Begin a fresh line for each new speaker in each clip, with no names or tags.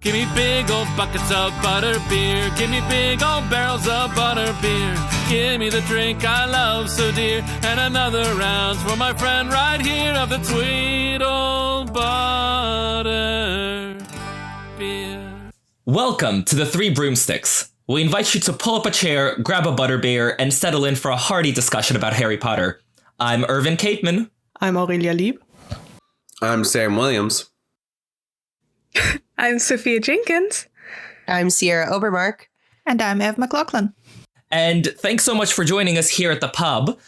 Give me big old buckets of butter beer. Give me big old barrels of butter beer. Give me the drink I love so dear. And another round for my friend right here of the sweet old butter beer.
Welcome to the Three Broomsticks. We invite you to pull up a chair, grab a butterbeer, and settle in for a hearty discussion about Harry Potter. I'm Irvin Cateman.
I'm Aurelia Lieb.
I'm Sam Williams.
I'm Sophia Jenkins.
I'm Sierra Obermark.
And I'm Ev McLaughlin.
And thanks so much for joining us here at the pub.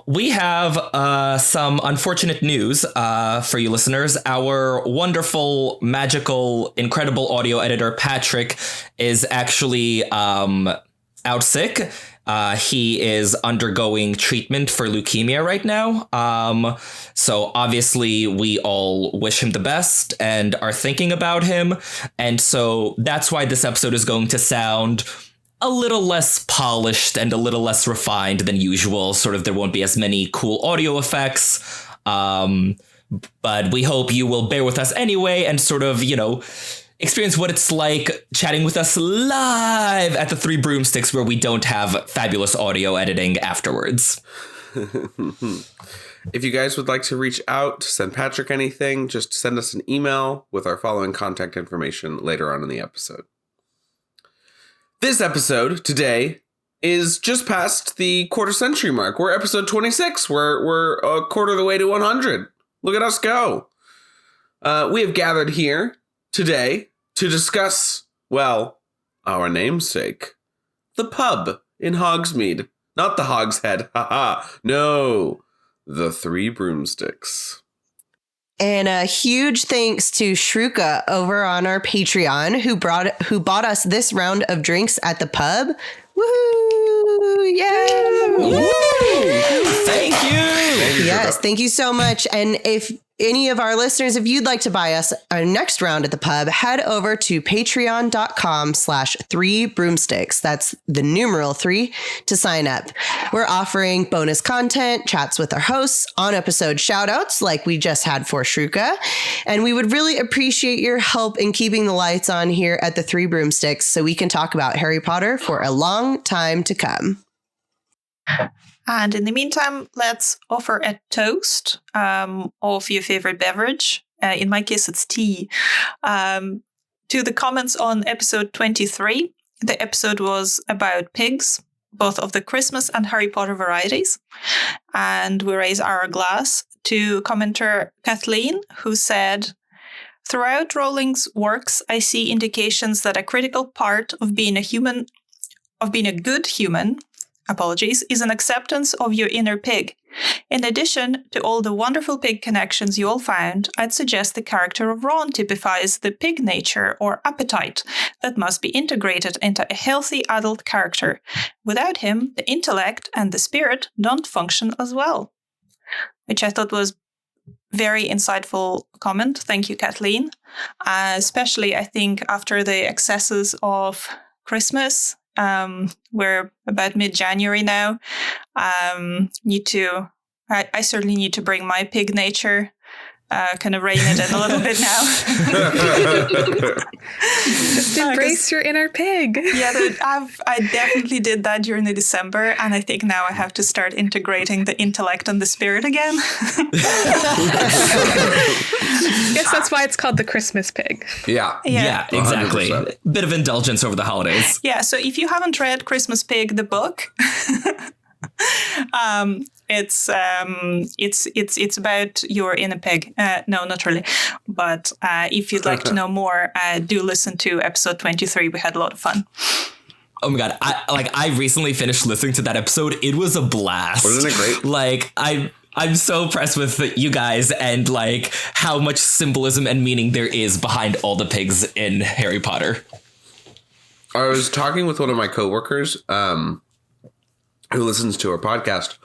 We have some unfortunate news for you listeners. Our wonderful, magical, incredible audio editor, Patrick, is actually out sick. He is undergoing treatment for leukemia right now. So obviously we all wish him the best and are thinking about him. And so that's why this episode is going to sound a little less polished and a little less refined than usual. Sort of there won't be as many cool audio effects. But we hope you will bear with us anyway and sort of, experience what it's like chatting with us live at the Three Broomsticks, where we don't have fabulous audio editing afterwards.
If you guys would like to reach out, send Patrick anything, just send us an email with our following contact information later on in the episode. This episode today is just past the quarter century mark. We're episode 26. We're a quarter of the way to 100. Look at us go. We have gathered here today to discuss, well, our namesake, the pub in Hogsmeade. Not the Hogshead, haha. No, the Three Broomsticks.
And a huge thanks to Shruka over on our Patreon who bought us this round of drinks at the pub. Woohoo! Yay!
Woo! Thank you!
Yes, thank you so much. And if any of our listeners, if you'd like to buy us our next round at the pub, head over to patreon.com/Three Broomsticks. That's the numeral 3 to sign up. We're offering bonus content, chats with our hosts, on-episode shout-outs like we just had for Shruka. And we would really appreciate your help in keeping the lights on here at the Three Broomsticks so we can talk about Harry Potter for a long time to come.
And in the meantime, let's offer a toast of your favorite beverage. In my case, it's tea. To the comments on episode 23. The episode was about pigs, both of the Christmas and Harry Potter varieties. And we raise our glass to commenter Kathleen, who said, "Throughout Rowling's works, I see indications that a critical part of being a good human, is an acceptance of your inner pig. In addition to all the wonderful pig connections you all found, I'd suggest the character of Ron typifies the pig nature or appetite that must be integrated into a healthy adult character. Without him, the intellect and the spirit don't function as well." Which I thought was very insightful comment. Thank you, Kathleen. Especially, I think, after the excesses of Christmas. We're about mid-January now. I certainly need to bring my pig nature, kind of rein it in a little bit now.
Just embrace your inner pig.
Yeah, I definitely did that during the December, and I think now I have to start integrating the intellect and the spirit again.
Yes, that's why it's called the Christmas pig.
Yeah, exactly. 100%. Bit of indulgence over the holidays.
Yeah, so if you haven't read Christmas Pig, the book, it's about your inner pig. No, not really. But if you'd like to know more, do listen to episode 23. We had a lot of fun.
Oh my God. I recently finished listening to that episode. It was a blast.
Wasn't it great?
I'm so impressed with you guys and how much symbolism and meaning there is behind all the pigs in Harry Potter.
I was talking with one of my coworkers who listens to our podcast,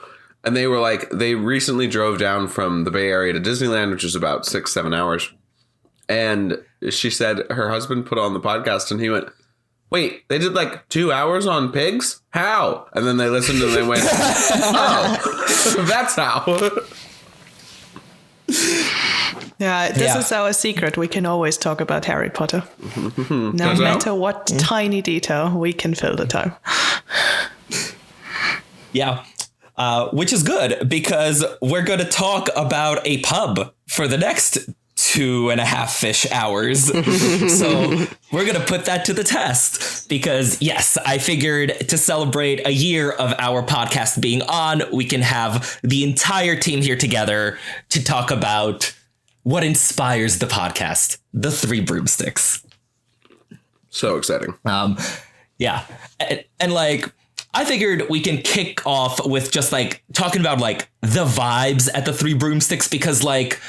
and they were like, they recently drove down from the Bay Area to Disneyland, which is about 6-7 hours. And she said her husband put on the podcast and he went, "Wait, they did 2 hours on pigs? How?" And then they listened and they went, "Oh, that's how."
Yeah, this is our secret. We can always talk about Harry Potter. No matter what tiny detail, we can fill the time.
Yeah. Which is good because we're going to talk about a pub for the next 2.5-ish hours. So we're going to put that to the test because, yes, I figured to celebrate a year of our podcast being on, we can have the entire team here together to talk about what inspires the podcast, the Three Broomsticks.
So exciting.
Yeah. And like, I figured we can kick off with just like talking about like the vibes at the Three Broomsticks because like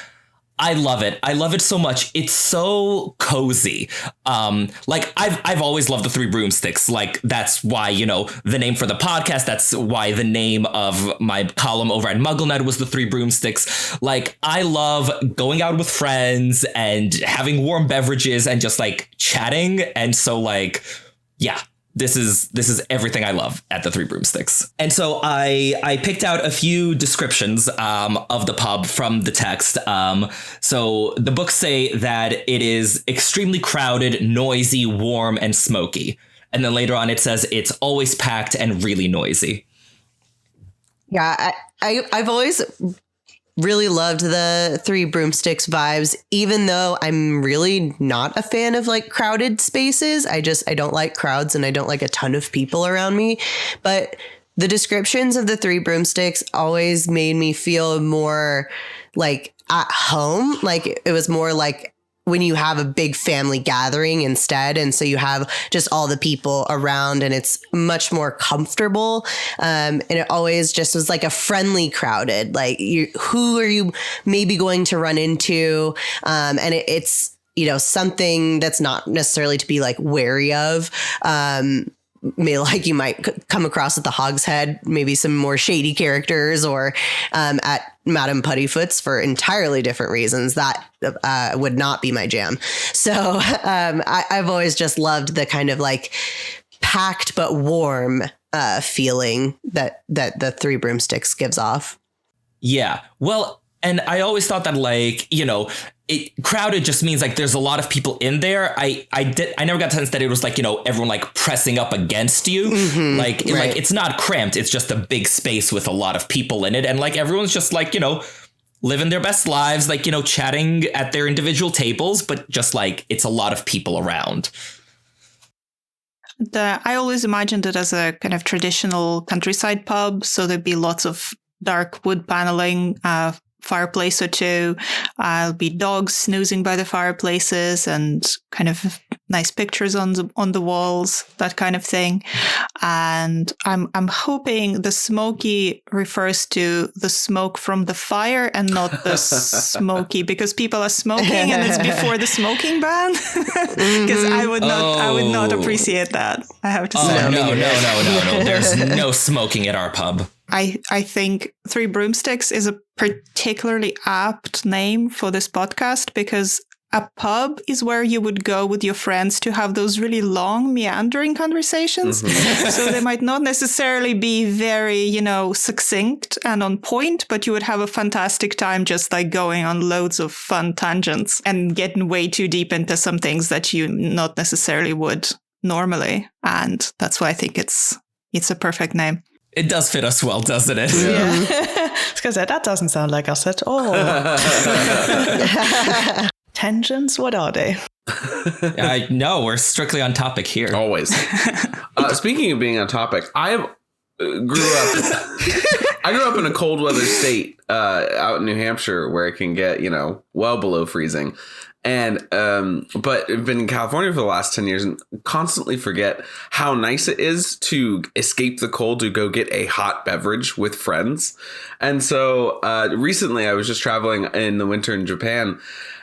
I love it. I love it so much. It's so cozy. Like I've always loved the Three Broomsticks. Like that's why, you know, the name for the podcast. That's why the name of my column over at MuggleNet was the Three Broomsticks. Like I love going out with friends and having warm beverages and just like chatting. And so like, yeah. This is everything I love at the Three Broomsticks. And so I picked out a few descriptions of the pub from the text. So the books say that it is extremely crowded, noisy, warm, and smoky. And then later on it says it's always packed and really noisy.
Yeah, I've always really loved the Three Broomsticks vibes, even though I'm really not a fan of like crowded spaces. I don't like crowds and I don't like a ton of people around me. But the descriptions of the Three Broomsticks always made me feel more like at home. Like it was more like when you have a big family gathering instead. And so you have just all the people around and it's much more comfortable. And it always just was like a friendly crowded, like who are you maybe going to run into? And it's, you know, something that's not necessarily to be like wary of. Like you might come across at the Hog's Head, maybe some more shady characters or at Madam Puddifoot's for entirely different reasons. That would not be my jam. So I've always just loved the kind of like packed but warm feeling that the Three Broomsticks gives off.
Yeah, well, and I always thought that like, you know, crowded just means like there's a lot of people in there. I never got the sense that it was like, you know, everyone like pressing up against you. Mm-hmm, like it's not cramped. It's just a big space with a lot of people in it. And like everyone's just like, you know, living their best lives, like, you know, chatting at their individual tables, but just like it's a lot of people around.
I always imagined it as a kind of traditional countryside pub. So there'd be lots of dark wood paneling, fireplace or two. I'll be dogs snoozing by the fireplaces and kind of nice pictures on the walls, that kind of thing. And I'm hoping the smoky refers to the smoke from the fire and not the smoky, because people are smoking and it's before the smoking ban. Because I would not appreciate that, I have to say.
No. There's no smoking at our pub.
I think Three Broomsticks is a particularly apt name for this podcast because a pub is where you would go with your friends to have those really long, meandering conversations. Mm-hmm. So they might not necessarily be very, you know, succinct and on point, but you would have a fantastic time just like going on loads of fun tangents and getting way too deep into some things that you not necessarily would normally. And that's why I think it's a perfect name.
It does fit us well, doesn't it?
Yeah. Because that doesn't sound like us at all. Tangents, what are they?
No, we're strictly on topic here.
Always. Speaking of being on topic, I grew up in a cold weather state out in New Hampshire where it can get, you know, well below freezing. And but I've been in California for the last 10 years and constantly forget how nice it is to escape the cold to go get a hot beverage with friends. And so recently I was just traveling in the winter in Japan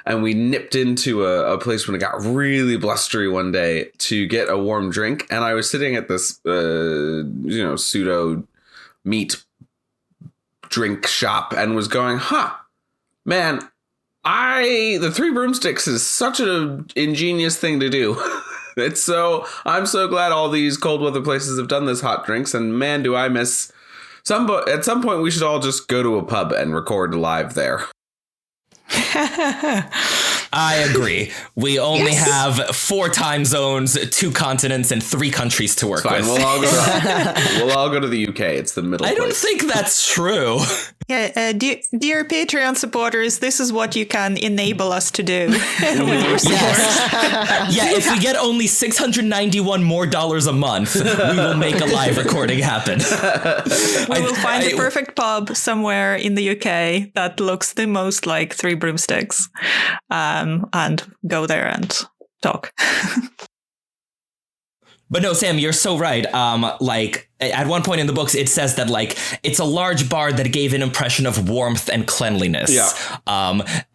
and we nipped into a place when it got really blustery one day to get a warm drink. And I was sitting at this, pseudo meat drink shop and was going, man, the Three Broomsticks is such an ingenious thing to do. I'm so glad all these cold weather places have done this hot drinks, and man, do I miss at some point we should all just go to a pub and record live there.
I agree. We only have 4 time zones, 2 continents, and 3 countries to work with.
We'll all go to the UK. It's the middle
I don't
place.
think that's true.
Yeah, dear Patreon supporters, this is what you can enable us to do.
Yes. Yeah, if we get only $691 more a month, we will make a live recording happen.
We will find the perfect pub somewhere in the UK that looks the most like Three Broomsticks, and go there and talk.
But no, Sam, you're so right. Like at one point in the books, it says that like it's a large bar that gave an impression of warmth and cleanliness.
Yeah.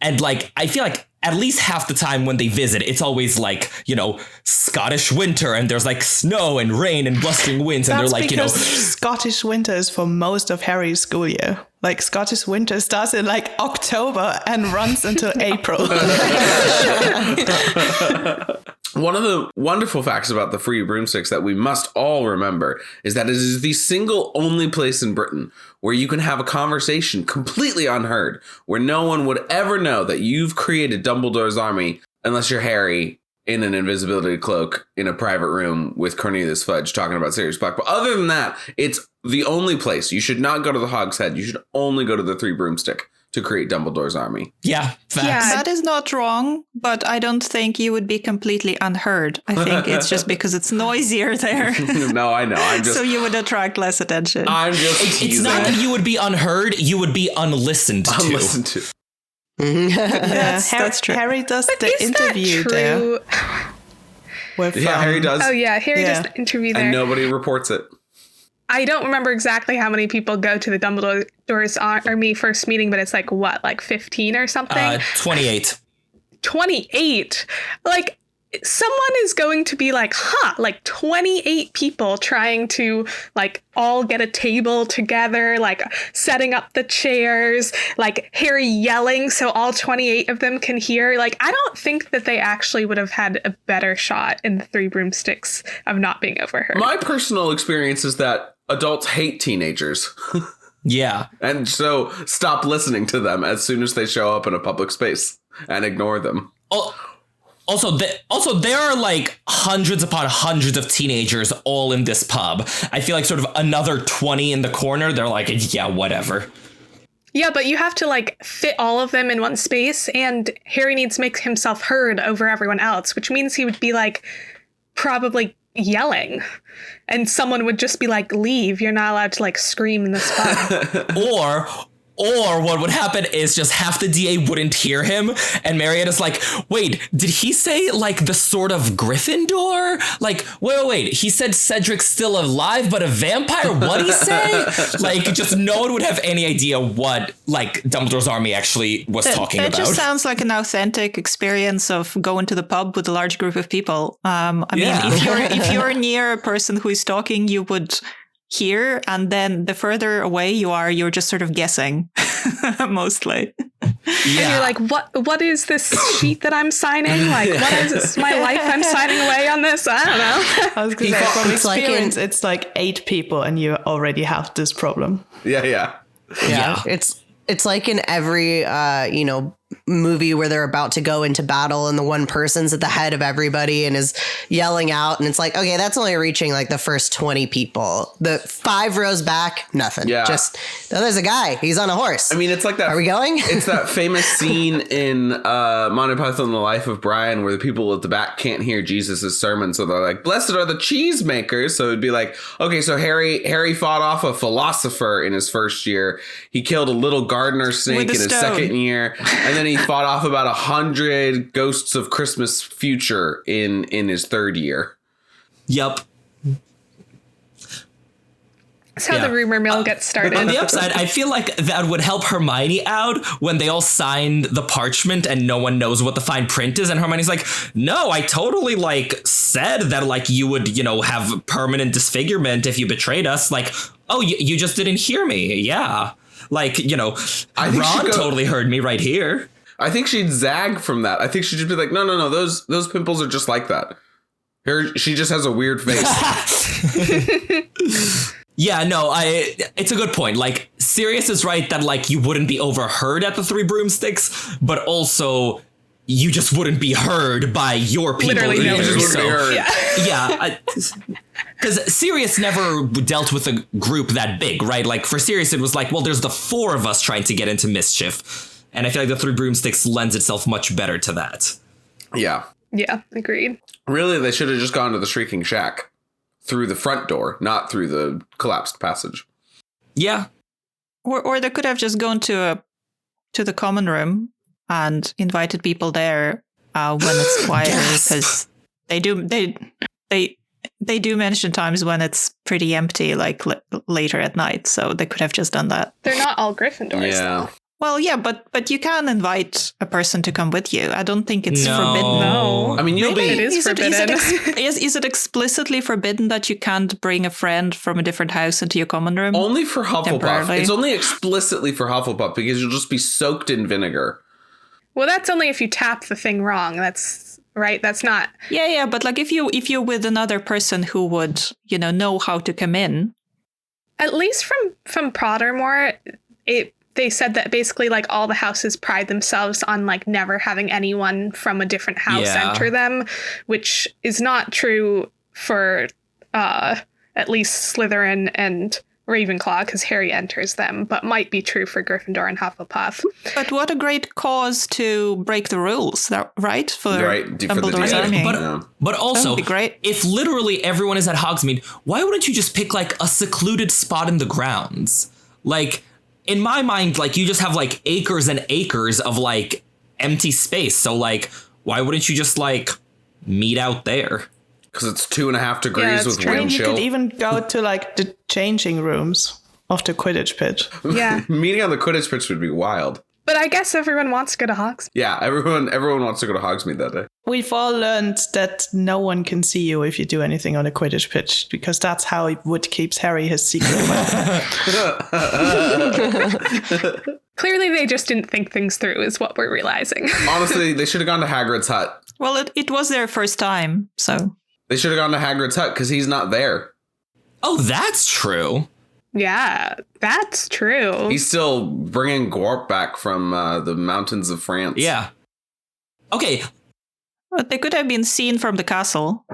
And like I feel like at least half the time when they visit, it's always like, you know, Scottish winter and there's like snow and rain and blustering winds. And
That's
they're like, you know,
Scottish winter is for most of Harry's school year. Like Scottish winter starts in like October and runs until April.
One of the wonderful facts about the Three Broomsticks that we must all remember is that it is the single only place in Britain where you can have a conversation completely unheard, where no one would ever know that you've created Dumbledore's army unless you're Harry in an invisibility cloak in a private room with Cornelius Fudge talking about Sirius Black. But other than that, it's the only place. You should not go to the Hog's Head. You should only go to the Three Broomstick to create Dumbledore's army.
yeah, facts.
Yeah.
That is not wrong, but I don't think you would be completely unheard. I think it's just because it's noisier there.
No, I know.
So you would attract less attention.
I'm just
It's
teasing.
not that you would be unheard, you would be unlistened to.
Unlistened to.
That's true.
Harry does the
Is
interview
that
there.
true?
With,
Yeah, Harry does.
Oh yeah, Harry
Yeah.
does the interview there.
And nobody reports it.
I don't remember exactly how many people go to the Dumbledore's army first meeting, but it's like what, like 15 or something?
28.
28. Like someone is going to be like, like 28 people trying to like all get a table together, like setting up the chairs, like Harry yelling so all 28 of them can hear. Like, I don't think that they actually would have had a better shot in the Three Broomsticks of not being overheard.
My personal experience is that adults hate teenagers.
Yeah.
And so stop listening to them as soon as they show up in a public space and ignore them.
Also, there are like hundreds upon hundreds of teenagers all in this pub. I feel like sort of another 20 in the corner. They're like, yeah, whatever.
Yeah, but you have to like fit all of them in one space, and Harry needs to make himself heard over everyone else, which means he would be like probably yelling, and someone would just be like, leave, you're not allowed to like scream in this pub.
Or what would happen is just half the DA wouldn't hear him, and Marietta's like, wait, did he say like the sort of Gryffindor? Like, wait, he said Cedric's still alive, but a vampire? What'd he say? Like, just no one would have any idea what like Dumbledore's army actually was talking
It
about.
just sounds like an authentic experience of going to the pub with a large group of people. I mean, if you're near a person who is talking, you would hear, and then the further away you are, you're just sort of guessing mostly.
And you're like, what is this sheet that I'm signing? Like, what is this, my life I'm signing away on this? I don't know.
I was going to say, from
It's like
experience, it's like 8 people and you already have this problem.
Yeah.
Yeah.
It's like in every movie where they're about to go into battle and the one person's at the head of everybody and is yelling out, and it's like, okay, that's only reaching like the first 20 people. The 5 rows back, nothing.
Yeah.
Just, oh, there's a guy, he's on a horse.
I mean, it's like that.
Are we going?
It's that famous scene in Monty Python and the Life of Brian where the people at the back can't hear Jesus' sermon, so they're like, blessed are the cheese makers. So it'd be like, okay, so Harry fought off a philosopher in his first year. He killed a little gardener snake in his second year, and then he fought off about 100 ghosts of Christmas future in his third year.
Yep.
That's how the rumor mill gets started.
On the upside, I feel like that would help Hermione out when they all signed the parchment and no one knows what the fine print is. And Hermione's like, no, I totally like said that like you would, have permanent disfigurement if you betrayed us. Like, oh, you just didn't hear me. Yeah. Like,
I think
Ron totally heard me right here.
I think she'd zag from that. I think she'd just be like, no, those pimples are just like that. She just has a weird face.
Yeah, no, it's a good point. Like, Sirius is right that, like, you wouldn't be overheard at the Three Broomsticks, but also you just wouldn't be heard by your people
Literally
either.
no one.
So,
Yeah.
because Sirius never dealt with a group that big, right? Like, for Sirius, it was like, well, there's the 4 of us trying to get into mischief. And I feel like the Three Broomsticks lends itself much better to that.
Yeah.
Yeah, agreed.
Really, they should have just gone to the Shrieking Shack through the front door, not through the collapsed passage.
Yeah.
Or they could have just gone to the common room and invited people there when it's quieter, because they do mention times when it's pretty empty, like later at night. So they could have just done that.
They're not all Gryffindors, though.
Well, yeah, but you can invite a person to come with you. I don't think it's forbidden.
No.
I mean,
It is forbidden.
Is it explicitly forbidden that you can't bring a friend from a different house into your common room?
Only for Hufflepuff.
Temporarily.
It's only explicitly for Hufflepuff because you'll just be soaked in vinegar.
Well, that's only if you tap the thing wrong. That's right. That's not.
Yeah, but like if you're with another person who would, know how to come in.
At least from Pottermore, they said that basically like all the houses pride themselves on like never having anyone from a different house enter them, which is not true for at least Slytherin and Ravenclaw, because Harry enters them, but might be true for Gryffindor and Hufflepuff.
But what a great cause to break the rules, right? For Dumbledore's army.
But also,
That'd be great.
If literally everyone is at Hogsmeade, why wouldn't you just pick like a secluded spot in the grounds? Like, in my mind, like, you just have like acres and acres of like empty space. So like, why wouldn't you just like meet out there?
Because it's 2.5 degrees with wind
You
chill.
could even go to like the changing rooms of the Quidditch pitch.
Yeah.
Meeting on the Quidditch pitch would be wild.
But I guess everyone wants to go to Hogsmeade.
Yeah, everyone wants to go to Hogsmeade that day.
We've all learned that no one can see you if you do anything on a Quidditch pitch, because that's how Wood keeps Harry his secret weapon.
Clearly, they just didn't think things through, is what we're realizing.
Honestly, they should have gone to Hagrid's hut.
Well, it was their first time, so.
They should have gone to Hagrid's hut because he's not there.
Oh, that's true.
Yeah, that's true.
He's still bringing Gorp back from the mountains of France.
Yeah. Okay.
But they could have been seen from the castle,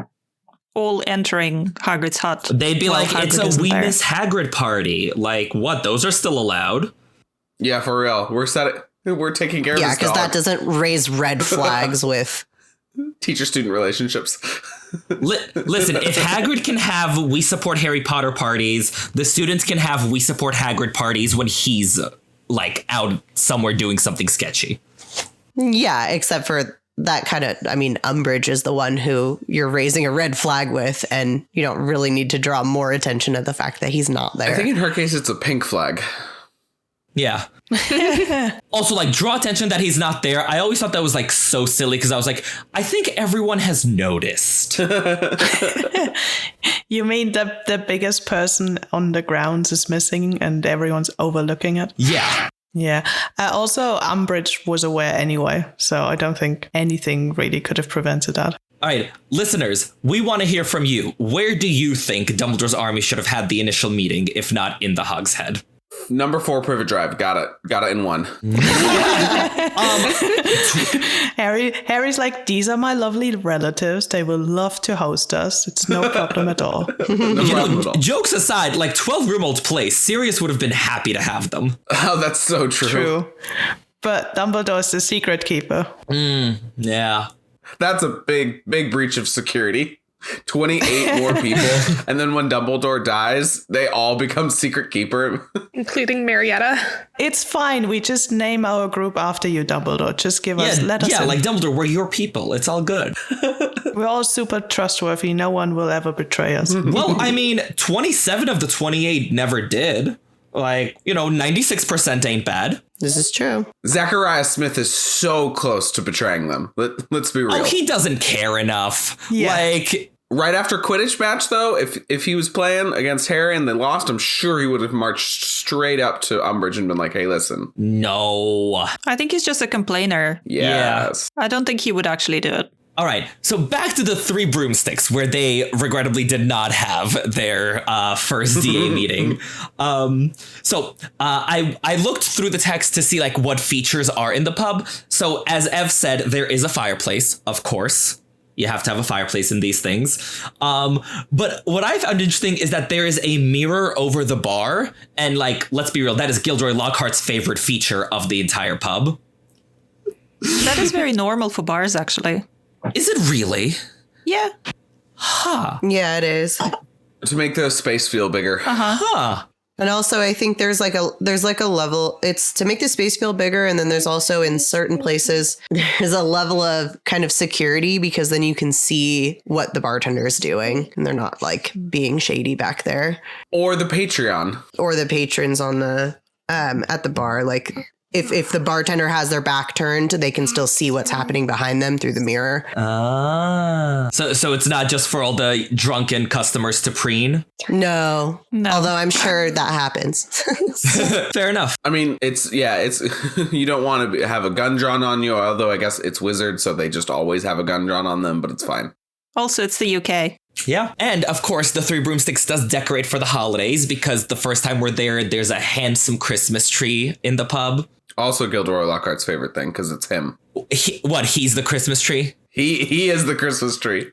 all entering Hagrid's hut.
They'd be like,
Hagrid
it's a
isn't
We
there.
Miss Hagrid party. Like, what? Those are still allowed?
Yeah, for real. We're taking care of
Yeah,
this
because
dog.
that doesn't raise red flags with.
Teacher-student relationships.
Listen, if Hagrid can have We Support Harry Potter parties, the students can have We Support Hagrid parties when he's, like, out somewhere doing something sketchy.
Yeah, except for that kind of, I mean, Umbridge is the one who you're raising a red flag with, and you don't really need to draw more attention to the fact that he's not there.
I think in her case, it's a pink flag.
Yeah. Also, like, draw attention that he's not there. I always thought that was, like, so silly, because I was like, I think everyone has noticed.
You mean the biggest person on the grounds is missing and everyone's overlooking it?
Yeah.
Yeah. Also, Umbridge was aware anyway, so I don't think anything really could have prevented that.
All right, listeners, we want to hear from you. Where do you think Dumbledore's army should have had the initial meeting, if not in the Hogshead?
Number 4, Privet Drive. Got it in one.
Harry's like, these are my lovely relatives. They will love to host us. It's no problem at all.
No problem at all.
Jokes aside, like 12 Grimmauld Place, Sirius would have been happy to have them.
Oh, that's so true.
True. But Dumbledore's the secret keeper.
Yeah.
That's a big breach of security. 28 more people. And then when Dumbledore dies, they all become secret keeper.
Including Marietta.
It's fine. We just name our group after you, Dumbledore. Just let us in.
like Dumbledore, we're your people. It's all good.
We're all super trustworthy. No one will ever betray us.
Well, I mean, 27 of the 28 never did. Like, 96% ain't bad.
This is true.
Zacharias Smith is so close to betraying them. Let's be real.
Oh, he doesn't care enough.
Yeah.
Like,
right after Quidditch match, though, if he was playing against Harry and they lost, I'm sure he would have marched straight up to Umbridge and been like, hey, listen.
no.
I think he's just a complainer.
Yes.
I don't think he would actually do it.
All right, so back to the Three Broomsticks, where they regrettably did not have their first DA meeting. I looked through the text to see like what features are in the pub. So as Ev said, there is a fireplace, of course. You have to have a fireplace in these things. But what I found interesting is that there is a mirror over the bar. And like, let's be real, that is Gilderoy Lockhart's favorite feature of the entire pub.
That is very normal for bars, actually.
Is it really?
Yeah.
Huh.
Yeah, it is.
To make the space feel bigger.
Huh.
And also, I think there's like a level. It's to make the space feel bigger, and then there's also in certain places there's a level of kind of security because then you can see what the bartender is doing, and they're not like being shady back there.
Or the Patreon.
Or the patrons on the at the bar, like. If the bartender has their back turned, they can still see what's happening behind them through the mirror.
So it's not just for all the drunken customers to preen?
No. Although I'm sure that happens.
Fair enough.
I mean, it's you don't want to have a gun drawn on you, although I guess it's Wizards, so they just always have a gun drawn on them, but it's fine.
Also, it's the UK.
Yeah. And of course, the Three Broomsticks does decorate for the holidays because the first time we're there's a handsome Christmas tree in the pub.
Also Gilderoy Lockhart's favorite thing, because it's him.
He's the Christmas tree?
He is the Christmas tree.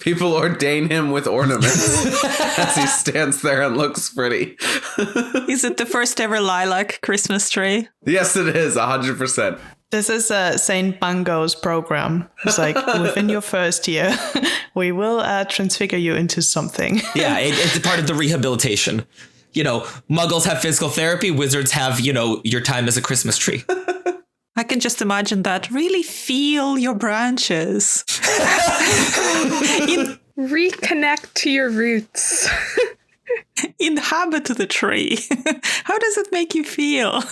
People ordain him with ornaments as he stands there and looks pretty.
Is it the first ever lilac Christmas tree?
Yes, it is, 100%.
This is St. Bango's program. It's like, within your first year, we will transfigure you into something.
Yeah, it's part of the rehabilitation. You know, muggles have physical therapy, wizards have, your time as a Christmas tree.
I can just imagine that. Really feel your branches.
Reconnect to your roots.
Inhabit the tree. How does it make you feel?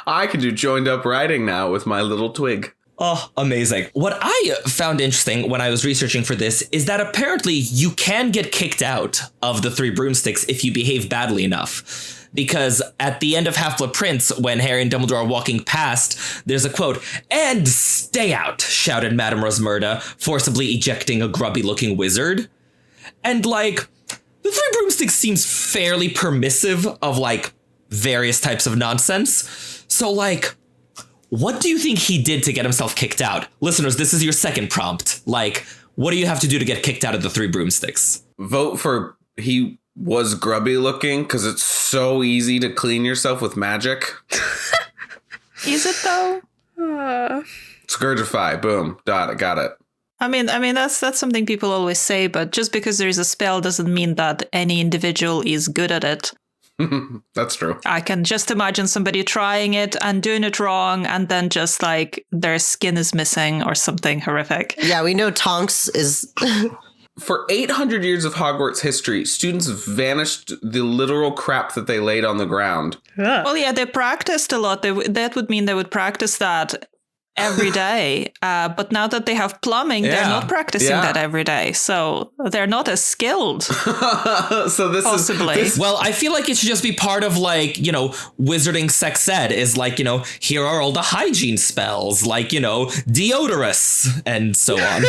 I can do joined up writing now with my little twig.
Oh, amazing. What I found interesting when I was researching for this is that apparently you can get kicked out of the Three Broomsticks if you behave badly enough. Because at the end of Half-Blood Prince, when Harry and Dumbledore are walking past, there's a quote, "And stay out," shouted Madam Rosmerta, forcibly ejecting a grubby-looking wizard. And, like, the Three Broomsticks seems fairly permissive of, like, various types of nonsense. So, like, what do you think he did to get himself kicked out? Listeners, this is your second prompt. Like, what do you have to do to get kicked out of the Three Broomsticks?
Vote for he was grubby looking, because it's so easy to clean yourself with magic.
Is it though?
Scourgify, boom, got it.
I mean that's something people always say, but just because there is a spell doesn't mean that any individual is good at it.
That's true.
I can just imagine somebody trying it and doing it wrong, and then just like their skin is missing or something horrific.
Yeah, we know Tonks is...
For 800 years of Hogwarts history, students vanished the literal crap that they laid on the ground.
Well, yeah, they practiced a lot. That would mean they would practice that every day. But now that they have plumbing, they're not practicing that every day. So they're not as skilled.
So this
possibly.
is...
Well, I feel like it should just be part of, like, wizarding sex ed is like, here are all the hygiene spells, like, deodorus and so on.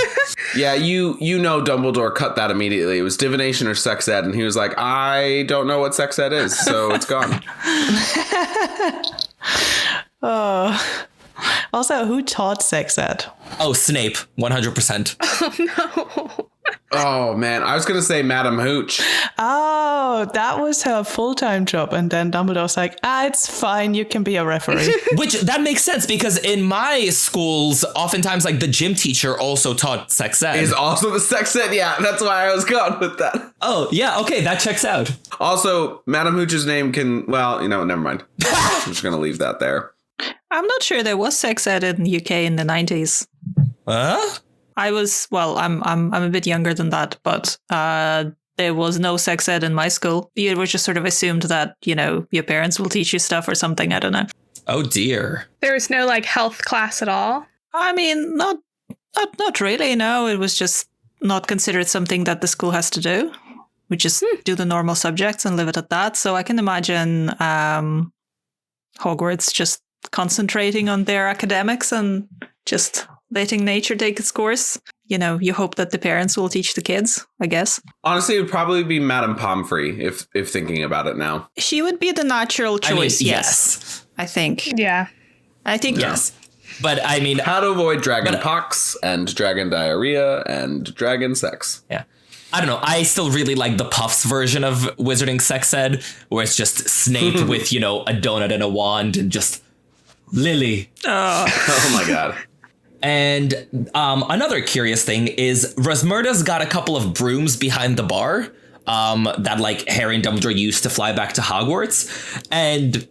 Yeah, Dumbledore cut that immediately. It was divination or sex ed. And he was like, I don't know what sex ed is. So it's gone.
Oh. Also, who taught sex ed?
Oh, Snape, 100%.
Oh, no.
Oh, man. I was going to say Madam Hooch.
Oh, that was her full-time job. And then Dumbledore's like, it's fine. You can be a referee.
Which, that makes sense because in my schools, oftentimes, like, the gym teacher also taught sex ed.
Is also the sex ed? Yeah, that's why I was going with that.
Oh, yeah. Okay, that checks out.
Also, Madam Hooch's name can... Well, never mind. I'm just going to leave that there.
I'm not sure there was sex ed in the UK in the 90s.
Huh?
I'm a bit younger than that, but there was no sex ed in my school. It was just sort of assumed that, your parents will teach you stuff or something. I don't know.
Oh, dear.
There was no, health class at all?
I mean, not really, no. It was just not considered something that the school has to do. We just do the normal subjects and leave it at that. So I can imagine Hogwarts just concentrating on their academics and just letting nature take its course. You know, you hope that the parents will teach the kids, I guess.
Honestly, it would probably be Madam Pomfrey if thinking about it now.
She would be the natural choice, yes. I think.
Yeah.
I think
Yes. But I mean,
How to avoid dragon pox and dragon diarrhea and dragon sex.
yeah. I don't know. I still really like the Puffs version of Wizarding Sex Ed, where it's just Snape with, a donut and a wand and just Lily.
Oh my god.
And another curious thing is Rosmerta's got a couple of brooms behind the bar that like Harry and Dumbledore used to fly back to Hogwarts. And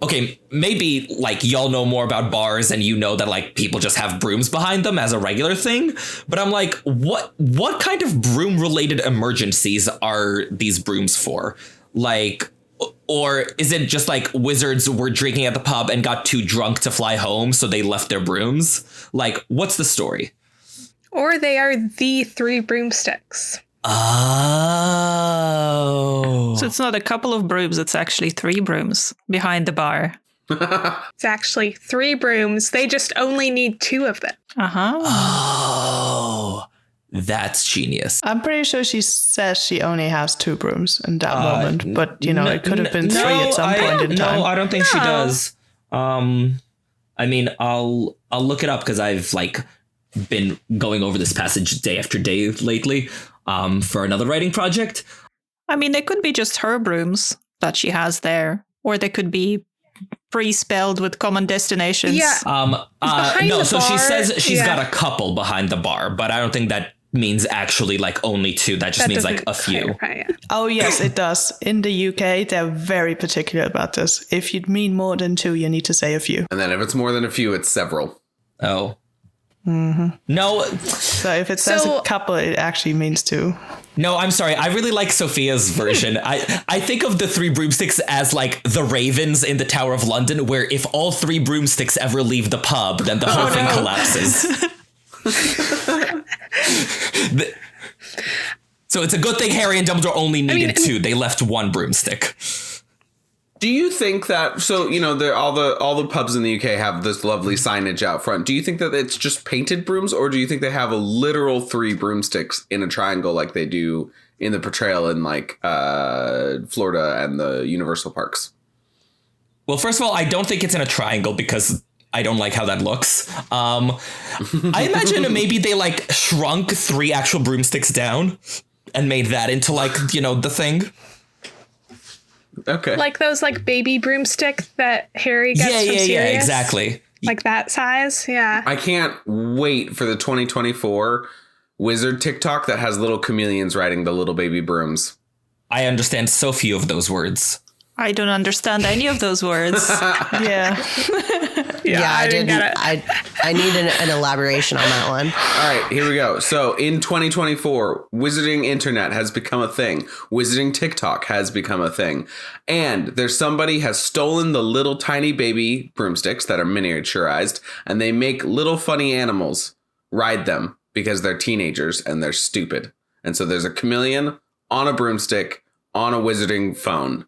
okay, maybe like y'all know more about bars and you know that like people just have brooms behind them as a regular thing. But I'm like, what kind of broom related emergencies are these brooms for? Like, or is it just like wizards were drinking at the pub and got too drunk to fly home, so they left their brooms? Like, what's the story?
Or they are the Three Broomsticks.
Oh.
so. It's not a couple of brooms, it's actually 3 brooms behind the bar.
It's actually 3 brooms. They just only need 2 of them.
Uh-huh.
Oh. That's genius.
I'm pretty sure she says she only has 2 brooms in that moment, but it could have been 3 at some point in time.
No, I don't think she does. I mean, I'll look it up because I've like been going over this passage day after day lately for another writing project.
I mean, they could be just her brooms that she has there, or they could be pre-spelled with common destinations.
Yeah. Behind
no,
the
so she
bar,
says she's
yeah.
got a couple behind the bar, but I don't think that means actually like only 2. That just means like a few.
Yeah.
Oh, yes, it does. In the UK, they're very particular about this. If you mean more than 2, you need to say a few.
And then if it's more than a few, it's several.
Oh. Mm-hmm. No.
So if it says a couple, it actually means 2.
No, I'm sorry. I really like Sophia's version. I think of the 3 broomsticks as like the ravens in the Tower of London, where if all 3 broomsticks ever leave the pub, then the whole thing collapses. So it's a good thing Harry and Dumbledore only needed 2. They left 1 broomstick.
Do you think that, so, all the pubs in the UK have this lovely signage out front. Do you think that it's just painted brooms, or do you think they have a literal 3 broomsticks in a triangle like they do in the portrayal in like Florida and the Universal Parks?
Well, first of all, I don't think it's in a triangle because I don't like how that looks. I imagine maybe they like shrunk 3 actual broomsticks down and made that into like, the thing.
Okay.
Like those like baby broomsticks that Harry gets from Sirius.
Yeah, exactly.
Like that size, yeah.
I can't wait for the 2024 wizard TikTok that has little chameleons riding the little baby brooms.
I understand so few of those words.
I don't understand any of those words.
Yeah.
Yeah,
I didn't
get it.
I need an elaboration on that one.
All right, here we go. So in 2024, wizarding internet has become a thing. Wizarding TikTok has become a thing. And there's somebody has stolen the little tiny baby broomsticks that are miniaturized, and they make little funny animals ride them because they're teenagers and they're stupid. And so there's a chameleon on a broomstick on a wizarding phone.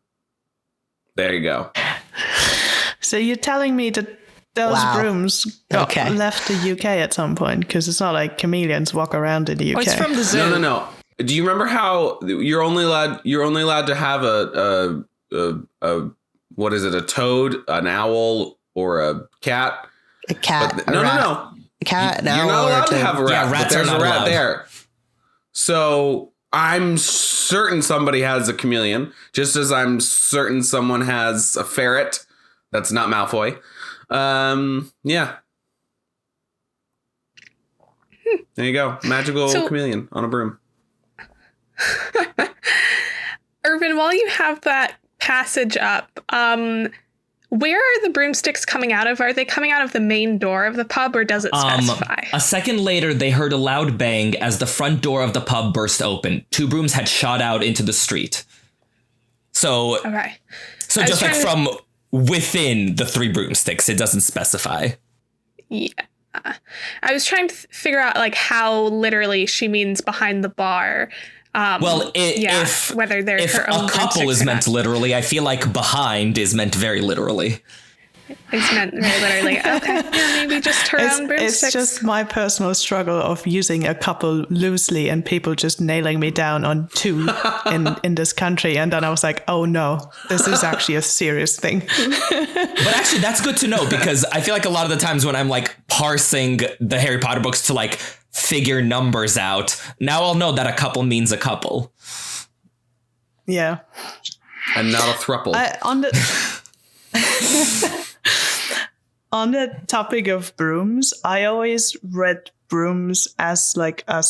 There you go.
So you're telling me that those brooms left the UK at some point, because it's not like chameleons walk around in the UK.
Oh, it's from the zoo.
No. Do you remember how you're only allowed to have a what is it? A toad, an owl, or a cat?
A cat.
No.
A cat.
You're not allowed to have a rat.
Yeah, rats
but there's
are not
a rat
allowed.
there. So I'm certain somebody has a chameleon, just as I'm certain someone has a ferret. That's not Malfoy. Yeah. There you go. Magical chameleon on a broom.
Irvin, while you have that passage up, where are the broomsticks coming out of? Are they coming out of the main door of the pub, or does it specify?
A second later, they heard a loud bang as the front door of the pub burst open. 2 brooms had shot out into the street. So,
Okay.
So just like from within the 3 broomsticks, it doesn't specify.
Yeah. I was trying to figure out like how literally she means behind the bar. Whether they're
if
her own
a couple
broomsticks
is
or
meant
not.
literally, I feel like behind is meant very literally.
It's meant very literally. Okay, yeah, maybe just her own broomsticks.
It's just my personal struggle of using a couple loosely and people just nailing me down on 2 in this country. And then I was like, oh no, this is actually a serious thing.
But actually, that's good to know, because I feel like a lot of the times when I'm like parsing the Harry Potter books to like figure numbers out, now I'll know that a couple means a couple.
Yeah.
And not a thruple.
On the topic of brooms, I always read brooms as like a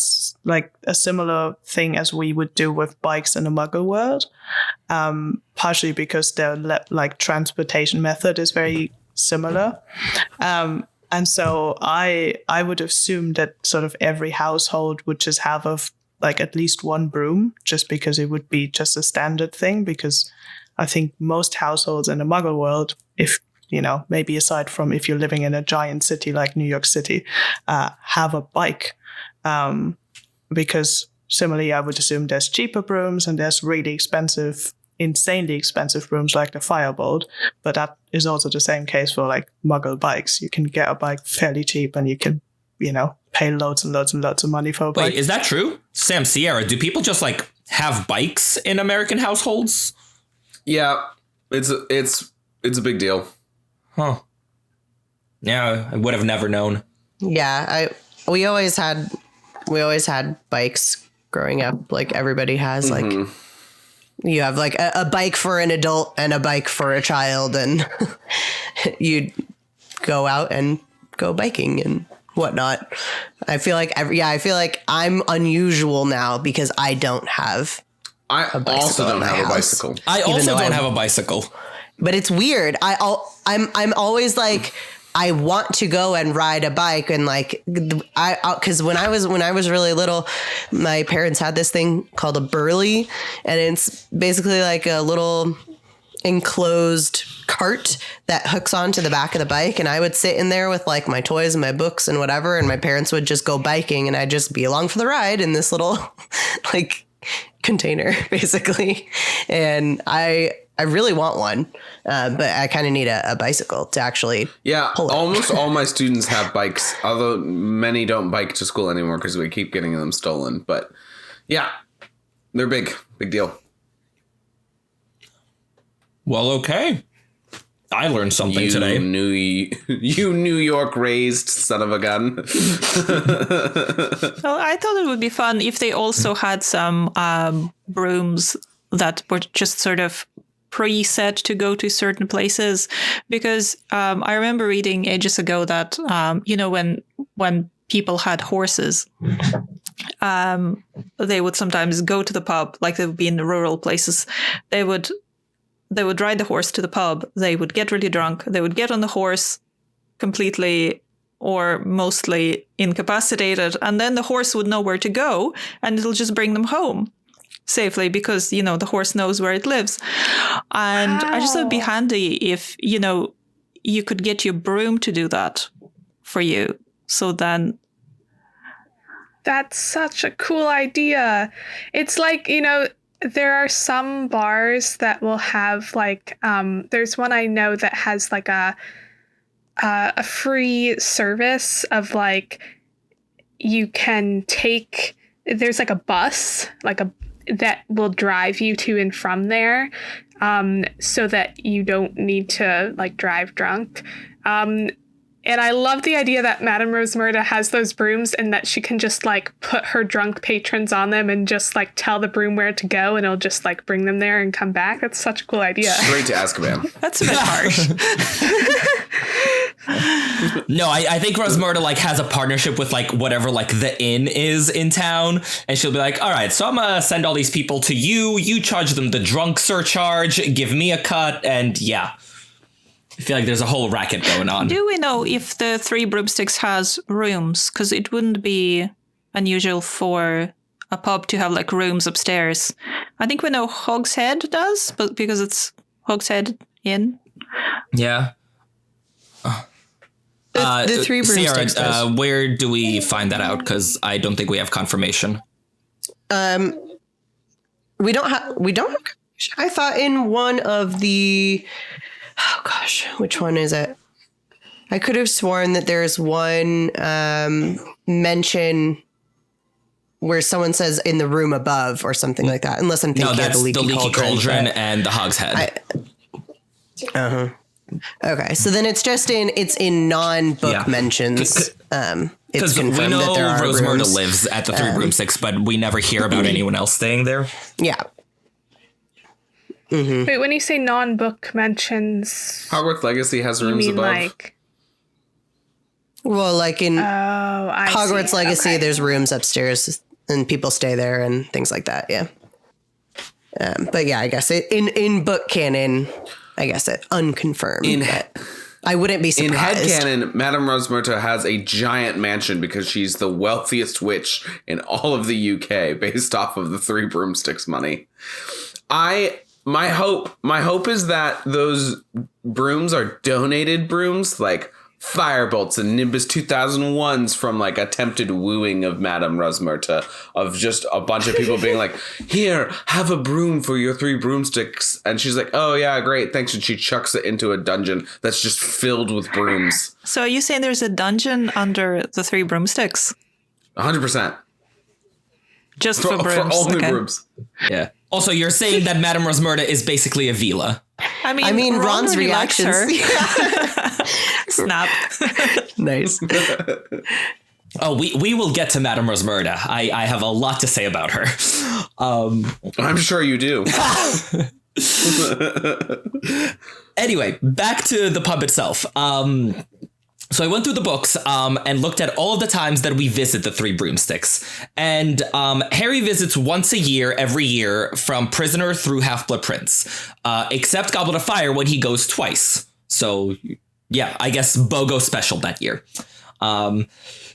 similar thing as we would do with bikes in the Muggle world, partially because their like transportation method is very similar, and so I would assume that sort of every household would just have like at least one broom, just because it would be just a standard thing. Because I think most households in the Muggle world, if maybe aside from if you're living in a giant city like New York City, have a bike. Because similarly, I would assume there's cheaper brooms and there's really expensive, insanely expensive brooms like the Firebolt. But that is also the same case for like Muggle bikes. You can get a bike fairly cheap and you can, pay loads and loads and loads of money for a bike.
Wait, is that true? Sam Sierra, do people just like have bikes in American households? Yeah,
it's a big deal.
Huh. Yeah, I would have never known.
Yeah, we always had bikes growing up. Like everybody has, like you have like a bike for an adult and a bike for a child, and you go out and go biking and whatnot. I feel like I'm unusual now because I don't have.
I also don't have a bicycle.
I also don't have a bicycle.
But it's weird. I'm always like, I want to go and ride a bike, and like because when I was really little, my parents had this thing called a burley, and it's basically like a little enclosed cart that hooks onto the back of the bike, and I would sit in there with like my toys and my books and whatever, and my parents would just go biking, and I'd just be along for the ride in this little like container basically. And I really want one, but I kind of need a bicycle to actually pull it.
Almost all my students have bikes, although many don't bike to school anymore because we keep getting them stolen. But yeah, they're big deal.
Well, okay. I learned something today.
You New York raised son of a gun.
Well, I thought it would be fun if they also had some brooms that were just sort of preset to go to certain places, because I remember reading ages ago that when people had horses, they would sometimes go to the pub, like they would be in the rural places. They would ride the horse to the pub. They would get really drunk. They would get on the horse completely or mostly incapacitated, and then the horse would know where to go, and it'll just bring them home safely because, the horse knows where it lives. And I just thought it'd be handy if, you could get your broom to do that for you. So then...
That's such a cool idea. It's like, there are some bars that will have like, there's one I know that has like a free service of like, you can take, there's like a bus, that will drive you to and from there, so that you don't need to like drive drunk. And I love the idea that Madam Rosmerta has those brooms and that she can just like put her drunk patrons on them and just like tell the broom where to go, and it'll just like bring them there and come back. That's such a cool idea.
Straight to Azkaban.
That's a bit harsh.
No, I think Rosmerta like has a partnership with like whatever like the inn is in town, and she'll be like, all right, so I'm gonna send all these people to you. You charge them the drunk surcharge, give me a cut, and yeah. I feel like there's a whole racket going on.
Do we know if the Three Broomsticks has rooms? Because it wouldn't be unusual for a pub to have like rooms upstairs. I think we know Hogshead does, but because it's Hogshead Inn.
Yeah.
The Three Broomsticks.
Sierra, where do we find that out? Because I don't think we have confirmation.
We don't have. I thought in one of the Oh gosh, which one is it? I could have sworn that there's one mention where someone says in the room above or something like that. Unless I'm thinking
that's
of the Leaky Cauldron
and the Hogshead.
Okay, so then it's in non-book mentions. It's confirmed
we know
that there are
Rosmerta
rooms.
lives at the Three Broomsticks, but we never hear about anyone else staying there.
Yeah.
Wait, when you say non-book mentions,
Hogwarts Legacy has
you
rooms
mean
above.
like?
Well, like in
I
Hogwarts
see.
Legacy,
Okay.
there's rooms upstairs and people stay there and things like that. Yeah. But yeah, I guess in book canon, I guess it unconfirmed. I wouldn't be
In
surprised.
headcanon, Madam Rosmerta has a giant mansion because she's the wealthiest witch in all of the UK based off of the Three Broomsticks money. My hope is that those brooms are donated brooms, like firebolts and Nimbus 2001s from like attempted wooing of Madam Rosmerta, of just a bunch of people being like, here, have a broom for your Three Broomsticks. And she's like, oh yeah, great, thanks. And she chucks it into a dungeon that's just filled with brooms.
So are you saying there's a dungeon under the Three Broomsticks?
100%.
Just for brooms?
For only
Okay.
brooms.
Yeah. Also, you're saying that Madam Rosmerta is basically a Vila.
I mean Ron
Ron's
really likes
reactions.
her. Snap.
Nice.
Oh, we will get to Madam Rosmerta. I have a lot to say about her.
I'm sure you do.
Anyway, back to the pub itself. So I went through the books and looked at all of the times that we visit the Three Broomsticks. And Harry visits once a year, every year, from Prisoner through Half-Blood Prince. Except Goblet of Fire when he goes twice. So, yeah, I guess BOGO special that year.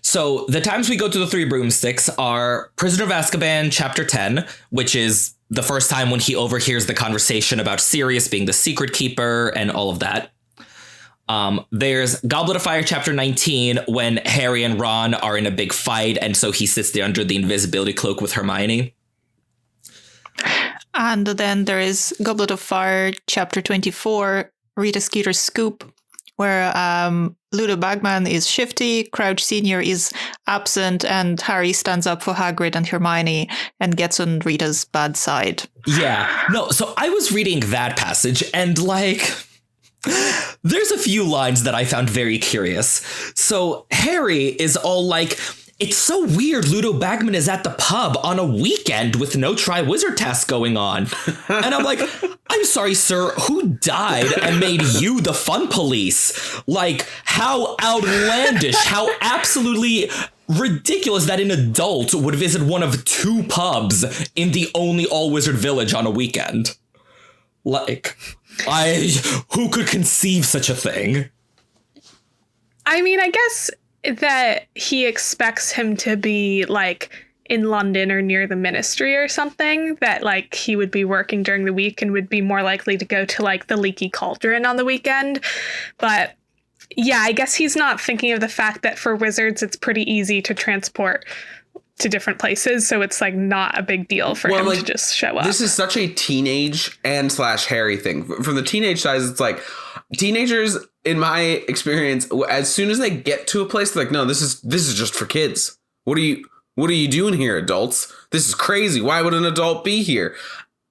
So the times we go to the Three Broomsticks are Prisoner of Azkaban, Chapter 10, which is the first time when he overhears the conversation about Sirius being the secret keeper and all of that. There's Goblet of Fire Chapter 19 when Harry and Ron are in a big fight, and so he sits there under the invisibility cloak with Hermione.
And then there is Goblet of Fire Chapter 24, Rita Skeeter's Scoop, where Ludo Bagman is shifty, Crouch Sr. is absent, and Harry stands up for Hagrid and Hermione and gets on Rita's bad side.
Yeah, no, so I was reading that passage, and like... there's a few lines that I found very curious. So Harry is all like, it's so weird Ludo Bagman is at the pub on a weekend with no Triwizard task going on. And I'm like, I'm sorry, sir, who died and made you the fun police? Like, how outlandish, how absolutely ridiculous that an adult would visit one of two pubs in the only all-wizard village on a weekend. Like... who could conceive such a thing?
I mean, I guess that he expects him to be like in London or near the Ministry or something, that like he would be working during the week and would be more likely to go to like the Leaky Cauldron on the weekend. But yeah, I guess he's not thinking of the fact that for wizards, it's pretty easy to transport to different places, so it's like not a big deal for him to just show up.
This is such a teenage and / Harry thing. From the teenage side, it's like teenagers, in my experience, as soon as they get to a place, they're like, no, this is just for kids. What are you doing here, adults? This is crazy. Why would an adult be here?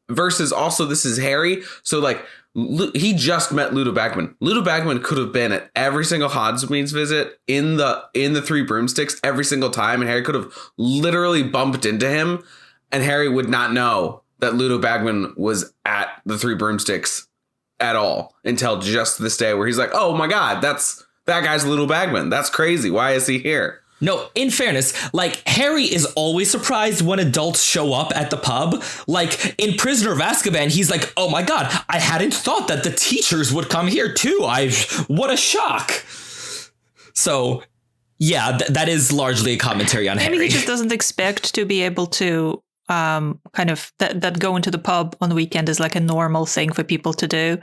Versus also, this is Harry, so like he just met Ludo Bagman. Ludo Bagman could have been at every single Hogsmeade visit in the Three Broomsticks every single time, and Harry could have literally bumped into him, and Harry would not know that Ludo Bagman was at the Three Broomsticks at all until just this day where he's like, oh my God, that guy's Ludo Bagman. That's crazy. Why is he here?
No, in fairness, like, Harry is always surprised when adults show up at the pub. Like, in Prisoner of Azkaban, he's like, oh my God, I hadn't thought that the teachers would come here too. What a shock. So, yeah, that is largely a commentary on
Maybe
Harry.
he just doesn't expect to be able to kind of that going to the pub on the weekend is like a normal thing for people to do.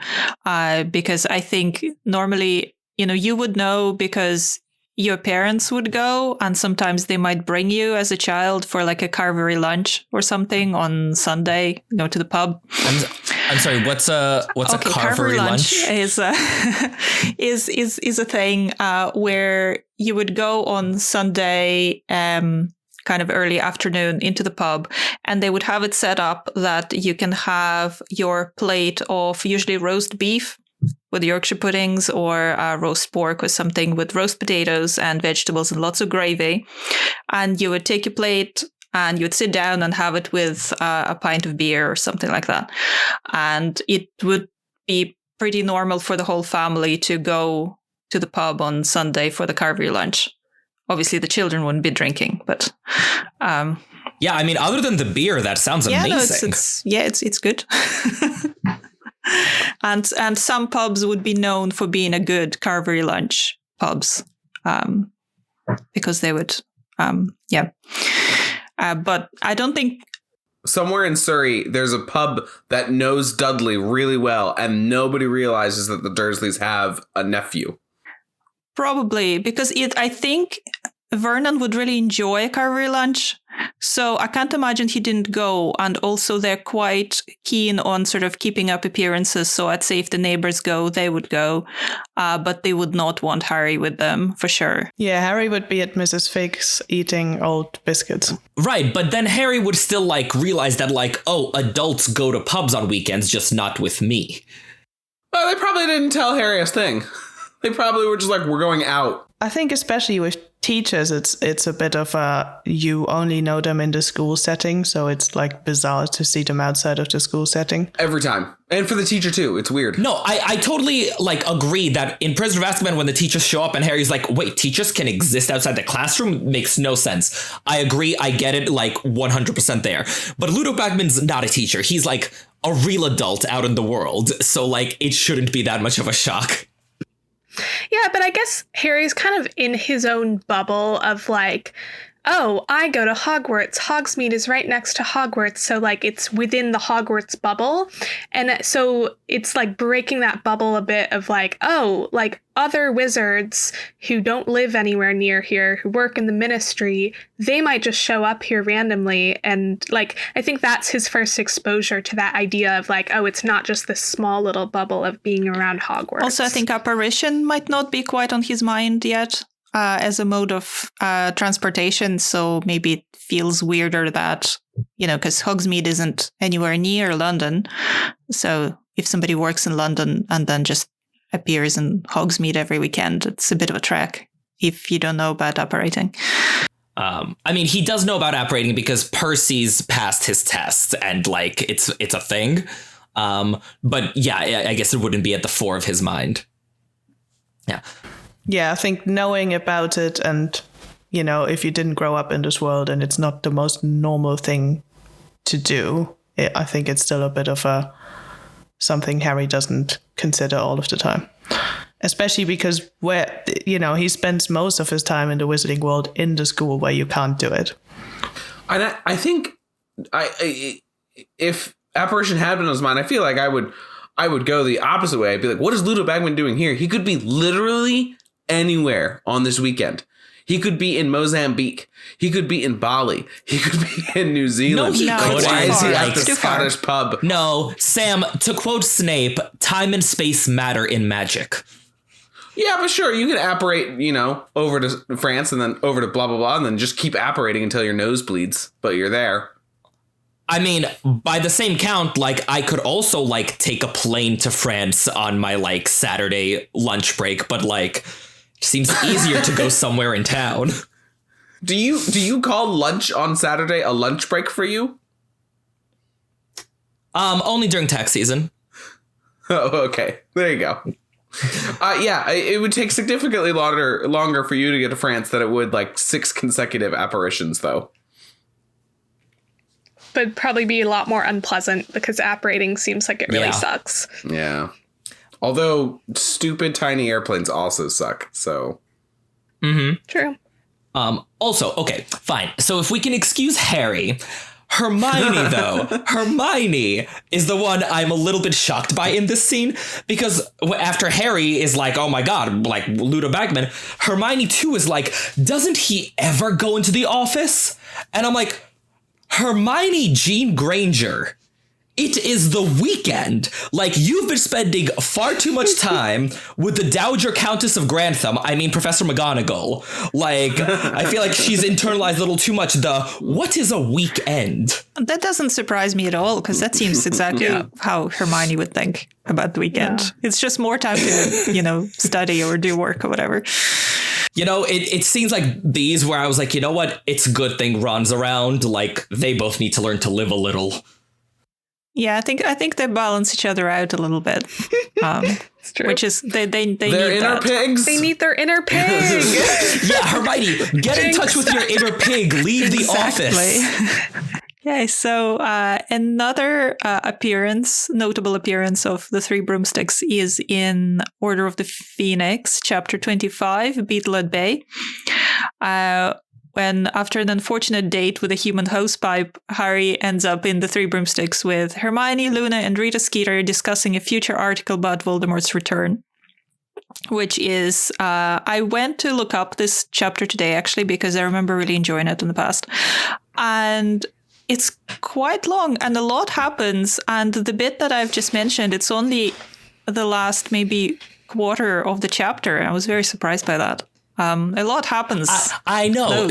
Because I think normally, you would know because your parents would go, and sometimes they might bring you as a child for like a carvery lunch or something on Sunday, to the pub.
I'm sorry. What's a carvery lunch?
Is a thing where you would go on Sunday, kind of early afternoon, into the pub, and they would have it set up that you can have your plate of usually roast beef with Yorkshire puddings, or roast pork or something with roast potatoes and vegetables and lots of gravy. And you would take your plate and you would sit down and have it with a pint of beer or something like that. And it would be pretty normal for the whole family to go to the pub on Sunday for the carvery lunch. Obviously, the children wouldn't be drinking, but...
yeah, I mean, other than the beer, that sounds amazing.
It's good. And some pubs would be known for being a good carvery lunch pubs, because they would, but I don't think...
Somewhere in Surrey, there's a pub that knows Dudley really well, and nobody realizes that the Dursleys have a nephew.
Probably, because I think Vernon would really enjoy a carvery lunch, so I can't imagine he didn't go. And also they're quite keen on sort of keeping up appearances, so I'd say if the neighbors go, they would go, but they would not want Harry with them, for sure.
Yeah, Harry would be at Mrs. Fig's eating old biscuits.
Right, but then Harry would still, realize that, adults go to pubs on weekends, just not with me.
Well, they probably didn't tell Harry a thing. They probably were just we're going out.
I think especially with teachers, it's a bit of you only know them in the school setting, so it's bizarre to see them outside of the school setting.
Every time. And for the teacher too, it's weird.
No, I totally agree that in Prisoner of Azkaban, when the teachers show up and Harry's like, wait, teachers can exist outside the classroom? Makes no sense. I agree, I get it, 100% there. But Ludo Bagman's not a teacher. He's a real adult out in the world, so it shouldn't be that much of a shock.
Yeah, but I guess Harry's kind of in his own bubble of oh, I go to Hogwarts. Hogsmeade is right next to Hogwarts. So it's within the Hogwarts bubble. And so it's breaking that bubble a bit of other wizards who don't live anywhere near here, who work in the ministry, they might just show up here randomly. And I think that's his first exposure to that idea of oh, it's not just this small little bubble of being around Hogwarts.
Also, I think apparition might not be quite on his mind yet. As a mode of transportation, so maybe it feels weirder that, because Hogsmeade isn't anywhere near London. So if somebody works in London and then just appears in Hogsmeade every weekend, it's a bit of a trek if you don't know about apparating.
I mean, he does know about apparating because Percy's passed his test and it's a thing. But yeah, I guess it wouldn't be at the fore of his mind. Yeah.
Yeah, I think knowing about it and, if you didn't grow up in this world and it's not the most normal thing to do, I think it's still a bit of something Harry doesn't consider all of the time. Especially because he spends most of his time in the wizarding world in the school where you can't do it.
And I think if apparition had been on his mind, I feel like I would go the opposite way. I'd be what is Ludo Bagman doing here? He could be literally anywhere on this weekend. He could be in Mozambique. He could be in Bali. He could be in New Zealand.
No, he couldn't.
Why is he at the Scottish pub?
No, Sam, to quote Snape, time and space matter in magic.
Yeah, but sure, you can apparate, over to France and then over to blah, blah, blah, and then just keep apparating until your nose bleeds, but you're there.
I mean, by the same count, I could also, take a plane to France on my, Saturday lunch break, but, seems easier to go somewhere in town.
Do you call lunch on Saturday a lunch break for you?
Only during tax season.
Oh, okay. There you go. Yeah, it would take significantly longer for you to get to France than it would 6 consecutive apparitions, though.
But probably be a lot more unpleasant because apparating seems like it really sucks.
Yeah. Although stupid tiny airplanes also suck, so.
Mm-hmm.
True.
Also, okay, fine. So if we can excuse Harry, Hermione, though, Hermione is the one I'm a little bit shocked by in this scene, because after Harry is oh my God, Ludo Bagman, Hermione too is doesn't he ever go into the office? And I'm Hermione Jean Granger It is the weekend. Like, you've been spending far too much time with the Dowager Countess of Grantham. I mean, Professor McGonagall. Like, I feel like she's internalized a little too much what is a weekend?
That doesn't surprise me at all, because that seems exactly how Hermione would think about the weekend. Yeah. It's just more time to, study or do work or whatever.
It seems like these where I was like, you know what? It's a good thing Ron's around. Like, they both need to learn to live a little.
Yeah, I think they balance each other out a little bit.
It's true.
Which is they need
their inner
that.
pigs.
They need their inner pig.
Yeah, Hermione, get in touch with your inner pig. Leave the office.
Okay, so another notable appearance of the Three Broomsticks is in Order of the Phoenix, chapter 25, Beetle at Bay. When, after an unfortunate date with a human hosepipe, Harry ends up in the Three Broomsticks with Hermione, Luna, and Rita Skeeter discussing a future article about Voldemort's return. Which is, I went to look up this chapter today, actually, because I remember really enjoying it in the past. And it's quite long, and a lot happens. And the bit that I've just mentioned, it's only the last maybe quarter of the chapter. I was very surprised by that. A lot happens.
I know.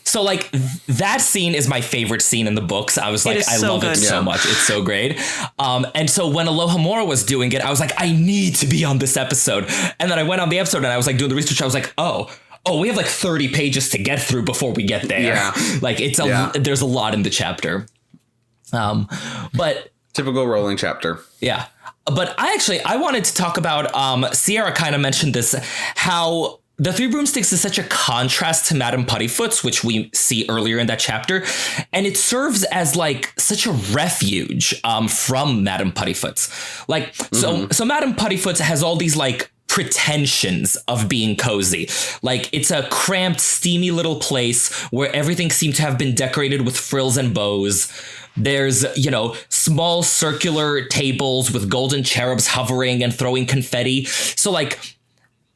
So like that scene is my favorite scene in the books. I was like, I love it so much. It's so great. And so when Alohomora was doing it, I was like, I need to be on this episode. And then I went on the episode and I was like doing the research. I was like, oh, we have like 30 pages to get through before we get there. Yeah. Like there's a lot in the chapter. But
typical rolling chapter.
Yeah. But I wanted to talk about, Sierra kind of mentioned this, how the Three Broomsticks is such a contrast to Madam Puddifoot's, which we see earlier in that chapter. And it serves as like such a refuge from Madam Puddifoot's. Like, so Madam Puddifoot's has all these like pretensions of being cozy. Like, it's a cramped, steamy little place where everything seemed to have been decorated with frills and bows. There's, small circular tables with golden cherubs hovering and throwing confetti. So like,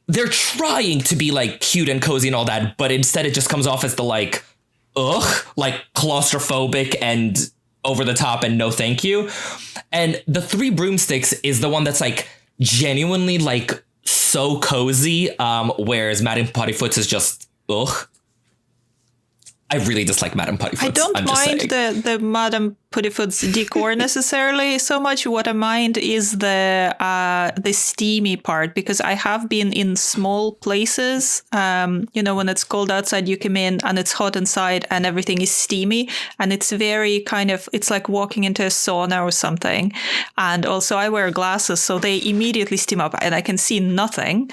they're trying to be like cute and cozy and all that, but instead it just comes off as the like, like claustrophobic and over the top and no thank you. And the Three Broomsticks is the one that's like genuinely like so cozy, whereas Madam Puddifoot's is just, I really dislike Madam Puddifoot's.
I don't mind the Madam Puddifoot's decor necessarily so much. What I mind is the steamy part, because I have been in small places. When it's cold outside, you come in and it's hot inside and everything is steamy. And it's very it's like walking into a sauna or something. And also I wear glasses, so they immediately steam up and I can see nothing.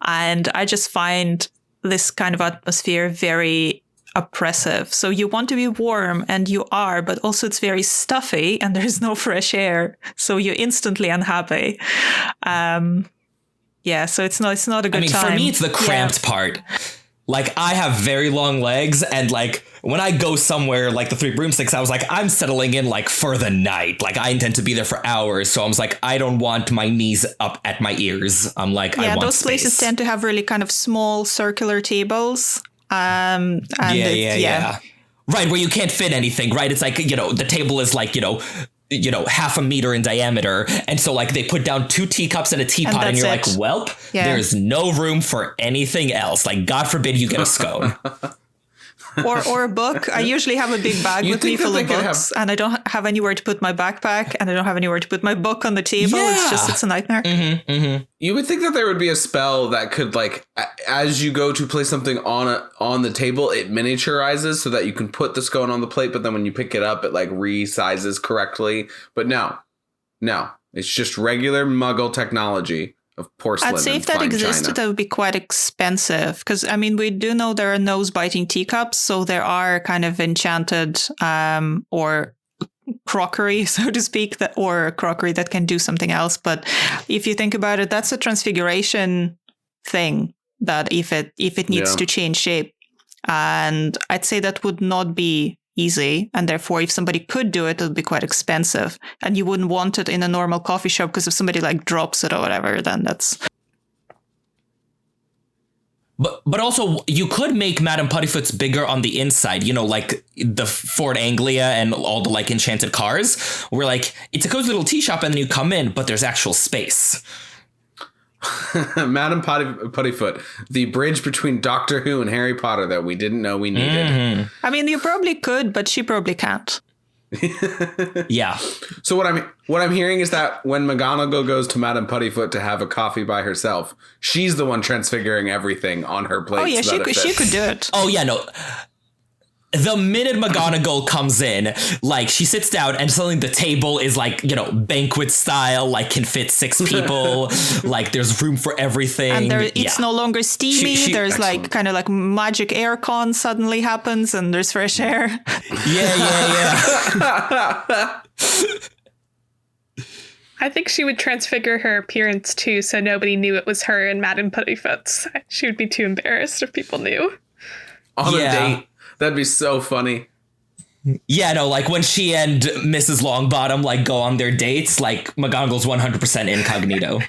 And I just find this kind of atmosphere very oppressive. So you want to be warm, and you are, but also it's very stuffy and there's no fresh air, so you're instantly unhappy. So it's not a good time.
For me, it's the cramped part. Like, I have very long legs, and like when I go somewhere like the Three Broomsticks, I was like, I'm settling in like for the night. Like, I intend to be there for hours, so I was like, I don't want my knees up at my ears. I'm like, I want
those
space.
Places tend to have really kind of small circular tables. Right,
where you can't fit anything, right? It's like, the table is like, half a meter in diameter. And so like they put down 2 teacups and a teapot and you're like, there's no room for anything else. Like, God forbid you get a scone.
Or a book. I usually have a big bag with me full of books, and I don't have anywhere to put my backpack, and I don't have anywhere to put my book on the table. Yeah. It's a nightmare.
You would think that there would be a spell that could, like, as you go to place something on the table, it miniaturizes so that you can put the scone on the plate, but then when you pick it up, it like resizes correctly. But no, it's just regular Muggle technology of porcelain.
I'd say if that existed, that would be quite expensive, because we do know there are nose-biting teacups, so there are kind of enchanted or crockery, so to speak, or crockery that can do something else. But if you think about it, that's a transfiguration thing, that if it needs to change shape, and I'd say that would not be easy, and therefore if somebody could do it, it would be quite expensive, and you wouldn't want it in a normal coffee shop, because if somebody like drops it or whatever, then that's...
But also, you could make Madam Puddifoot's bigger on the inside, you know, like the Fort Anglia and all the like enchanted cars, where like it's a cozy little tea shop and then you come in, but there's actual space.
Madam Puddifoot, the bridge between Doctor Who and Harry Potter that we didn't know we needed.
I mean, you probably could, but she probably can't.
Yeah.
So what I'm hearing is that when McGonagall goes to Madam Puddifoot to have a coffee by herself, she's the one transfiguring everything on her plate.
Oh yeah,
so
she could do it.
Oh yeah, no. The minute McGonagall comes in, like she sits down and suddenly the table is like, you know, banquet style, like can fit 6 people, like there's room for everything.
And it's no longer steamy. There's
excellent.
like kind of like magic aircon suddenly happens and there's fresh air.
Yeah.
I think she would transfigure her appearance too, so nobody knew it was her and Madam Puddifoot's. She would be too embarrassed if people knew.
On a date. That'd be so funny.
Yeah, no, like when she and Mrs. Longbottom like go on their dates, like McGonagall's 100% incognito.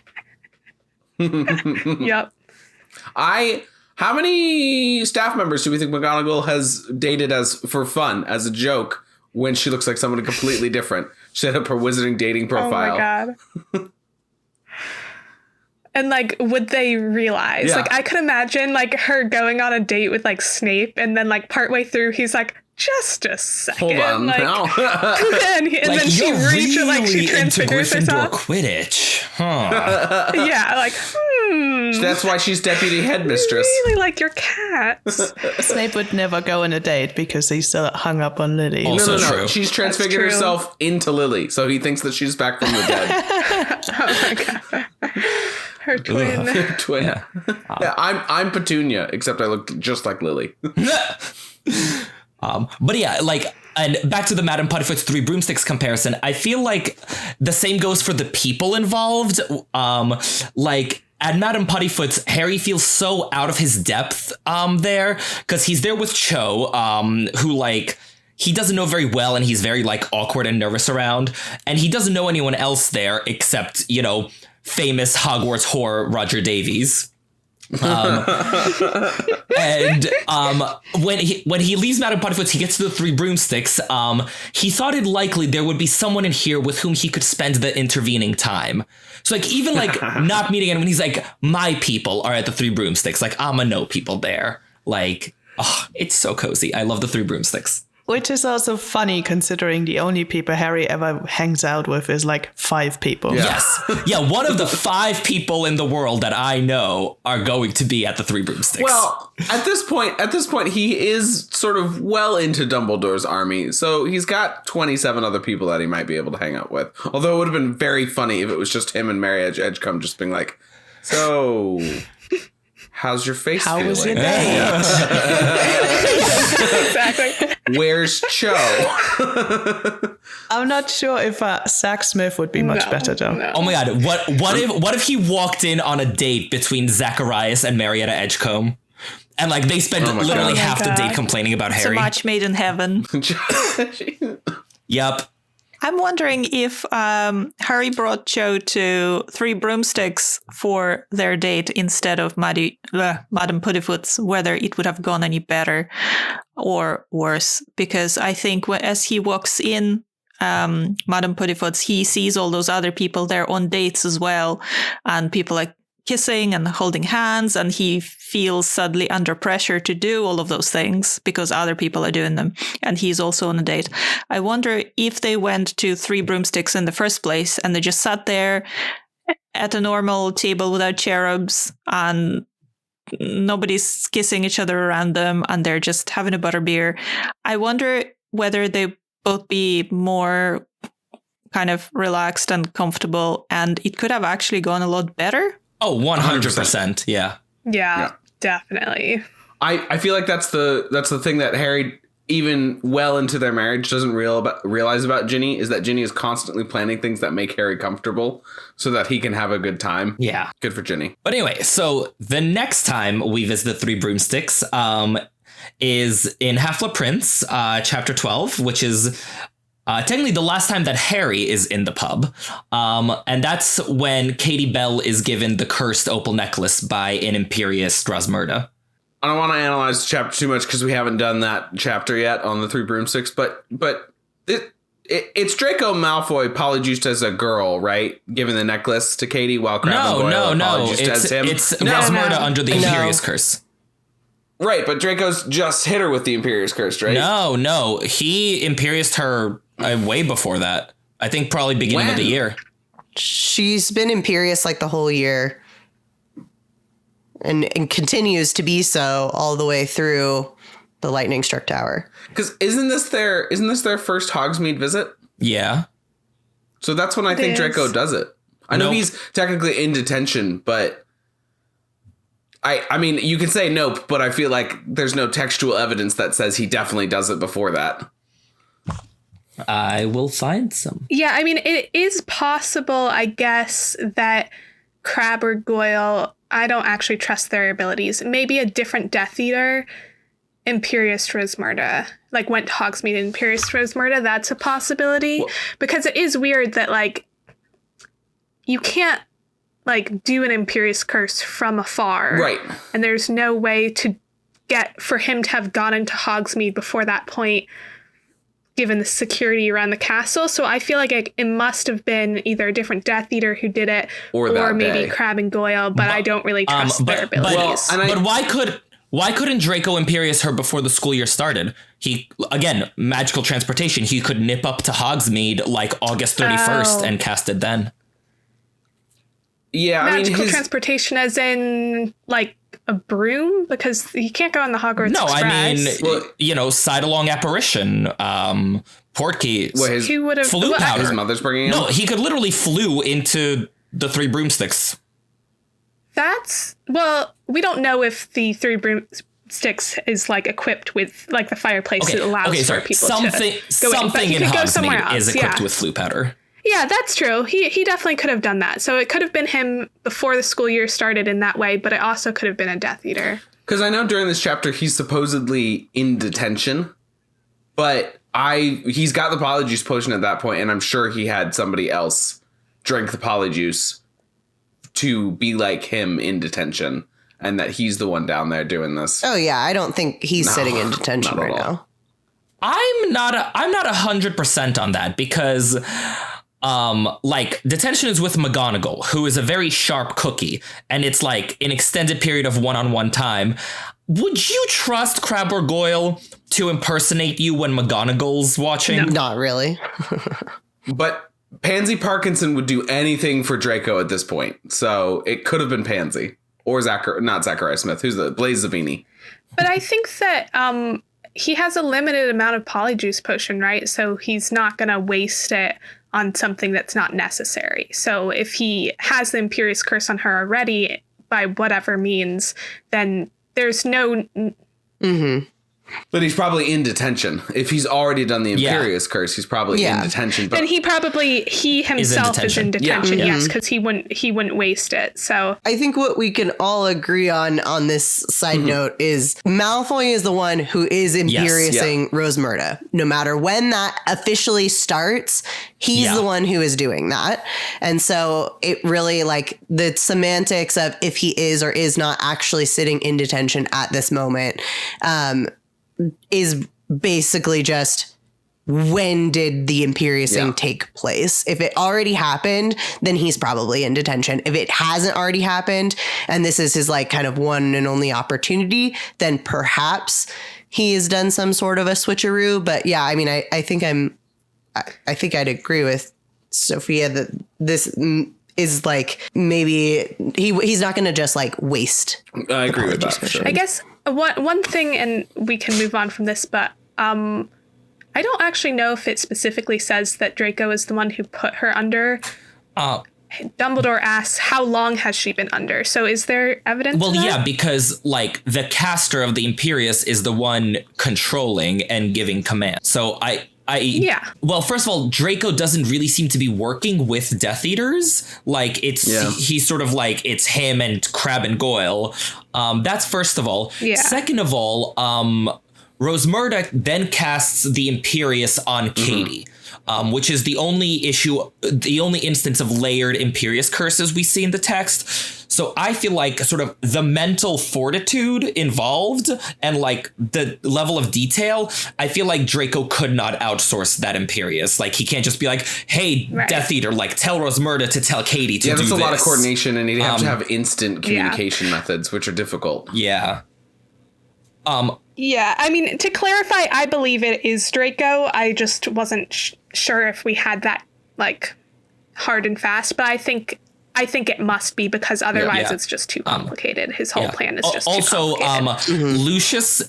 Yep.
How many staff members do we think McGonagall has dated as for fun, as a joke, when she looks like someone completely different? She set up her wizarding dating profile.
Oh my god. And like, would they realize?
Yeah.
Like, I could imagine like her going on a date with like Snape, and then like partway through, he's like, "Just a second,
Hold on
like,
now.
and then she
you're
reaches,
really
like she transfigures
into Gryffindor
herself.
Quidditch, huh?
Yeah, like,
That's why she's deputy headmistress.
really like your cats.
Snape would never go on a date because he's still hung up on Lily.
Also
No.
true.
She's transfigured
true.
herself into Lily, so he thinks that she's back from the dead.
Oh my god. Her twin.
Twin. Yeah, I'm Petunia, except I look just like Lily.
But yeah, like, and back to the Madam Puddifoot's Three Broomsticks comparison, I feel like the same goes for the people involved. Like at Madam Puddifoot's, Harry feels so out of his depth there because he's there with Cho, who like he doesn't know very well, and he's very like awkward and nervous around, and he doesn't know anyone else there except, you know, famous Hogwarts whore Roger Davies. And when he leaves Madam Puddifoot's, he gets to the Three Broomsticks. He thought it likely there would be someone in here with whom he could spend the intervening time. So like even like not meeting anyone, he's like, my people are at the Three Broomsticks. Like I'ma know people there. Like, oh, it's so cozy. I love the Three Broomsticks.
Which is also funny considering the only people Harry ever hangs out with is like 5 people.
Yeah.
Yes. Yeah, one of the 5 people in the world that I know are going to be at the Three Broomsticks.
Well, at this point, he is sort of well into Dumbledore's army, so he's got 27 other people that he might be able to hang out with. Although it would have been very funny if it was just him and Marietta Edgecombe just being like, so... how's your face
How
feeling?
was your day?
Exactly.
Where's Cho?
I'm not sure if Zach Smith would be much better though.
No.
Oh my god, what if he walked in on a date between Zacharias and Marietta Edgecombe? And like they spent
my
literally
God.
half the date complaining about
It's a
Harry.
match made in heaven.
Yep.
I'm wondering if Harry brought Cho to Three Broomsticks for their date instead of Madam Puddifoot's, whether it would have gone any better or worse. Because I think as he walks in Madam Puddifoot's, he sees all those other people there on dates as well. And people like kissing and holding hands, and he feels suddenly under pressure to do all of those things because other people are doing them, and he's also on a date. I wonder if they went to Three Broomsticks in the first place and they just sat there at a normal table without cherubs and nobody's kissing each other around them and they're just having a butterbeer. I wonder whether they both be more kind of relaxed and comfortable, and it could have actually gone a lot better.
Oh, 100%. Yeah.
Yeah, definitely.
I feel like that's the thing that Harry, even well into their marriage, doesn't realize about Ginny, is that Ginny is constantly planning things that make Harry comfortable so that he can have a good time.
Yeah.
Good for Ginny.
But anyway, so the next time we visit the Three Broomsticks is in Half-Blood Prince, chapter 12, which is technically the last time that Harry is in the pub. And that's when Katie Bell is given the cursed opal necklace by an imperious Rosmerta.
I don't want to analyze the chapter too much because we haven't done that chapter yet on the Three Broomsticks, but it's Draco Malfoy polyjuiced as a girl, right? Giving the necklace to Katie while Crabbe and Goyle polyjuiced as him.
It's Rosmerta under the Imperious Curse.
Right, but Draco's just hit her with the Imperious Curse, right?
No. He Imperious her way before that. I think probably beginning of the year.
She's been Imperious like the whole year. And continues to be so all the way through the Lightning Struck Tower.
Because isn't this their first Hogsmeade visit?
Yeah.
So that's when I think Draco does it. I know he's technically in detention, but I mean, you can say nope, but I feel like there's no textual evidence that says he definitely does it before that.
I will find some.
Yeah, I mean, it is possible, I guess, that Crabbe or Goyle, I don't actually trust their abilities. Maybe a different Death Eater, Imperious Rosmerta, like went to Hogsmeade and Imperious Rosmerta. That's a possibility. Well, because it is weird that, like, you can't, like, do an Imperious Curse from afar.
Right.
And there's no way to get, for him to have gone into Hogsmeade before that point, given the security around the castle. So I feel like it must have been either a different Death Eater who did it, or maybe Crabbe and Goyle, but I don't really trust their abilities.
But why couldn't Draco Imperious her before the school year started? He, again, magical transportation. He could nip up to Hogsmeade like August 31st and cast it then.
Yeah,
magical transportation as in, like, a broom? Because he can't go on the Hogwarts Express.
I mean, side-along apparition, portkeys,
who would have
flute powder.
His mother's bringing him?
No, he could literally flew into the Three Broomsticks.
We don't know if the Three Broomsticks is, like, equipped with, like, the fireplace that allows for people to go in.
Something in Hogsmeade is equipped with flute powder.
Yeah, that's true. He definitely could have done that. So it could have been him before the school year started in that way, but it also could have been a Death Eater.
Because I know during this chapter he's supposedly in detention, but he's got the Polyjuice potion at that point, and I'm sure he had somebody else drink the Polyjuice to be like him in detention, and that he's the one down there doing this.
Oh yeah, I don't think he's sitting in detention right now.
I'm not 100% on that because detention is with McGonagall, who is a very sharp cookie, and it's like an extended period of one-on-one time. Would you trust Crabbe or Goyle to impersonate you when McGonagall's watching?
No. Not really.
But Pansy Parkinson would do anything for Draco at this point, so it could have been Pansy or not Zacharias Smith, who's the Blaze Zabini.
But I think that he has a limited amount of Polyjuice potion, right? So he's not going to waste it on something that's not necessary. So if he has the Imperious Curse on her already by whatever means, then there's no...
Mm-hmm.
But he's probably in detention. If he's already done the Imperious Curse, he's probably in detention. But
then he himself is in detention, yes, because he wouldn't waste it. So
I think what we can all agree on this side note is Malfoy is the one who is Imperiousing Rosmerta. No matter when that officially starts, he's the one who is doing that. And so it really, like, the semantics of if he is or is not actually sitting in detention at this moment, is basically just when did the Imperiousing take place? If it already happened, then he's probably in detention. If it hasn't already happened and this is his, like, kind of one and only opportunity, then perhaps he has done some sort of a switcheroo. But yeah, I mean, I think I'd agree with Sophia that this is, like, maybe he's not going to just, like, waste.
I agree with that for sure.
I guess one thing, and we can move on from this, but I don't actually know if it specifically says that Draco is the one who put her under. Dumbledore asks, how long has she been under? So is there evidence?
Well, yeah, because, like, the caster of the Imperious is the one controlling and giving command. So well, first of all, Draco doesn't really seem to be working with Death Eaters. Like, he's sort of like, it's him and Crabbe and Goyle. That's first of all. Yeah. Second of all, Rosmerta then casts the Imperious on Katie. which is the only instance of layered Imperious curses we see in the text. So I feel like sort of the mental fortitude involved and like the level of detail, I feel like Draco could not outsource that Imperious. Like he can't just be like, hey, Death Eater, like tell Rosmerta to tell Katie to do this.
Yeah, that's a lot of coordination, and he'd have to have instant communication methods, which are difficult.
Yeah.
Yeah, I mean, to clarify, I believe it is Draco. I just wasn't sure if we had that like hard and fast, but I think it must be, because otherwise it's just too complicated. His whole plan is just
also,
too complicated.
Lucius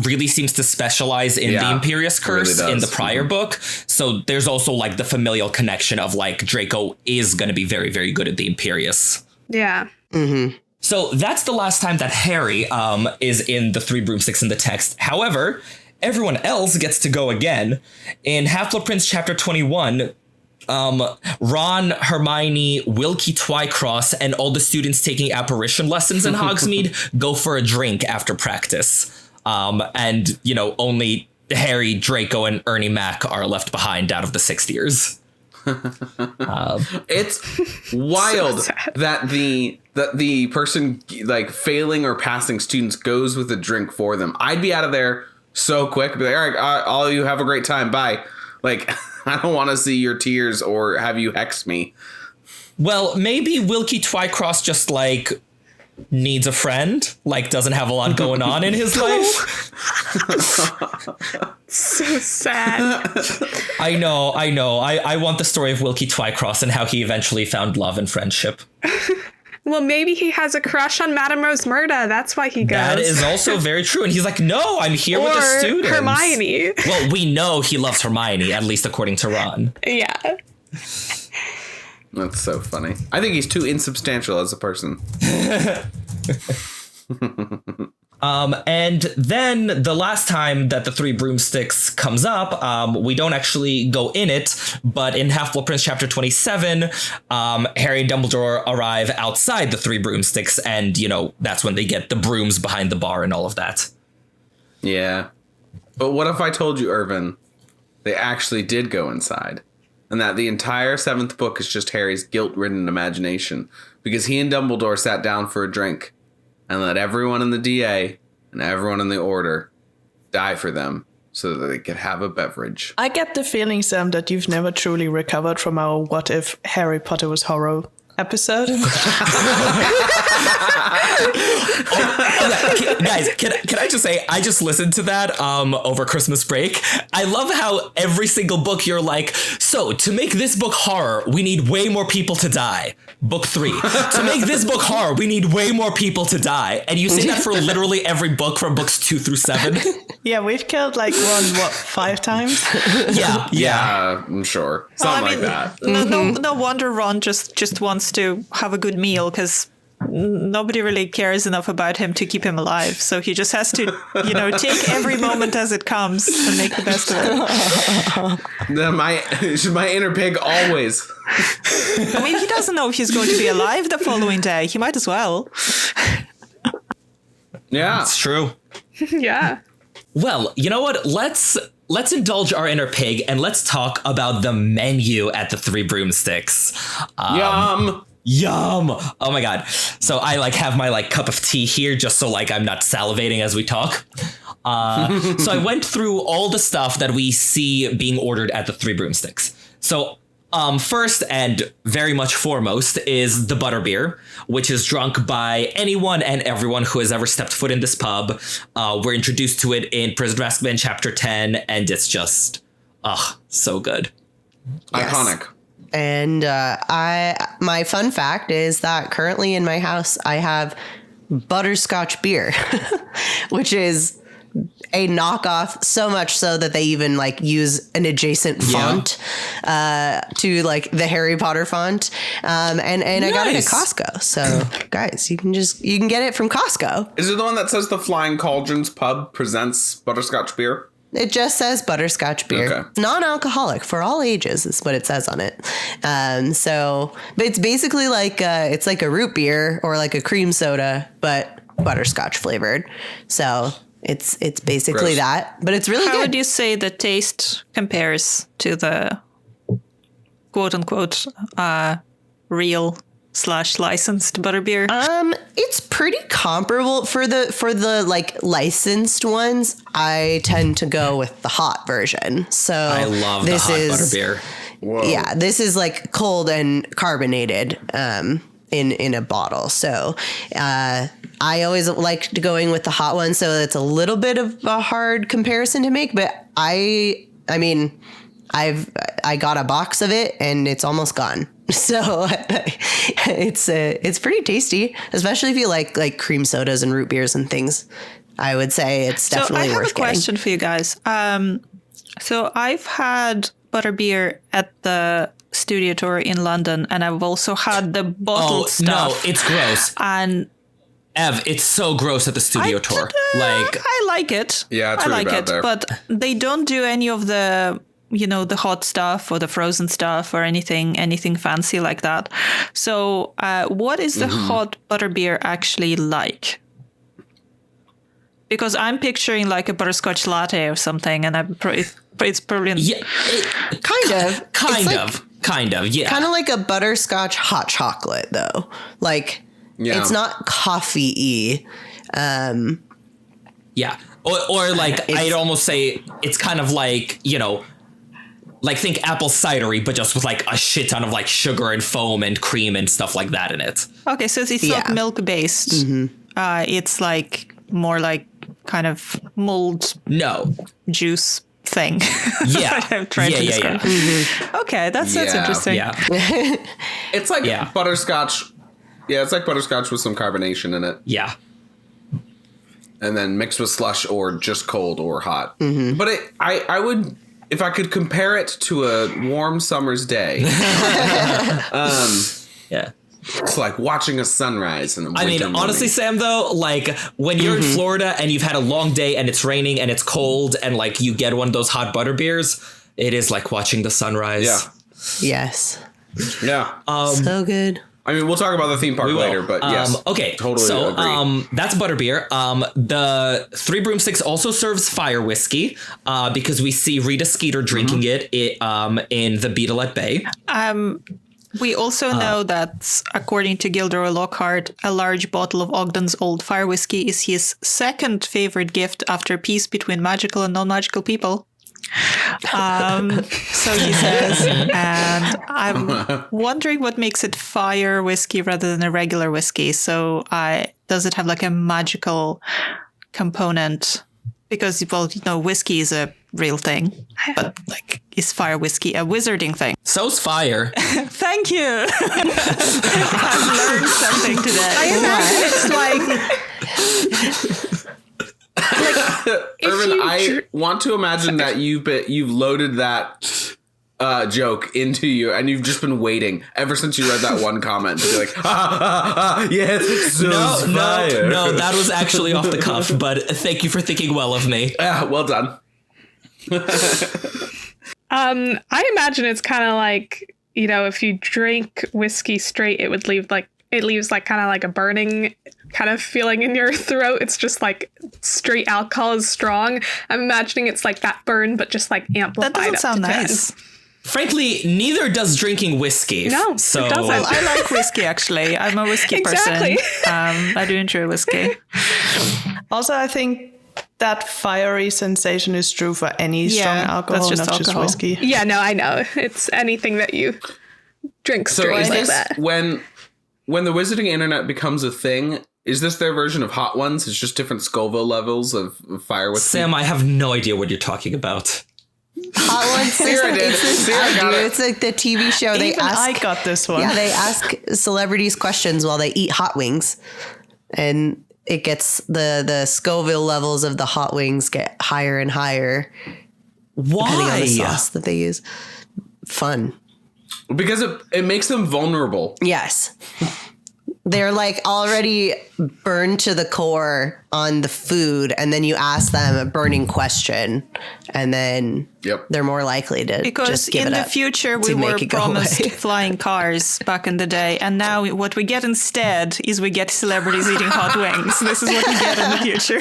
really seems to specialize in the Imperious Curse in the prior book. So there's also like the familial connection of like Draco is going to be very, very good at the Imperious.
Yeah.
Mm-hmm.
So that's the last time that Harry is in the Three Broomsticks in the text. However, everyone else gets to go again. In Half-Blood Prince chapter 21, Ron, Hermione, Wilkie Twycross, and all the students taking apparition lessons in Hogsmeade go for a drink after practice. And, you know, only Harry, Draco, and Ernie Mac are left behind out of the sixth years.
It's wild that the person like failing or passing students goes with a drink for them. I'd be out of there so quick. I'd be like, all right, all of you have a great time. Bye. Like, I don't want to see your tears or have you hex me. Well,
maybe Wilkie Twycross just like needs a friend, like doesn't have a lot going on in his life.
So sad.
I know. I want the story of Wilkie Twycross and how he eventually found love and friendship.
Well, maybe he has a crush on Madam Rosmerta. That's why he goes. That
is also very true. And he's like, no, I'm here with the students.
Hermione.
Well, we know he loves Hermione, at least according to Ron.
Yeah.
That's so funny. I think he's too insubstantial as a person.
And then the last time that the Three Broomsticks comes up, we don't actually go in it, but in Half-Blood Prince chapter 27, Harry and Dumbledore arrive outside the Three Broomsticks, and, you know, that's when they get the brooms behind the bar and all of that.
Yeah. But what if I told you, Irvin, they actually did go inside? And that the entire seventh book is just Harry's guilt-ridden imagination, because he and Dumbledore sat down for a drink and let everyone in the DA and everyone in the Order die for them so that they could have a beverage.
I get the feeling, Sam, that you've never truly recovered from our What If Harry Potter Was Horror episode.
Guys, can I just say, I just listened to that over Christmas break. I love how every single book you're like, so to make this book horror, we need way more people to die. Book 3. To make this book horror, we need way more people to die. And you say that for literally every book from books 2 through 7.
Yeah, we've killed like 5 times?
Yeah,
I'm sure. Something like that.
No wonder Ron just wants to have a good meal, because nobody really cares enough about him to keep him alive. So he just has to, take every moment as it comes and make the best of
it. My inner pig always.
I mean, he doesn't know if he's going to be alive the following day. He might as well.
Yeah,
it's true.
Yeah.
Well, you know what? Let's indulge our inner pig and let's talk about the menu at the Three Broomsticks. Yum! Oh my god. So I have my cup of tea here just so I'm not salivating as we talk. So I went through all the stuff that we see being ordered at the Three Broomsticks. So first and very much foremost is the butterbeer, which is drunk by anyone and everyone who has ever stepped foot in this pub. We're introduced to it in Prisoner of Azkaban chapter 10, and it's just, so good.
Yes. Iconic.
And my fun fact is that currently in my house, I have butterscotch beer, which is a knockoff, so much so that they even use an adjacent font to the Harry Potter font. And nice. I got it at Costco. So guys, you can get it from Costco.
Is it the one that says the Flying Cauldrons Pub presents butterscotch beer?
It just says butterscotch beer.
Okay.
Non-alcoholic for all ages is what it says on it. But it's basically it's like a root beer or like a cream soda, but butterscotch flavored. So It's basically
Gross.
that, but it's really
How
good.
would you say the taste compares to the quote unquote real/licensed butterbeer?
It's pretty comparable for the like licensed ones. I tend to go with the hot version. So
I love the hot butterbeer.
Whoa.
Yeah, this is like cold and carbonated in a bottle. So I always liked going with the hot one. So it's a little bit of a hard comparison to make, but I mean, I got a box of it and it's almost gone. So it's pretty tasty, especially if you like cream sodas and root beers and things. I would say it's definitely worth
So I have a
getting.
question for you guys. So I've had butterbeer at the studio tour in London, and I've also had the bottled stuff.
No, it's gross.
And
Ev, it's so gross at the studio tour.
I like it.
Yeah, it's
I
really
like
bad
it,
there.
but they don't do any of the the hot stuff or the frozen stuff or anything fancy like that. So what is the hot butterbeer actually like? Because I'm picturing like a butterscotch latte or something, and it's probably
Yeah, kind of, yeah.
Kind of like a butterscotch hot chocolate, though. Like,
Yeah.
it's not coffee-y.
Yeah. Or like, I'd almost say it's kind of like, like think apple cidery, but just with like a shit ton of like sugar and foam and cream and stuff like that in it.
Okay, so it's not milk based. It's like more like kind of mulled
No.
juice thing.
Yeah.
I'm trying to describe. Okay, that's interesting.
Yeah.
It's like
Yeah.
butterscotch. Yeah, it's like butterscotch with some carbonation in it.
Yeah.
And then mixed with slush or just cold or hot.
Mm-hmm.
But I would, if I could compare it to a warm summer's day,
Yeah.
it's like watching a sunrise in a
I mean,
winter
honestly,
morning.
Sam, though, like when you're in Florida and you've had a long day and it's raining and it's cold and like you get one of those hot butter beers, it is like watching the sunrise.
Yeah.
Yes.
Yeah.
So good.
I mean, we'll talk about the theme park
We will.
later, but yes.
Okay.
Totally
so,
agree.
that's butterbeer. The Three Broomsticks also serves fire whiskey, because we see Rita Skeeter drinking it in the Beetle at Bay.
We also know that, according to Gilderoy Lockhart, a large bottle of Ogden's Old Fire Whiskey is his second favorite gift after peace between magical and non-magical people. So he says, and I'm wondering what makes it fire whiskey rather than a regular whiskey. So does it have like a magical component? Because, well, whiskey is a real thing, but like, is fire whiskey a wizarding thing?
So's fire.
Thank you. I've learned something today.
I imagine it's like
Irvin,
you
I want to imagine that you've loaded that joke into you, and you've just been waiting ever since you read that one comment to be like, yes, So's fire.
No, that was actually off the cuff, but thank you for thinking well of me.
Yeah, well done.
I imagine it's kind of like, if you drink whiskey straight, it leaves kind of like a burning kind of feeling in your throat. It's just like straight alcohol is strong. I'm imagining it's like that burn, but just like amplified.
That doesn't
up
sound
to 10.
nice.
Frankly, neither does drinking whiskey.
No,
so
it doesn't.
I like whiskey, actually. I'm a whiskey
Exactly.
person. I do enjoy whiskey.
Also, I think that fiery sensation is true for any strong
Yeah,
alcohol,
that's just
not
alcohol.
just whiskey.
Yeah, no, I know. It's anything that you drink
So
straight
is
like
this
that.
when the wizarding internet becomes a thing? Is this their version of hot ones? It's just different Scoville levels of fire whiskey.
Sam, I have no idea what you're talking about.
Hot Ones.
Sarah did. Sarah got it.
It's like the TV show. They
Even
ask.
I got this one.
Yeah, they ask celebrities questions while they eat hot wings, and it gets the Scoville levels of the hot wings get higher and higher depending on
Why?
the sauce that they use. Fun.
Because it makes them vulnerable.
Yes. They're like already burned to the core on the food, and then you ask them a burning question, and then they're more likely to
because
just give
in
it
the
up
future we were promised
away.
flying cars back in the day, and now what we get instead is we get celebrities eating hot wings. This is what we get in the future.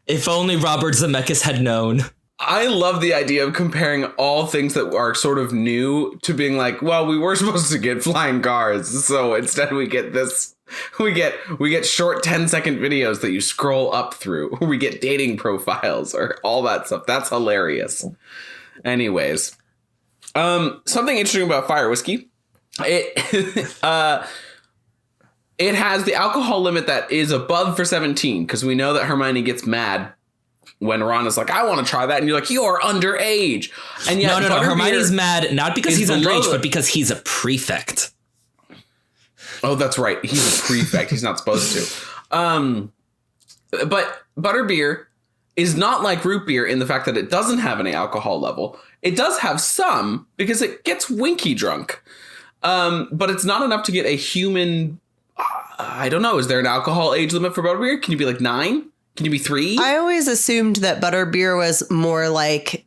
If only Robert Zemeckis had known.
I love the idea of comparing all things that are sort of new to being like, well, we were supposed to get flying cars, so instead we get this. We get short 10-second videos that you scroll up through. We get dating profiles or all that stuff. That's hilarious. Anyways, something interesting about fire whiskey. It has the alcohol limit that is above for 17, because we know that Hermione gets mad when Ron is like, I want to try that. And you're like, you're underage. And yet,
no. Hermione's mad not because he's underage, but because he's a prefect.
Oh, that's right. He's a prefect. He's not supposed to. But butterbeer is not like root beer in the fact that it doesn't have any alcohol level. It does have some because it gets Winky drunk. But it's not enough to get a human. I don't know. Is there an alcohol age limit for butterbeer? Can you be like 9? Can you be 3?
I always assumed that butterbeer was more like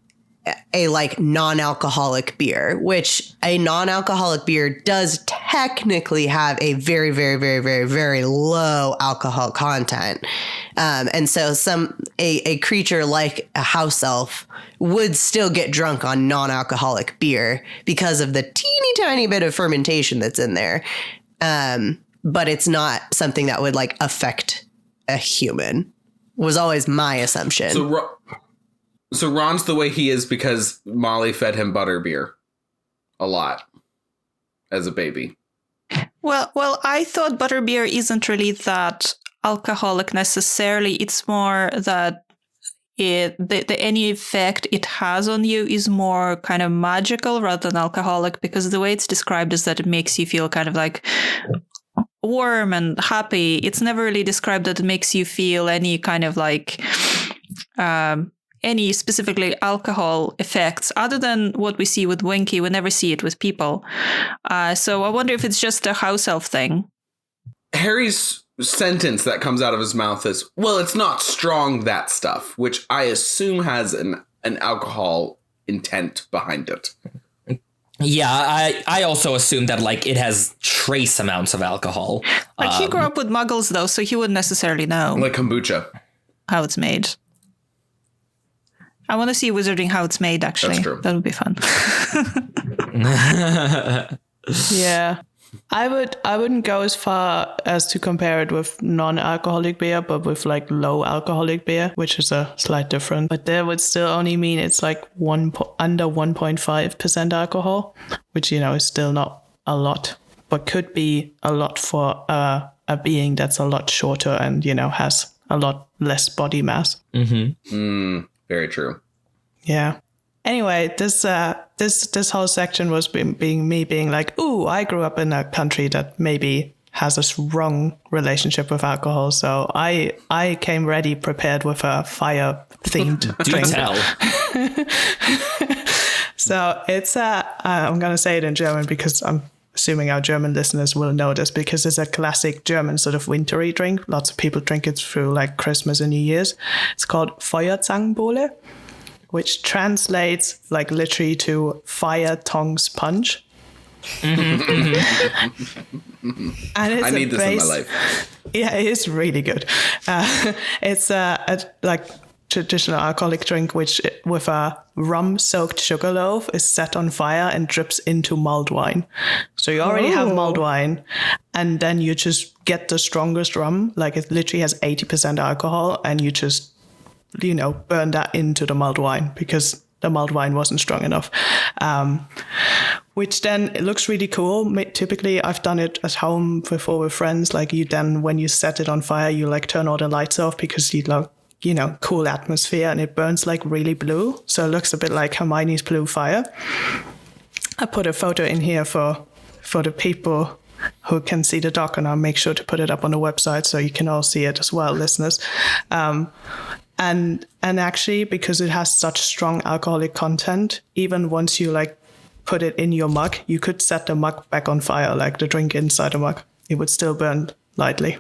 a non-alcoholic beer, which a non-alcoholic beer does technically have a very, very, very, very, very low alcohol content. And so a creature like a house elf would still get drunk on non-alcoholic beer because of the teeny tiny bit of fermentation that's in there. But it's not something that would affect a human. Was always my assumption.
So Ron's the way he is because Molly fed him butterbeer a lot as a baby.
Well, I thought butterbeer isn't really that alcoholic necessarily. It's more that any effect it has on you is more kind of magical rather than alcoholic, because the way it's described is that it makes you feel kind of like warm and happy. It's never really described that it makes you feel any kind of any specifically alcohol effects other than what we see with Winky. We never see it with people. So I wonder if it's just a house elf thing.
Harry's sentence that comes out of his mouth is, well, it's not strong, that stuff, which I assume has an alcohol intent behind it.
Yeah, I also assume that it has trace amounts of alcohol.
He grew up with muggles though, so he wouldn't necessarily know.
Like kombucha.
How it's made. I want to see Wizarding how it's made, actually.
That's true.
That would be fun.
Yeah. I wouldn't go as far as to compare it with non-alcoholic beer, but with low alcoholic beer, which is a slight difference. But that would still only mean it's under 1.5% alcohol, which, is still not a lot, but could be a lot for a being that's a lot shorter and, has a lot less body mass.
Mm-hmm.
Very true.
Yeah. Anyway, this whole section was being like, ooh, I grew up in a country that maybe has a strong relationship with alcohol, so I came ready prepared with a fire themed drink.
Do tell.
So it's I'm gonna say it in German because I'm assuming our German listeners will know this, because it's a classic German sort of wintry drink. Lots of people drink it through Christmas and New Year's. It's called Feuerzangenbowle, which translates literally to fire tongs punch.
Mm-hmm.
And it's
I need this in my life.
Yeah, it is really good. It's a traditional alcoholic drink, which with a rum-soaked sugar loaf is set on fire and drips into mulled wine. So you already have mulled wine, and then you just get the strongest rum. It literally has 80% alcohol, and you just burn that into the mulled wine because the mulled wine wasn't strong enough. Which then it looks really cool. Typically, I've done it at home before with friends. When you set it on fire, you turn all the lights off because you cool atmosphere, and it burns really blue. So it looks a bit like Hermione's blue fire. I put a photo in here for the people who can see the doc, and I'll make sure to put it up on the website so you can all see it as well, listeners. And actually, because it has such strong alcoholic content, even once you put it in your mug, you could set the mug back on fire, like the drink inside the mug. It would still burn lightly.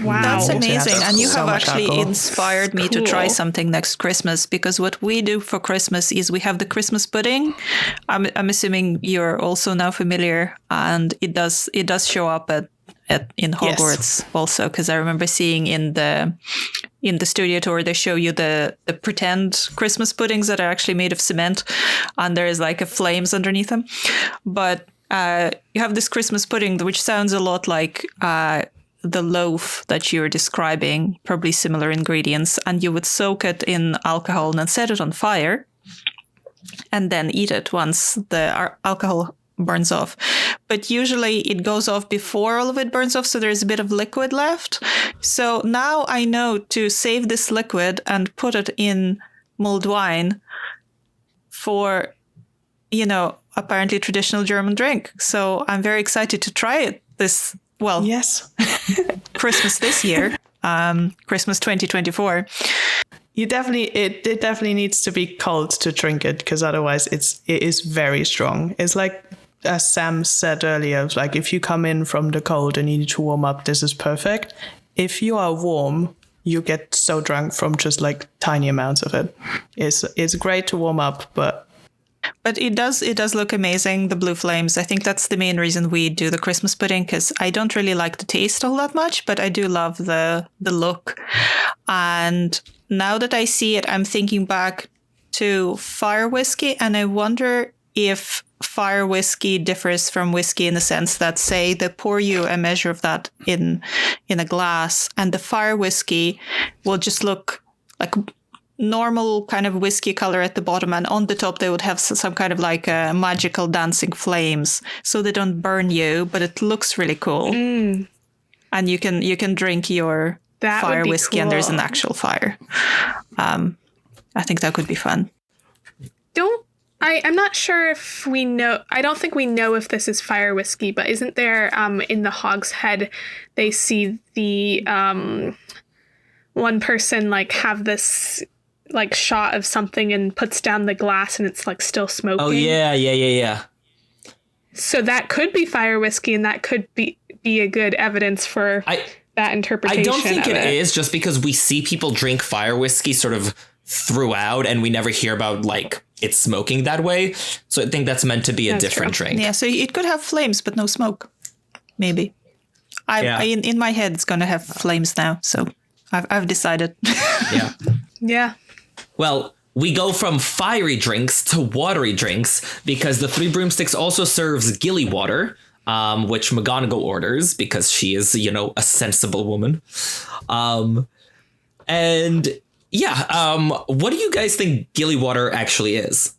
Wow.
That's
Yeah,
amazing.
that's
And you
so
have
much
actually
alcohol.
inspired me to try
Cool.
something next Christmas, because what we do for Christmas is we have the Christmas pudding. I'm assuming you're also now familiar, and it does show up in Hogwarts also, because I remember seeing in the studio tour they show you the pretend Christmas puddings that are actually made of cement, and there's like a flames underneath them. But you have this Christmas pudding which sounds a lot like the loaf that you're describing, probably similar ingredients, and you would soak it in alcohol and then set it on fire and then eat it once the alcohol burns off. But usually it goes off before all of it burns off, so there's a bit of liquid left. So now I know to save this liquid and put it in mulled wine for, apparently traditional German drink. So I'm very excited to try it
Yes.
Christmas this year, Christmas 2024.
It definitely needs to be cold to drink it, because otherwise it is very strong. It's like, as Sam said earlier, like if you come in from the cold and you need to warm up, this is perfect. If you are warm, you get so drunk from just like tiny amounts of it. It's great to warm up, but
it does look amazing, the blue flames. I think that's the main reason we do the Christmas pudding, because I don't really like the taste all that much, but I do love the look. And now that I see it, I'm thinking back to fire whiskey, and I wonder if fire whiskey differs from whiskey in the sense that, say, they pour you a measure of that in a glass, and the fire whiskey will just look like normal kind of whiskey color at the bottom, and on the top they would have some kind of like magical dancing flames, so they don't burn you, but it looks really cool. And you can drink your fire whiskey, and there's an actual fire. I think that could be fun.
I'm not sure if we know. I don't think we know if this is fire whiskey, but isn't there in the Hogshead, they see the one person like have this like shot of something and puts down the glass and it's like still smoking.
Oh yeah.
So that could be fire whiskey, and that could be a good evidence for that interpretation.
I don't think
of
it is, just because we see people drink fire whiskey sort of throughout, and we never hear about like it smoking that way. So I think that's meant to be a different drink.
Yeah, so it could have flames but no smoke. Maybe. In my head it's gonna have flames now, so I've decided.
Yeah.
Yeah.
Well, we go from fiery drinks to watery drinks, because the Three Broomsticks also serves gilly water, which McGonagall orders because she is, a sensible woman. And yeah, what do you guys think gilly water actually is?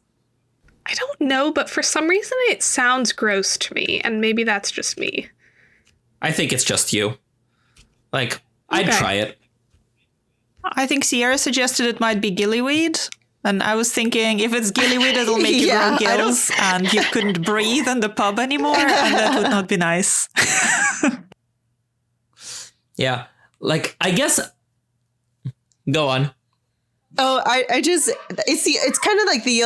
I don't know, but for some reason it sounds gross to me, and maybe that's just me.
I think it's just you. Like, I'd try it.
I think Sierra suggested it might be gillyweed. And I was thinking, if it's gillyweed, it'll make you grow gills and you couldn't breathe in the pub anymore. And that would not be nice.
Yeah. Like, I guess... Go on.
Oh, it's kind of like the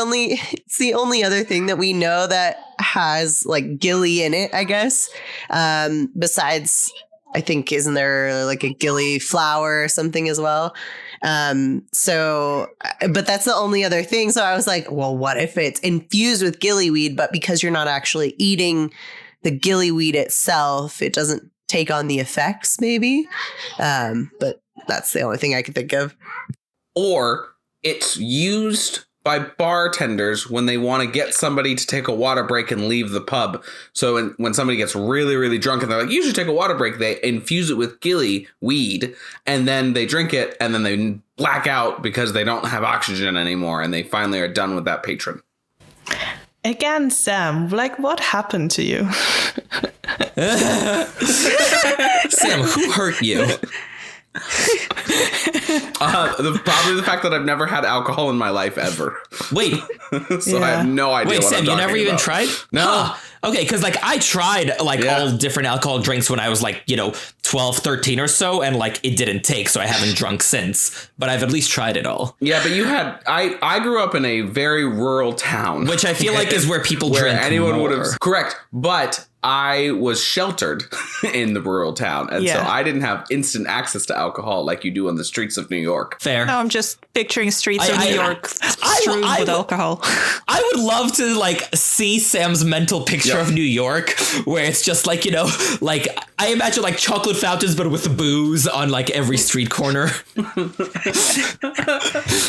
only other thing that we know that has like gilly in it, I guess. Besides, I think, isn't there like a gilly flower or something as well? But that's the only other thing. So I was like, well, what if it's infused with gillyweed, but because you're not actually eating the gillyweed itself, it doesn't take on the effects, maybe. But that's the only thing I could think of.
Or it's used by bartenders when they want to get somebody to take a water break and leave the pub. So when somebody gets really, really drunk and they're like, you should take a water break, they infuse it with gilly weed and then they drink it and then they black out because they don't have oxygen anymore and they finally are done with that patron.
Again, Sam, like, what happened to you?
Sam, who hurt you?
Probably the fact that I've never had alcohol in my life ever.
Wait.
So I have no idea.
Wait,
what
Sam,
I'm
you
talking
never even
about.
tried?
No.
Huh. Okay, because like I tried like all different alcohol drinks when I was like, 12, 13 or so, and like it didn't take, so I haven't drunk since, but I've at least tried it all.
Yeah, but I grew up in a very rural town,
Which I feel like is where people drink
anyone would
more.
have. Correct, but I was sheltered in the rural town, and so I didn't have instant access to alcohol like you do on the streets of New York.
Fair.
No, I'm just picturing streets of New York strewn with alcohol.
I would love to like see Sam's mental picture of New York, where it's just like, you know, like I imagine like chocolate fountains, but with booze on like every street corner.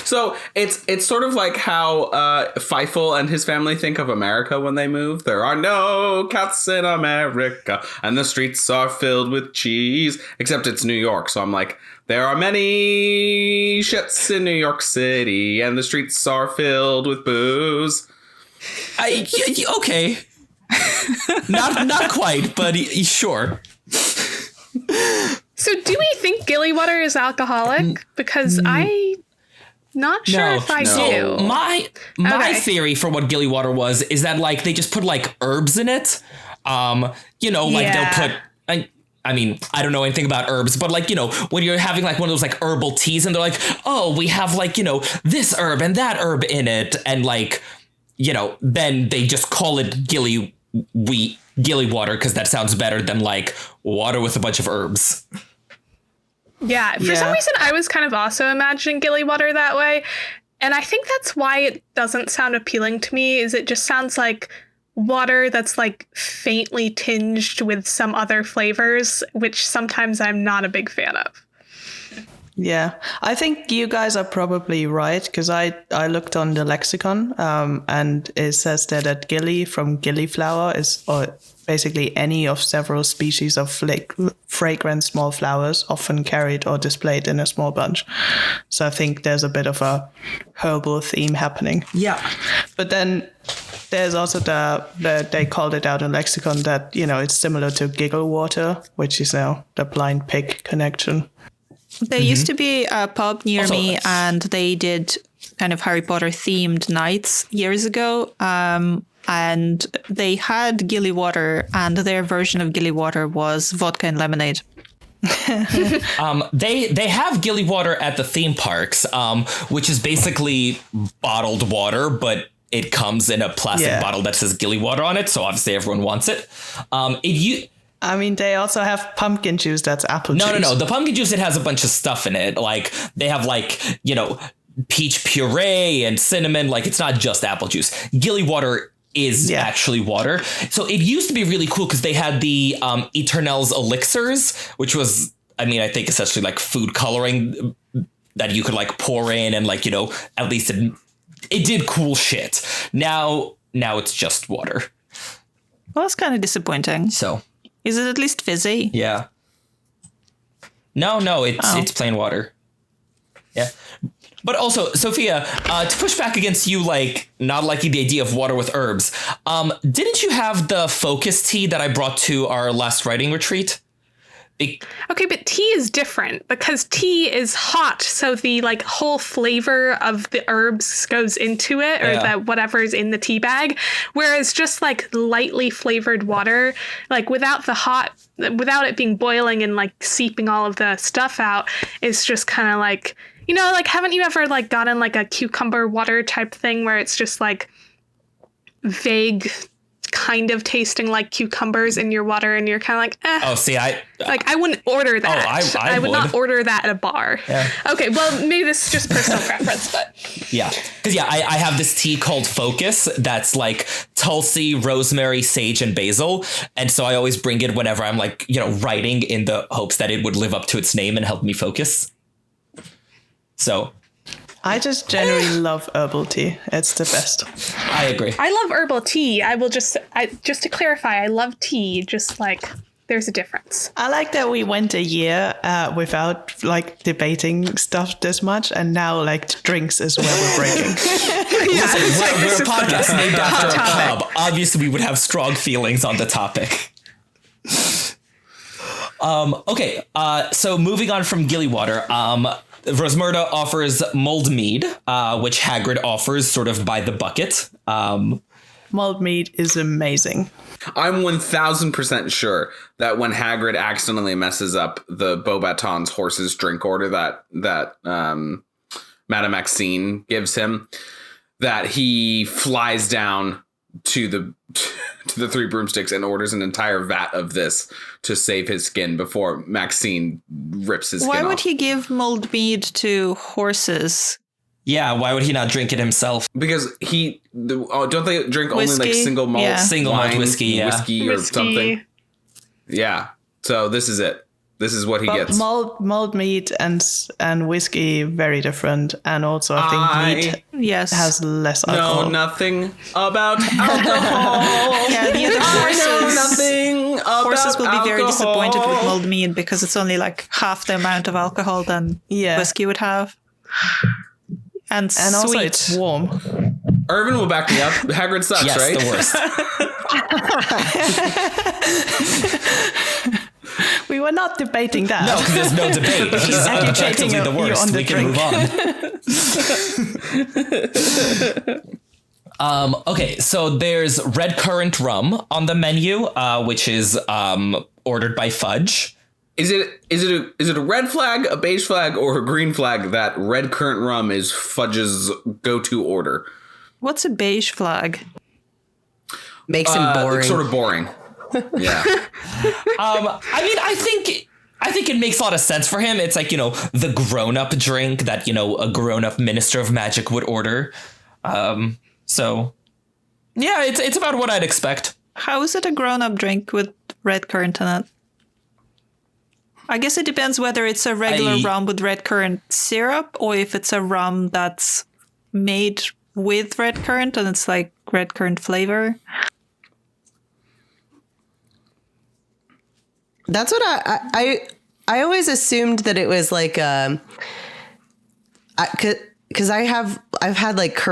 So it's sort of like how Feifel and his family think of America when they move. There are no cats in America, and the streets are filled with cheese. Except it's New York, so I'm like, there are many shits in New York City, and the streets are filled with booze.
Okay. Not quite, but sure.
So do we think Gilly water is alcoholic? Because I'm not sure if I do.
My theory for what Gilly water was is that like they just put like herbs in it. You know, like they'll put. I mean, I don't know anything about herbs, but like, you know, when you're having like one of those like herbal teas and they're like, oh, we have like, you know, this herb and that herb in it. And like, you know, then they just call it Gilly water because that sounds better than like water with a bunch of herbs.
Yeah, for some reason, I was kind of also imagining Gilly water that way. And I think that's why it doesn't sound appealing to me, is it just sounds like water that's like faintly tinged with some other flavors, which sometimes I'm not a big fan of.
Yeah, I think you guys are probably right, because I looked on the lexicon and it says that a gilly from gillyflower is basically any of several species of fragrant small flowers, often carried or displayed in a small bunch. So I think there's a bit of a herbal theme happening.
Yeah.
But then there's also they called it out in lexicon that, you know, it's similar to giggle water, which is now the blind pig connection.
There used to be a pub near me, and they did kind of Harry Potter themed nights years ago. And they had Gilly water, and their version of Gilly water was vodka and lemonade.
They have Gilly water at the theme parks, which is basically bottled water, but it comes in a plastic bottle that says Gilly water on it. So obviously everyone wants it.
I mean, they also have pumpkin juice that's apple juice.
No. The pumpkin juice, it has a bunch of stuff in it. Like they have like, you know, peach puree and cinnamon. Like it's not just apple juice. Gilly water is actually water. So it used to be really cool because they had the Eternel's elixirs, which was, I mean, I think essentially like food coloring that you could like pour in and like, you know, at least it did cool shit. Now it's just water.
Well, that's kind of disappointing.
So
is it at least fizzy?
Yeah. No, it's plain water. Yeah. But also, Sophia, to push back against you, like, not liking the idea of water with herbs, didn't you have the focus tea that I brought to our last writing retreat?
Okay, but tea is different because tea is hot, so the like whole flavor of the herbs goes into it, or the whatever's in the tea bag. Whereas just like lightly flavored water, like without it being boiling and like seeping all of the stuff out, it's just kind of like, you know, like haven't you ever like gotten like a cucumber water type thing where it's just like vague, kind of tasting like cucumbers in your water, and you're kind of like,
Oh, see, I
wouldn't order that.
Oh, I
would not order that at a bar.
Yeah.
Okay, well, maybe this is just personal preference, but
yeah, because I have this tea called Focus that's like Tulsi, rosemary, sage, and basil, and so I always bring it whenever I'm like, you know, writing in the hopes that it would live up to its name and help me focus. So.
I just generally love herbal tea. It's the best.
I agree.
I love herbal tea. I will just to clarify, I love tea. Just like there's a difference.
I like that we went a year without like debating stuff this much, and now like drinks is where we're breaking.
We're a podcast named after a pub. Obviously, we would have strong feelings on the topic. Okay. So moving on from Gilly water. Rosmerta offers mulled mead, which Hagrid offers sort of by the bucket.
mulled mead is amazing.
I'm 1000% sure that when Hagrid accidentally messes up the Beauxbaton's horse's drink order that Madame Maxine gives him, that he flies down to the Three Broomsticks and orders an entire vat of this to save his skin before Maxine rips his skin off.
Why would he give mulled mead to horses?
Yeah, why would he not drink it himself?
Because don't they drink
Whiskey?
only like single malt,
Yeah.
Single malt whiskey, yeah.
whiskey or something? Yeah. So this is it. This is what he
But
gets.
mulled mead and whiskey very different, and also I think mead
Yes.
has less alcohol.
know nothing about alcohol.
Yeah, the other
I know
horses.
nothing about
Horses will be very disappointed with
alcohol.
mulled mead because it's only like half the amount of alcohol than whiskey would have. And
also
sweet.
it's warm.
Irvin will back me up. Hagrid sucks,
Yes,
right?
the worst.
We were not debating that.
No, because there's no debate. He's
educating
objectively the
you
worst.
on the
We can move on. Okay, so there's red currant rum on the menu, which is ordered by Fudge.
Is it a red flag, a beige flag, or a green flag that red currant rum is Fudge's go-to order?
What's a beige flag?
Makes him boring.
Sort of boring. Yeah.
I mean, I think it makes a lot of sense for him. It's like, the grown-up drink that, a grown-up minister of magic would order. So, yeah, it's about what I'd expect.
How is it a grown-up drink with red currant in it? I guess it depends whether it's a regular rum with red currant syrup or if it's a rum that's made with red currant and it's like red currant flavor.
That's what I always assumed that it was like because I've had like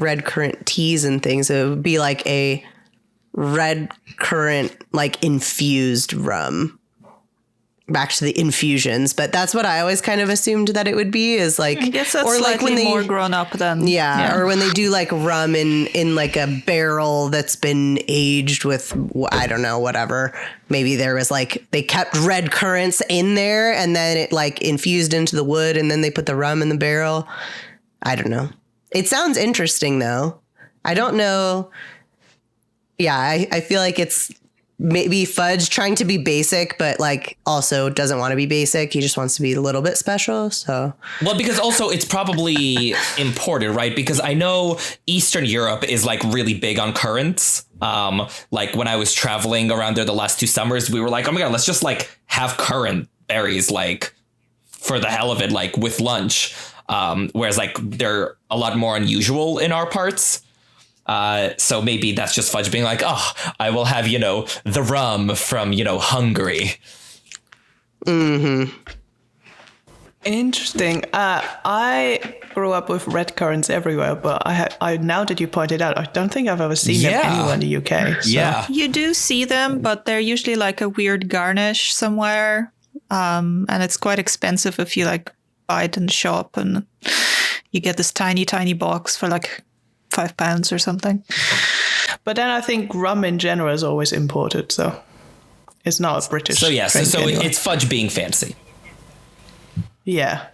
red currant teas and things. So it would be like a red currant like infused rum. Back to the infusions, but that's what I always kind of assumed that it would be is like,
I guess that's
or like when they
more grown up than
or when they do like rum in like a barrel that's been aged with I don't know whatever. Maybe there was like they kept red currants in there and then it like infused into the wood and then they put the rum in the barrel. I don't know. It sounds interesting though. I don't know. Yeah, I feel like it's maybe Fudge trying to be basic, but like also doesn't want to be basic. He just wants to be a little bit special. So,
well, because also it's probably imported, right? Because I know Eastern Europe is like really big on currants. Like when I was traveling around there the last 2 summers, we were like, oh my God, let's just like have currant berries, like for the hell of it, like with lunch. Whereas like they're a lot more unusual in our parts. So maybe that's just Fudge being like, oh, I will have, the rum from, Hungary.
Mm-hmm.
Interesting. I grew up with red currants everywhere, but I now that you pointed out, I don't think I've ever seen them anywhere in the UK. So.
Yeah.
You do see them, but they're usually like a weird garnish somewhere. And it's quite expensive if you like buy it in the shop and you get this tiny, tiny box for like £5 or something.
But then I think rum in general is always imported, so it's not a British.
So yes,
drink
so
anyway.
it's Fudge being fancy.
Yeah.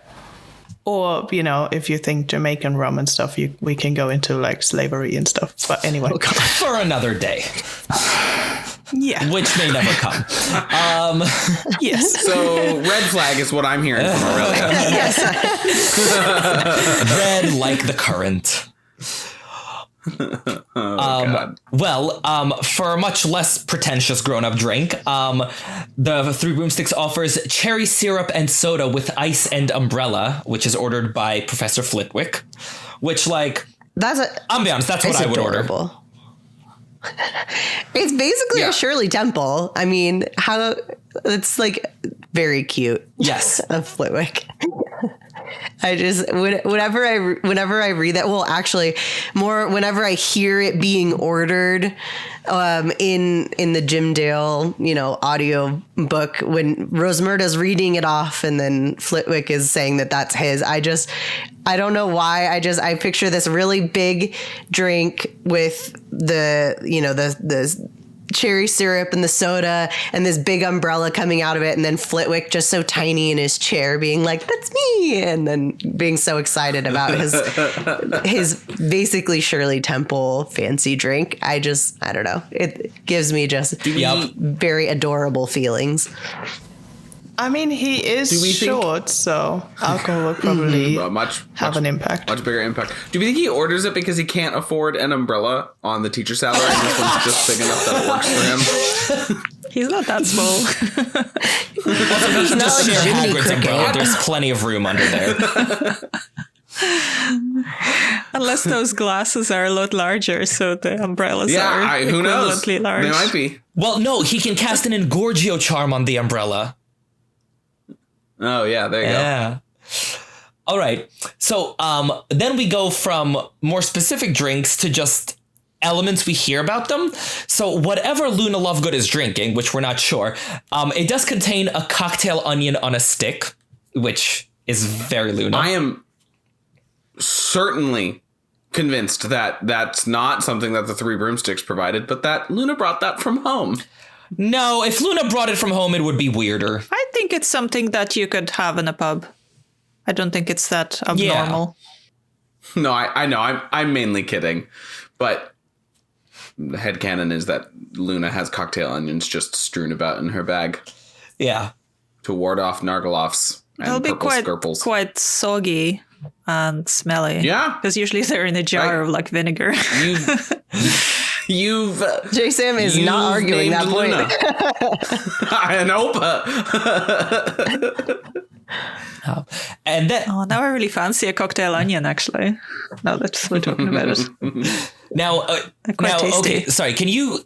Or, if you think Jamaican rum and stuff, we can go into like slavery and stuff. But anyway.
For another day.
Yeah.
Which may never come.
Yes.
So red flag is what I'm hearing from Aurelia.
Yes.
Red like the currant.
God.
Well, for a much less pretentious grown-up drink, the Three Broomsticks offers cherry syrup and soda with ice and umbrella, which is ordered by Professor Flitwick. Which, like, I'll be honest, that's what I would order.
It's basically a Shirley Temple. I mean, it's like very cute.
Yes,
of Flitwick. I just whenever I read that, well, actually, more whenever I hear it being ordered, in the Jim Dale, audio book when Rosmerta's reading it off and then Flitwick is saying that that's his. I don't know why. I picture this really big drink with the cherry syrup and the soda and this big umbrella coming out of it. And then Flitwick just so tiny in his chair being like, that's me. And then being so excited about his basically Shirley Temple fancy drink. I don't know. It gives me just very adorable feelings.
I mean, he is short, so alcohol would probably have an impact.
Much bigger impact. Do we think he orders it because he can't afford an umbrella on the teacher salary and this one's just big enough that it works for him?
He's not that small.
He's not just share Hagrid's umbrella. There's plenty of room under there.
Unless those glasses are a lot larger, so the umbrellas are
who knows?
equivalently large.
They might be.
Well, no, he can cast an Engorgio charm on the umbrella.
Oh, yeah, there you go.
Yeah. All right. So then we go from more specific drinks to just elements we hear about them. So whatever Luna Lovegood is drinking, which we're not sure, it does contain a cocktail onion on a stick, which is very Luna.
I am certainly convinced that that's not something that the Three Broomsticks provided, but that Luna brought that from home.
No, if Luna brought it from home, it would be weirder.
I think it's something that you could have in a pub. I don't think it's that abnormal.
Yeah. No, I know. I'm mainly kidding. But the headcanon is that Luna has cocktail onions just strewn about in her bag.
Yeah.
To ward off Nargaloffs and
They'll be
Skirples.
quite soggy and smelly.
Yeah.
Because usually they're in a jar of like vinegar.
You've
J-Sam is not arguing that point.
I know.
And then
now I really fancy a cocktail onion, actually. Now that we're talking about it.
Now,
tasty.
okay, sorry. Can you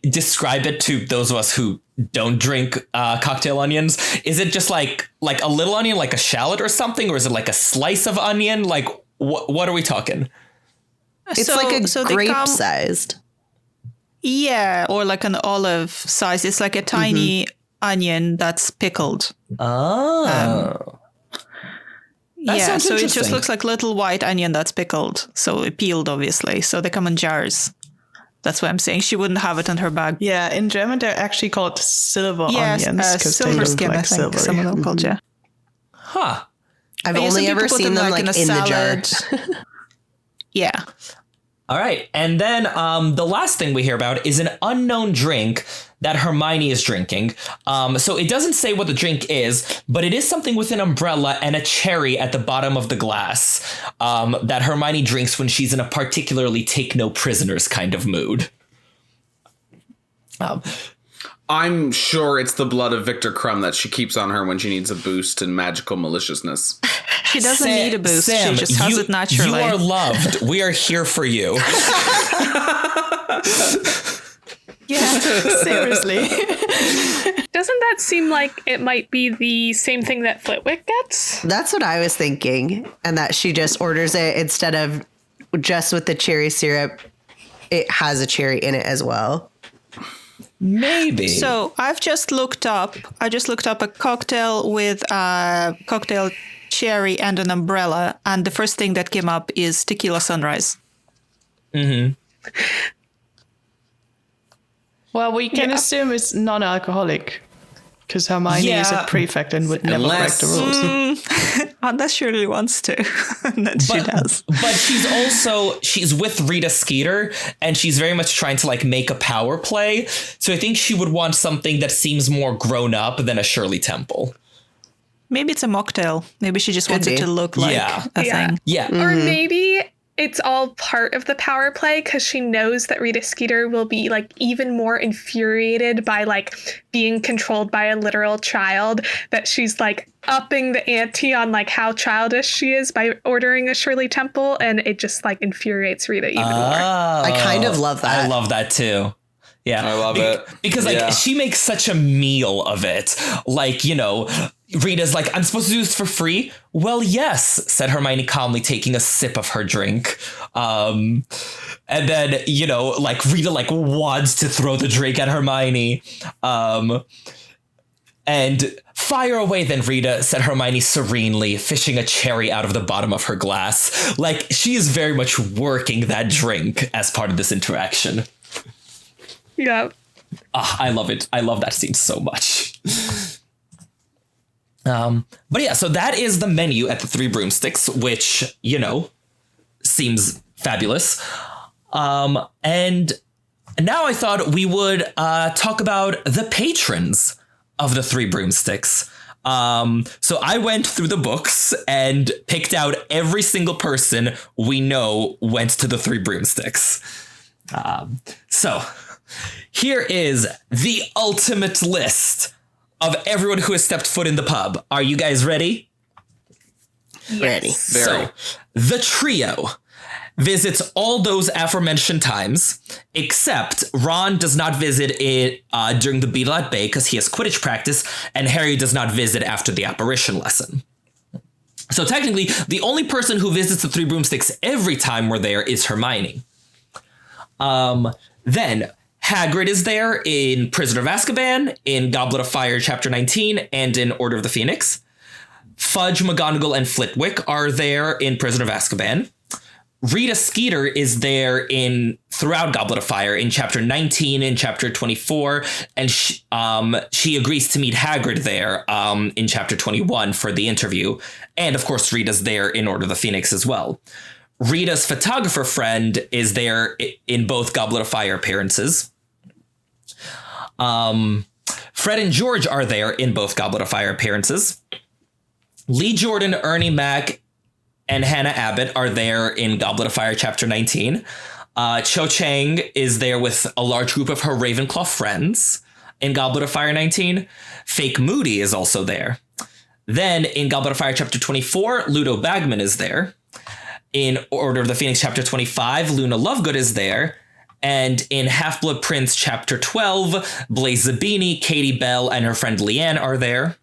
describe it to those of us who don't drink cocktail onions? Is it just like a little onion, like a shallot or something, or is it like a slice of onion? Like what are we talking?
It's like a grape-sized.
Yeah, or like an olive size. It's like a tiny onion that's pickled.
Oh.
Yeah, so it just looks like little white onion that's pickled. So peeled, obviously. So they come in jars. That's what I'm saying. She wouldn't have it in her bag.
Yeah, in German they're actually called silver onions.
Silver skin, I think. Some of them called, yeah.
Huh.
I've only ever seen them like in the jar.
Yeah.
All right. And then the last thing we hear about is an unknown drink that Hermione is drinking. So it doesn't say what the drink is, but it is something with an umbrella and a cherry at the bottom of the glass that Hermione drinks when she's in a particularly take no prisoners kind of mood.
I'm sure it's the blood of Victor Crumb that she keeps on her when she needs a boost in magical maliciousness.
She doesn't need a boost. Sam, she just has it naturally.
You are loved. We are here for you.
Yeah, seriously.
Doesn't that seem like it might be the same thing that Flitwick gets?
That's what I was thinking. And that she just orders it instead of just with the cherry syrup. It has a cherry in it as well.
Maybe.
So I just looked up a cocktail with a cocktail cherry and an umbrella. And the first thing that came up is tequila sunrise.
Mm-hmm.
Well, we can assume it's non-alcoholic because Hermione is a prefect and would never break the rules.
Unless she really wants to. Then she does.
But she's with Rita Skeeter and she's very much trying to like make a power play. So I think she would want something that seems more grown up than a Shirley Temple.
Maybe it's a mocktail. Maybe she just wants it to look like a thing.
Yeah.
Or maybe it's all part of the power play because she knows that Rita Skeeter will be like even more infuriated by like being controlled by a literal child, that she's like upping the ante on like how childish she is by ordering a Shirley Temple, and it just like infuriates Rita even more.
I kind of love that.
I love that too. Yeah.
I love it.
Because like she makes such a meal of it. Like, you know, Rita's like, I'm supposed to do this for free? Well, yes, said Hermione calmly, taking a sip of her drink. And then, you know, like Rita like wants to throw the drink at Hermione. And Fire away then, Rita, said Hermione serenely, fishing a cherry out of the bottom of her glass. Like, she is very much working that drink as part of this interaction.
Yeah.
I love it. I love that scene so much. But yeah, so that is the menu at the Three Broomsticks, which, you know, seems fabulous. And now I thought we would talk about the patrons of the Three Broomsticks. So I went through the books and picked out every single person we know went to the Three Broomsticks. So here is the ultimate list of everyone who has stepped foot in the pub. Are you guys ready?
Ready.
So the trio visits all those aforementioned times, except Ron does not visit it during the Beetle at Bay because he has Quidditch practice, and Harry does not visit after the apparition lesson. So technically, the only person who visits the Three Broomsticks every time we're there is Hermione. Then Hagrid is there in Prisoner of Azkaban, in Goblet of Fire Chapter 19, and in Order of the Phoenix. Fudge, McGonagall, and Flitwick are there in Prisoner of Azkaban. Rita Skeeter is there throughout Goblet of Fire in Chapter 19 and Chapter 24, and she agrees to meet Hagrid there in Chapter 21 for the interview. And of course, Rita's there in Order of the Phoenix as well. Rita's photographer friend is there in both Goblet of Fire appearances. Fred and George are there in both Goblet of Fire appearances. Lee Jordan, Ernie Mac, and Hannah Abbott are there in Goblet of Fire Chapter 19. Cho Chang is there with a large group of her Ravenclaw friends in Goblet of Fire 19. Fake Moody is also there. Then in Goblet of Fire Chapter 24, Ludo Bagman is there. In Order of the Phoenix Chapter 25, Luna Lovegood is there. And in Half-Blood Prince Chapter 12, Blaise Zabini, Katie Bell, and her friend Leanne are there.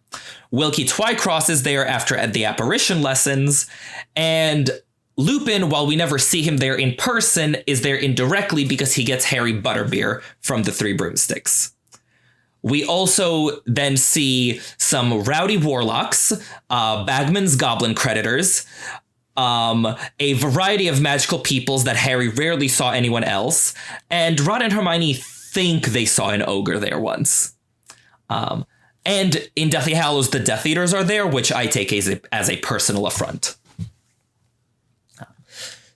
Wilkie Twycross is there after the apparition lessons, and Lupin, while we never see him there in person, is there indirectly because he gets Harry Butterbeer from the Three Broomsticks. We also then see some rowdy warlocks, Bagman's goblin creditors, a variety of magical peoples that Harry rarely saw anyone else, and Ron and Hermione think they saw an ogre there once. And in Deathly Hallows, the Death Eaters are there, which I take as a personal affront.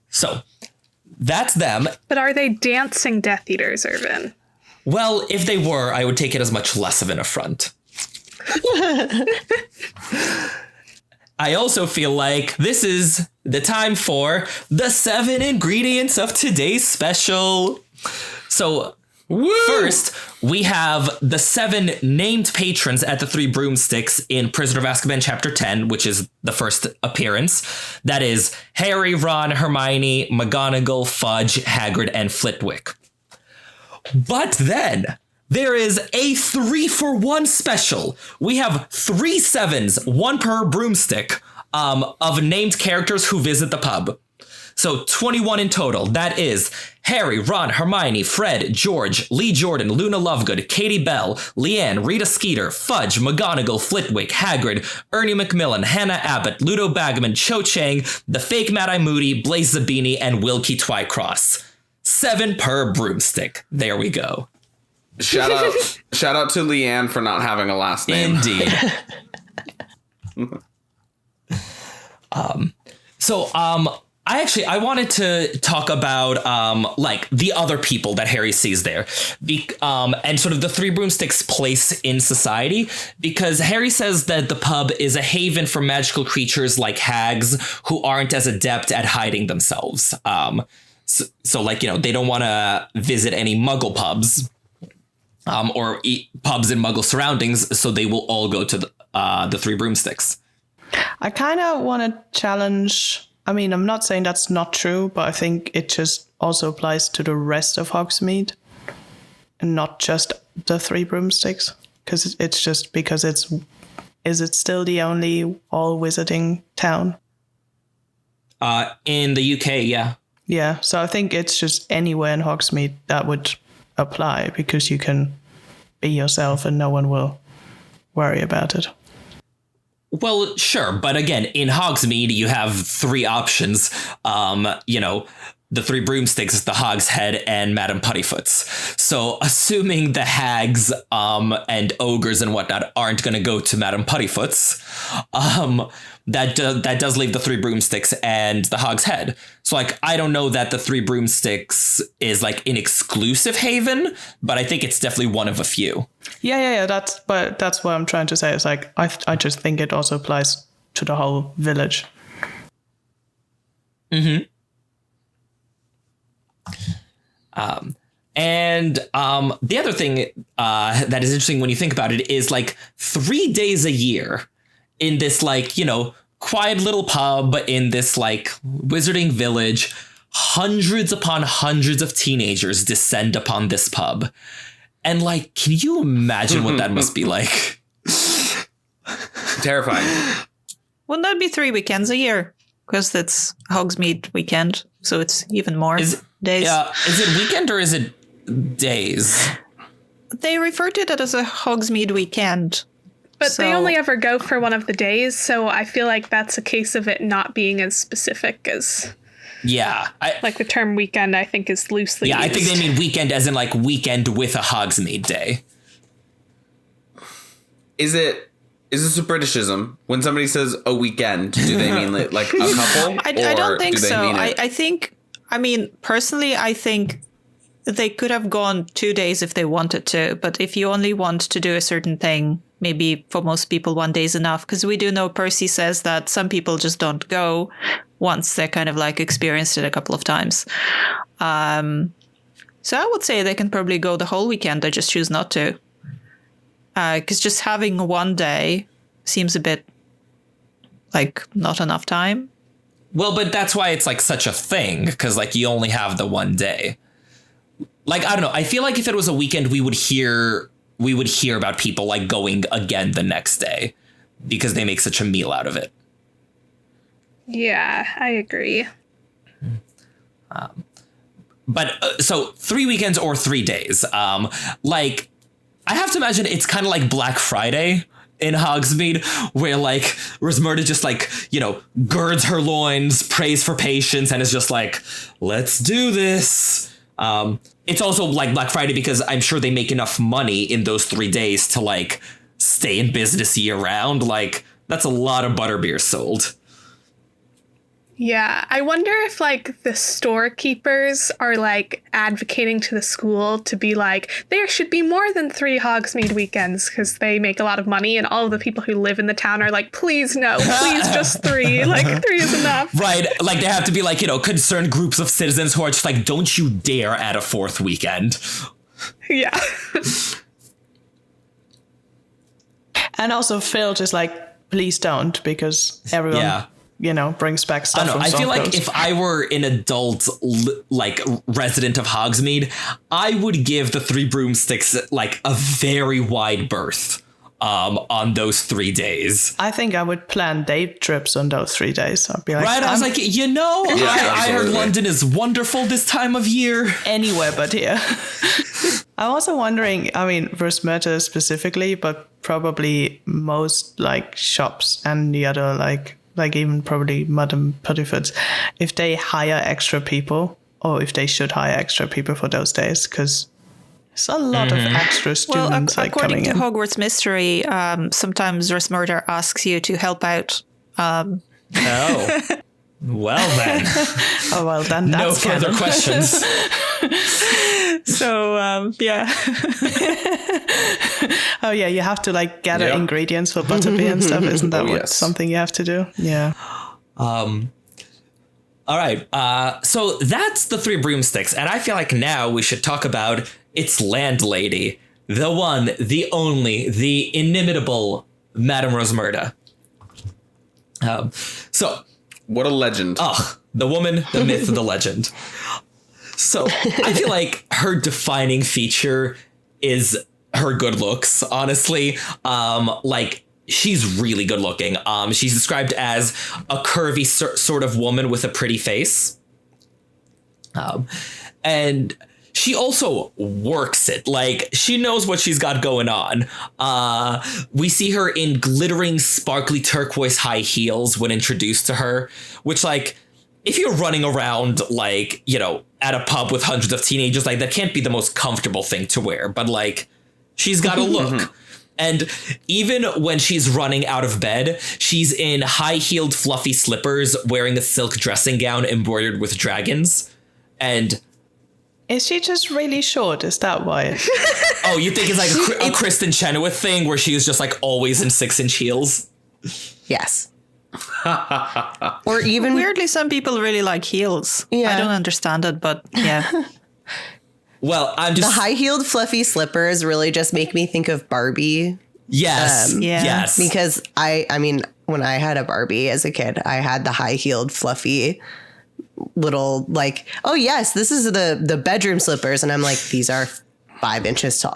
So, that's them.
But are they dancing Death Eaters, Irvin?
Well, if they were, I would take it as much less of an affront. I also feel like this is the time for the 7 ingredients of today's special. So, first, we have the 7 named patrons at the Three Broomsticks in Prisoner of Azkaban Chapter 10, which is the first appearance. That is Harry, Ron, Hermione, McGonagall, Fudge, Hagrid, and Flitwick. But then there is a 3-for-1 special. We have 3 7s, 1 per broomstick, of named characters who visit the pub. So 21 in total. That is Harry, Ron, Hermione, Fred, George, Lee Jordan, Luna Lovegood, Katie Bell, Leanne, Rita Skeeter, Fudge, McGonagall, Flitwick, Hagrid, Ernie Macmillan, Hannah Abbott, Ludo Bagman, Cho Chang, the fake Mad-Eye Moody, Blaise Zabini, and Wilkie Twycross. 7 per broomstick. There we go.
Shout out to Leanne for not having a last name.
Indeed. I wanted to talk about like the other people that Harry sees there, and sort of the Three Broomsticks' place in society, because Harry says that the pub is a haven for magical creatures like hags who aren't as adept at hiding themselves. So like, you know, they don't want to visit any Muggle pubs or eat pubs in Muggle surroundings, so they will all go to the Three Broomsticks.
I kind of want to challenge. I mean, I'm not saying that's not true, but I think it just also applies to the rest of Hogsmeade and not just the Three Broomsticks. Because it's just because is it still the only all wizarding town?
In the UK, yeah.
Yeah, so I think it's just anywhere in Hogsmeade that would apply because you can be yourself and no one will worry about it.
Well, sure, but again, in Hogsmeade, you have three options. The Three Broomsticks, the Hog's Head, and Madam Puddifoot's. So, assuming the hags and ogres and whatnot aren't going to go to Madam Puddifoot's, that does leave the Three Broomsticks and the Hog's Head. So, like, I don't know that the Three Broomsticks is like an exclusive haven, but I think it's definitely one of a few.
Yeah. That's what I'm trying to say. It's like I just think it also applies to the whole village.
Mm-hmm. The other thing that is interesting when you think about it is like 3 days a year in this quiet little pub in this like wizarding village, hundreds upon hundreds of teenagers descend upon this pub. And like, can you imagine what that must be like?
Terrifying.
Wouldn't that be 3 weekends a year? Because it's Hogsmeade weekend, so it's even more days.
Yeah, is it weekend or is it days?
They refer to that as a Hogsmeade weekend.
But they only ever go for one of the days, so I feel like that's a case of it not being as specific as...
Yeah.
Like the term weekend, I think, is loosely used.
I think they mean weekend as in like weekend with a Hogsmeade day.
Is this a Britishism? When somebody says a weekend, do they mean like a couple?
I don't think so. Personally, I think they could have gone 2 days if they wanted to. But if you only want to do a certain thing, maybe for most people 1 day is enough. Because we do know Percy says that some people just don't go once they kind of like experienced it a couple of times. So I would say they can probably go the whole weekend. They just choose not to. Because just having 1 day seems a bit like not enough time.
Well, but that's why it's like such a thing, because like you only have the 1 day. Like, I don't know. I feel like if it was a weekend, we would hear about people like going again the next day because they make such a meal out of it.
Yeah, I agree.
So 3 weekends or 3 days. Like, I have to imagine it's kind of like Black Friday in Hogsmeade, where like Rosmerta just like, girds her loins, prays for patience, and is just like, let's do this. It's also like Black Friday because I'm sure they make enough money in those 3 days to like stay in business year round. Like, that's a lot of butterbeer sold.
Yeah, I wonder if like the storekeepers are like advocating to the school to be like, there should be more than 3 Hogsmeade weekends because they make a lot of money, and all of the people who live in the town are like, please no, please just 3. Like 3 is enough.
Right. Like there have to be like, concerned groups of citizens who are just like, don't you dare add a 4th weekend.
Yeah.
And also Phil just like, please don't, because everyone...
Yeah.
Brings back stuff.
I feel like if I were an adult, like, resident of Hogsmeade, I would give the Three Broomsticks, like, a very wide berth on those 3 days.
I think I would plan day trips on those 3 days. I'd be like...
Right, I was like, I heard London is wonderful this time of year.
Anywhere but here. I'm also wondering, Rosmerta specifically, but probably most, like, shops and the other, like even probably Madam Puddifoot, if they hire extra people, or if they should hire extra people for those days, because there's a lot of extra students
according
coming
to
in.
Hogwarts Mystery, sometimes Rosmerta asks you to help out.
Oh. Well then.
Oh, well then that's
no further questions.
So, yeah.
Oh, yeah, you have to like gather ingredients for butterbeer and stuff. Isn't that something you have to do? Yeah.
All right. So that's the Three Broomsticks. And I feel like now we should talk about its landlady, the one, the only, the inimitable Madam Rosmerta.
What a legend.
Oh, the woman, the myth, the legend. So I feel like her defining feature is her good looks, honestly. Like, she's really good looking. She's described as a curvy sort of woman with a pretty face. And she also works it. Like, she knows what she's got going on. We see her in glittering, sparkly turquoise high heels when introduced to her, which, like, if you're running around, like, you know, at a pub with hundreds of teenagers, like, that can't be the most comfortable thing to wear. But, like, she's got a look. And even when she's running out of bed, she's in high-heeled fluffy slippers wearing a silk dressing gown embroidered with dragons. And
Is she just really short? Is that why?
oh, you think it's like a Kristen Chenoweth thing where she's just like always in 6-inch heels?
Yes. Or even
Weirdly, some people really like heels.
Yeah.
I don't understand it, but yeah.
Well, I'm just
the high-heeled fluffy slippers really just make me think of Barbie.
yes,
Yeah.
yes.
Because I mean, when I had a Barbie as a kid, I had the high-heeled fluffy little, like, oh yes, this is the bedroom slippers, and I'm like, these are 5 inches tall.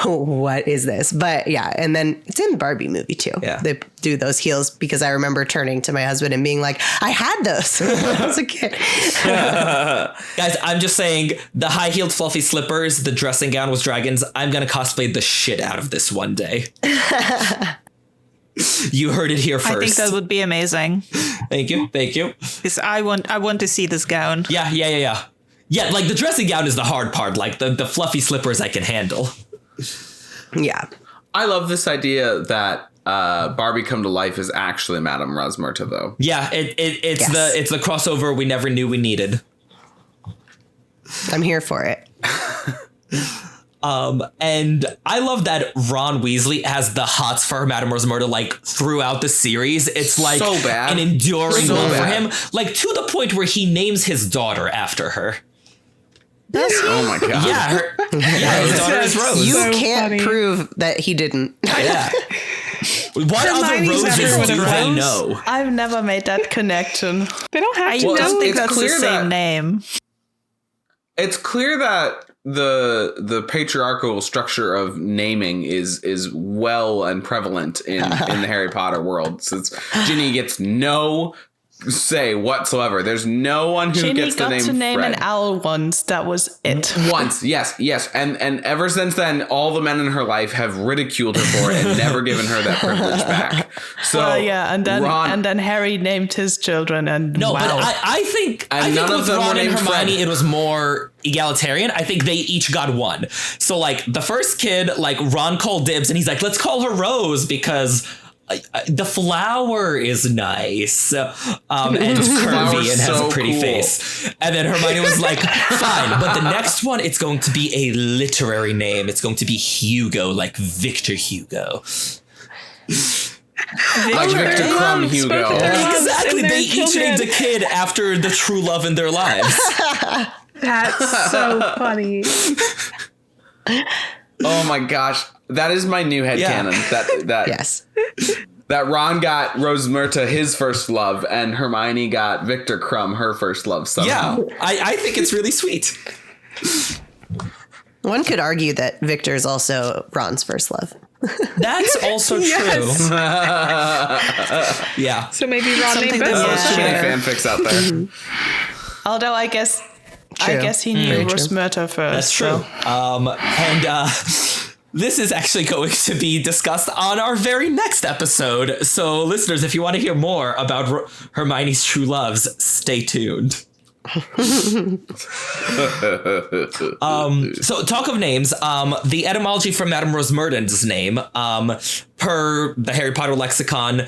What is this? But yeah, and then it's in the Barbie movie too.
Yeah.
They do those heels because I remember turning to my husband and being like, I had those when I was a kid.
Guys, I'm just saying, the high-heeled fluffy slippers, the dressing gown with dragons, I'm gonna cosplay the shit out of this one day. You heard it here first.
I think that would be amazing.
Thank you.
Because I want to see this gown.
Yeah. Yeah, like, the dressing gown is the hard part. Like, the fluffy slippers I can handle.
Yeah.
I love this idea that Barbie Come to Life is actually Madam Rosmerta, though.
Yeah, it's
Yes.
it's the crossover we never knew we needed.
I'm here for it.
And I love that Ron Weasley has the hots for Madam Rosmerta, like, throughout the series. It's like
So bad.
an enduring
So
love for
bad.
him, like, to the point where he names his daughter after her.
Oh my god.
Yeah, his daughter is Rose.
You
So
can't
funny.
prove that he didn't.
Yeah. What other
Hermione's
roses
never
do
with a
they
rose.
know?
I've never made that connection.
They don't have
I
to
Well,
don't
know.
think
it's
that's the
clear that-
same name.
It's clear that the patriarchal structure of naming is well and prevalent in the Harry Potter world. Since Ginny gets no say whatsoever. There's no one who
Ginny
gets
got
the name
to name
Fred.
an owl once. That was it.
Once, yes. And ever since then, all the men in her life have ridiculed her for it and never given her that privilege back. So
Well, yeah, and then Harry named his children, and
No,
wow.
but I think
none of
with
them were
Ron and
named
Hermione,
Fred.
it was more egalitarian. I think they each got one. So, like, the first kid, like, Ron called dibs, and he's like, let's call her Rose because the flower is nice and curvy and has
so
a pretty
cool.
face. And then Hermione was like, fine, but the next one, it's going to be a literary name. It's going to be Hugo, like Victor Hugo.
like Victor Crumb Hugo.
Exactly.
and their
They each named a kid after the true love in their lives.
That's so funny.
Oh my gosh. That is my new headcanon. That
Yes.
That Ron got Rosmerta his first love and Hermione got Victor Crumb her first love somehow.
Yeah, I think it's really sweet.
One could argue that Victor is also Ron's first love.
That's also
Yes.
true. Yeah.
So maybe Ron
Something
named
that
both.
There's too many
Yeah.
fanfics out there.
Although I guess
True.
he knew
Very true.
Rosmerta first.
That's true.
so-
This is actually going to be discussed on our very next episode. So, listeners, if you want to hear more about Hermione's true loves, stay tuned. So, talk of names. The etymology for Madam Rosmerta's name, per the Harry Potter lexicon,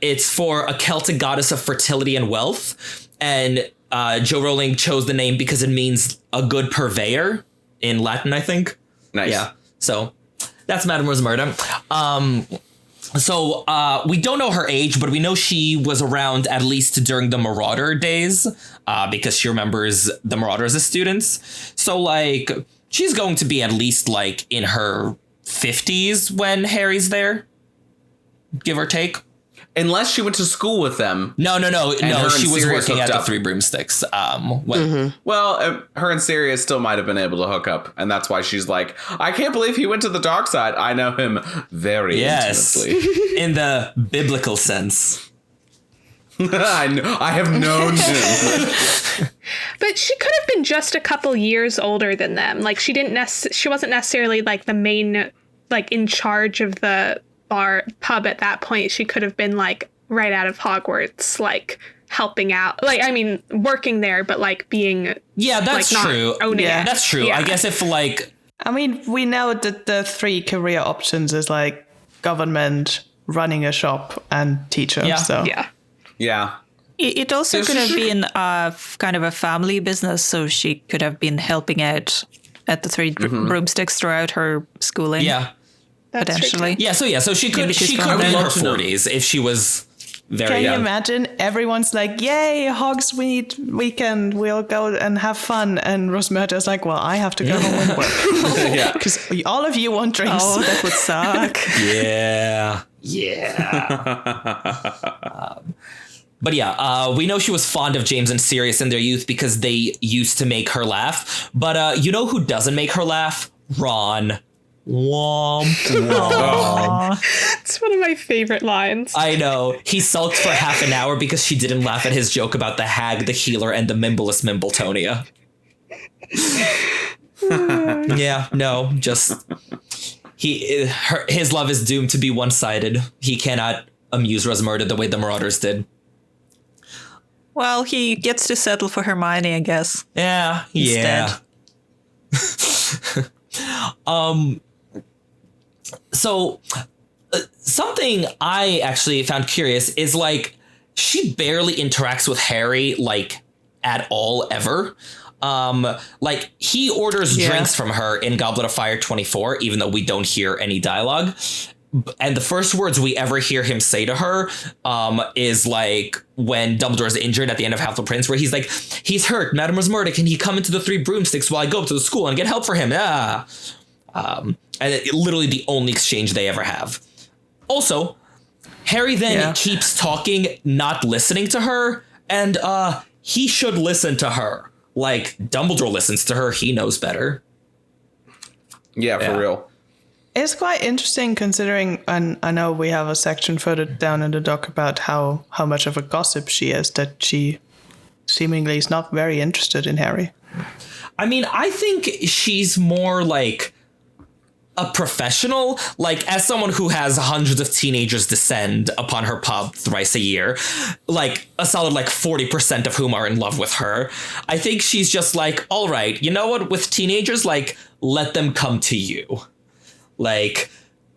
it's for a Celtic goddess of fertility and wealth. And Joe Rowling chose the name because it means a good purveyor in Latin, I think.
Nice.
Yeah. So that's Madam Rosmerta. So we don't know her age, but we know she was around at least during the Marauder days because she remembers the Marauders as students. So, like, she's going to be at least, like, in her 50s when Harry's there, give or take.
Unless she went to school with them.
No.
her
She
and
was
Sirius
working at
hooked
the
up.
Three Broomsticks.
Well, her and Sirius still might have been able to hook up. And that's why she's like, I can't believe he went to the dark side. I know him very intimately.
in the biblical sense.
I have known him.
But she could have been just a couple years older than them. Like she wasn't necessarily like the main, like in charge of the pub at that point. She could have been like right out of Hogwarts, like helping out. Like, I mean, working there, but like being
that's
like,
true.
Not owning it.
That's true.
Yeah.
I guess if like,
I mean, we know that the 3 career options is like government, running a shop, and teacher.
Yeah.
So
Yeah.
It also could have been kind of a family business, so she could have been helping out at the Three Broomsticks throughout her schooling.
yeah.
That's
potentially.
true.
So she could
she's
be in
from-
her 40s if she was very
can you
young.
imagine? Everyone's like, "Yay, Hogsmeade weekend! We'll go and have fun." And Rosmerta's like, "Well, I have to go home and work
Yeah.
because all of you want drinks."
Oh, that would suck.
Yeah. But yeah, we know she was fond of James and Sirius in their youth because they used to make her laugh. But you know who doesn't make her laugh? Ron. Womp womp.
It's one of my favorite lines.
I know. He sulked for half an hour because she didn't laugh at his joke about the hag, the healer, and the Mimbleless Mimbletonia. Yeah, no, just... his love is doomed to be one-sided. He cannot amuse Rosmerta the way the Marauders did.
Well, he gets to settle for Hermione, I guess.
Yeah. So something I actually found curious is like she barely interacts with Harry like at all ever. Like he orders drinks from her in Goblet of Fire 24, even though we don't hear any dialogue. And the first words we ever hear him say to her is like when Dumbledore's injured at the end of Half-Blood Prince, where he's like, "He's hurt, Madam Rosmerta, can he come into the Three Broomsticks while I go up to the school and get help for him?" And literally the only exchange they ever have. Also, Harry then keeps talking, not listening to her, and he should listen to her. Like, Dumbledore listens to her, he knows better.
Yeah, for real.
It's quite interesting considering, and I know we have a section further down in the doc about how much of a gossip she is, that she seemingly is not very interested in Harry.
I mean, I think she's more like a professional, like as someone who has hundreds of teenagers descend upon her pub thrice a year, like a solid like 40% of whom are in love with her. I think she's just like, all right, you know what, with teenagers, like let them come to you. Like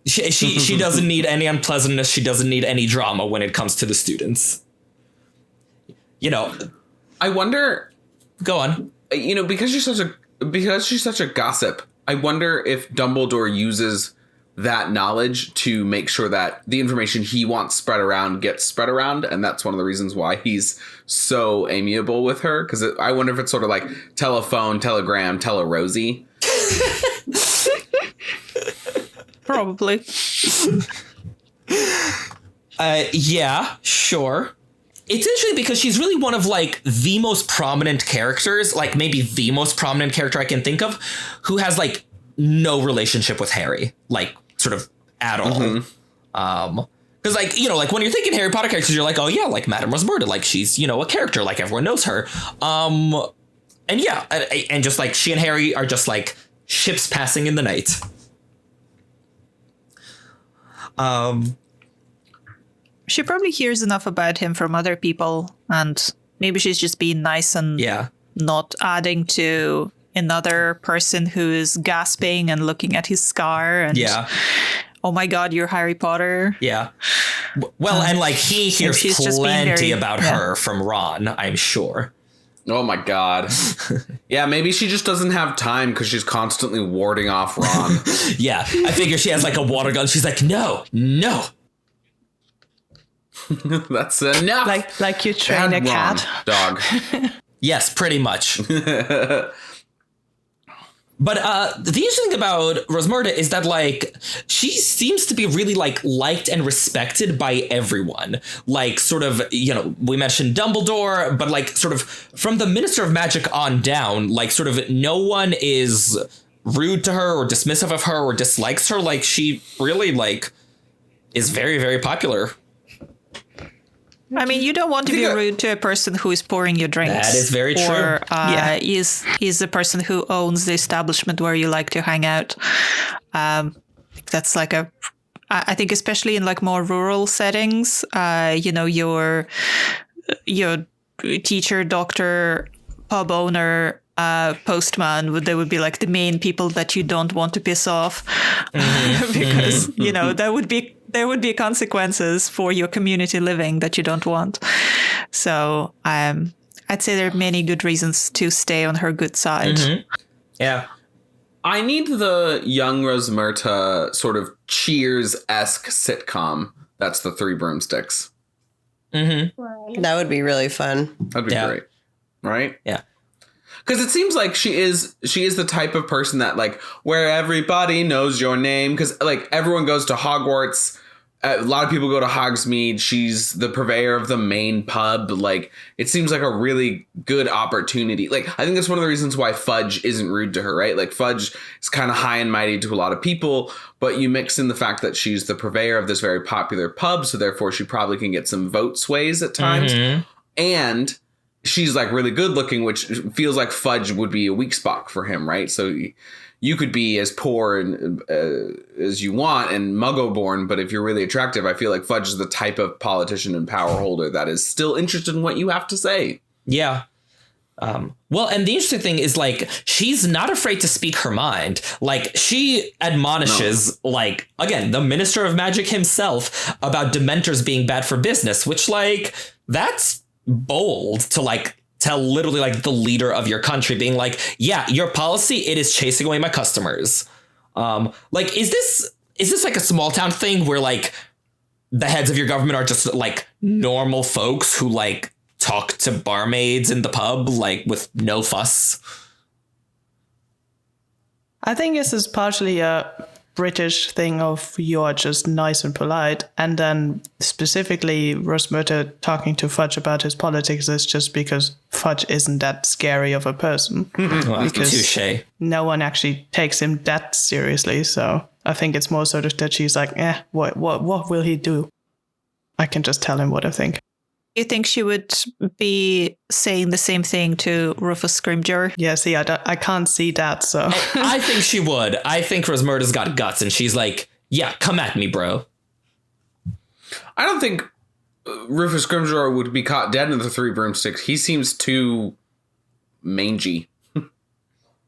she doesn't need any unpleasantness. She doesn't need any drama when it comes to the students. You know,
I wonder,
go on.
You know, because she's such a gossip, I wonder if Dumbledore uses that knowledge to make sure that the information he wants spread around gets spread around. And that's one of the reasons why he's so amiable with her. Because I wonder if it's sort of like telephone, telegram, tele-Rosie.
Probably.
Yeah, sure. It's interesting because she's really one of like the most prominent characters, like maybe the most prominent character I can think of, who has like no relationship with Harry, like sort of at all. Because like, you know, like when you're thinking Harry Potter characters, you're like, oh yeah, like Madam Rosmerta, like she's, you know, a character, like everyone knows her. And yeah, and just like she and Harry are just like ships passing in the night.
She probably hears enough about him from other people, and maybe she's just being nice and not adding to another person who is gasping and looking at his scar and oh my god, you're Harry Potter.
Yeah. Well, and like he hears plenty about her from Ron, I'm sure.
Oh my god. Yeah, maybe she just doesn't have time because she's constantly warding off Ron.
Yeah, I figure she has like a water gun. She's like, no.
That's enough.
Like you train a cat.
Dog.
Yes, pretty much. But the interesting thing about Rosmerta is that, like, she seems to be really, like, liked and respected by everyone. Like, sort of, you know, we mentioned Dumbledore, but, like, sort of from the Minister of Magic on down, like, sort of no one is rude to her or dismissive of her or dislikes her. Like, she really, like, is very, very popular.
I mean, you don't want to be rude to a person who is pouring your drinks.
That is very true.
Or is the person who owns the establishment where you like to hang out. That's like I think especially in like more rural settings, your teacher, doctor, pub owner, postman, they would be like the main people that you don't want to piss off because, there would be consequences for your community living that you don't want. So I'd say there are many good reasons to stay on her good side.
Mm-hmm. Yeah.
I need the young Rosmerta sort of Cheers-esque sitcom. That's the Three Broomsticks.
Mm-hmm.
That would be really fun.
That'd be great. Right?
Yeah.
Because it seems like she is the type of person that, like, where everybody knows your name. Because, like, everyone goes to Hogwarts. A lot of people go to Hogsmeade. She's the purveyor of the main pub. Like, it seems like a really good opportunity. Like, I think that's one of the reasons why Fudge isn't rude to her, right? Like, Fudge is kind of high and mighty to a lot of people, but you mix in the fact that she's the purveyor of this very popular pub, so therefore she probably can get some vote sways at times. Mm-hmm. And she's, like, really good looking, which feels like Fudge would be a weak spot for him, right? So you could be as poor and as you want and Muggle-born, but if you're really attractive, I feel like Fudge is the type of politician and power holder that is still interested in what you have to say.
Yeah. Well, and the interesting thing is, like, she's not afraid to speak her mind. Like, she admonishes, like, again, the Minister of Magic himself about Dementors being bad for business, which, like, that's bold to, like, tell literally, like, the leader of your country, being like, yeah, your policy, it is chasing away my customers. Like, is this like a small town thing where, like, the heads of your government are just, like, normal folks who, like, talk to barmaids in the pub, like, with no fuss?
I think this is partially a British thing of you're just nice and polite, and then specifically Rosmerta talking to Fudge about his politics is just because Fudge isn't that scary of a person.
Well,
because
touche.
no one actually takes him that seriously. So I think it's more sort of that she's like, what will he do? I can just tell him what I think.
You think she would be saying the same thing to Rufus Scrimgeour?
Yeah, see, I can't see that, so...
I think she would. I think Rosmerta's got guts, and she's like, yeah, come at me, bro.
I don't think Rufus Scrimgeour would be caught dead in the Three Broomsticks. He seems too mangy.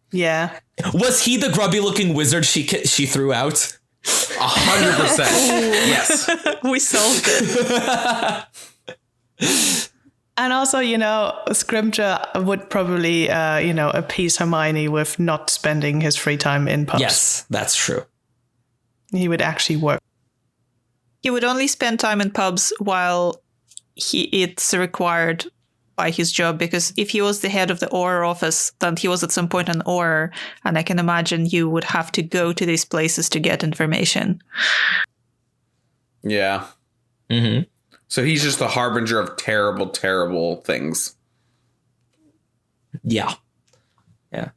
Yeah.
Was he the grubby-looking wizard she threw out?
100%. Yes.
We solved it.
And also, Scrimgeour would probably, appease Hermione with not spending his free time in pubs.
Yes, that's true.
He would actually work.
He would only spend time in pubs while it's required by his job, because if he was the head of the Auror office, then he was at some point an Auror, and I can imagine you would have to go to these places to get information.
Yeah.
Mm-hmm.
So he's just the harbinger of terrible, terrible things.
Yeah. Yeah.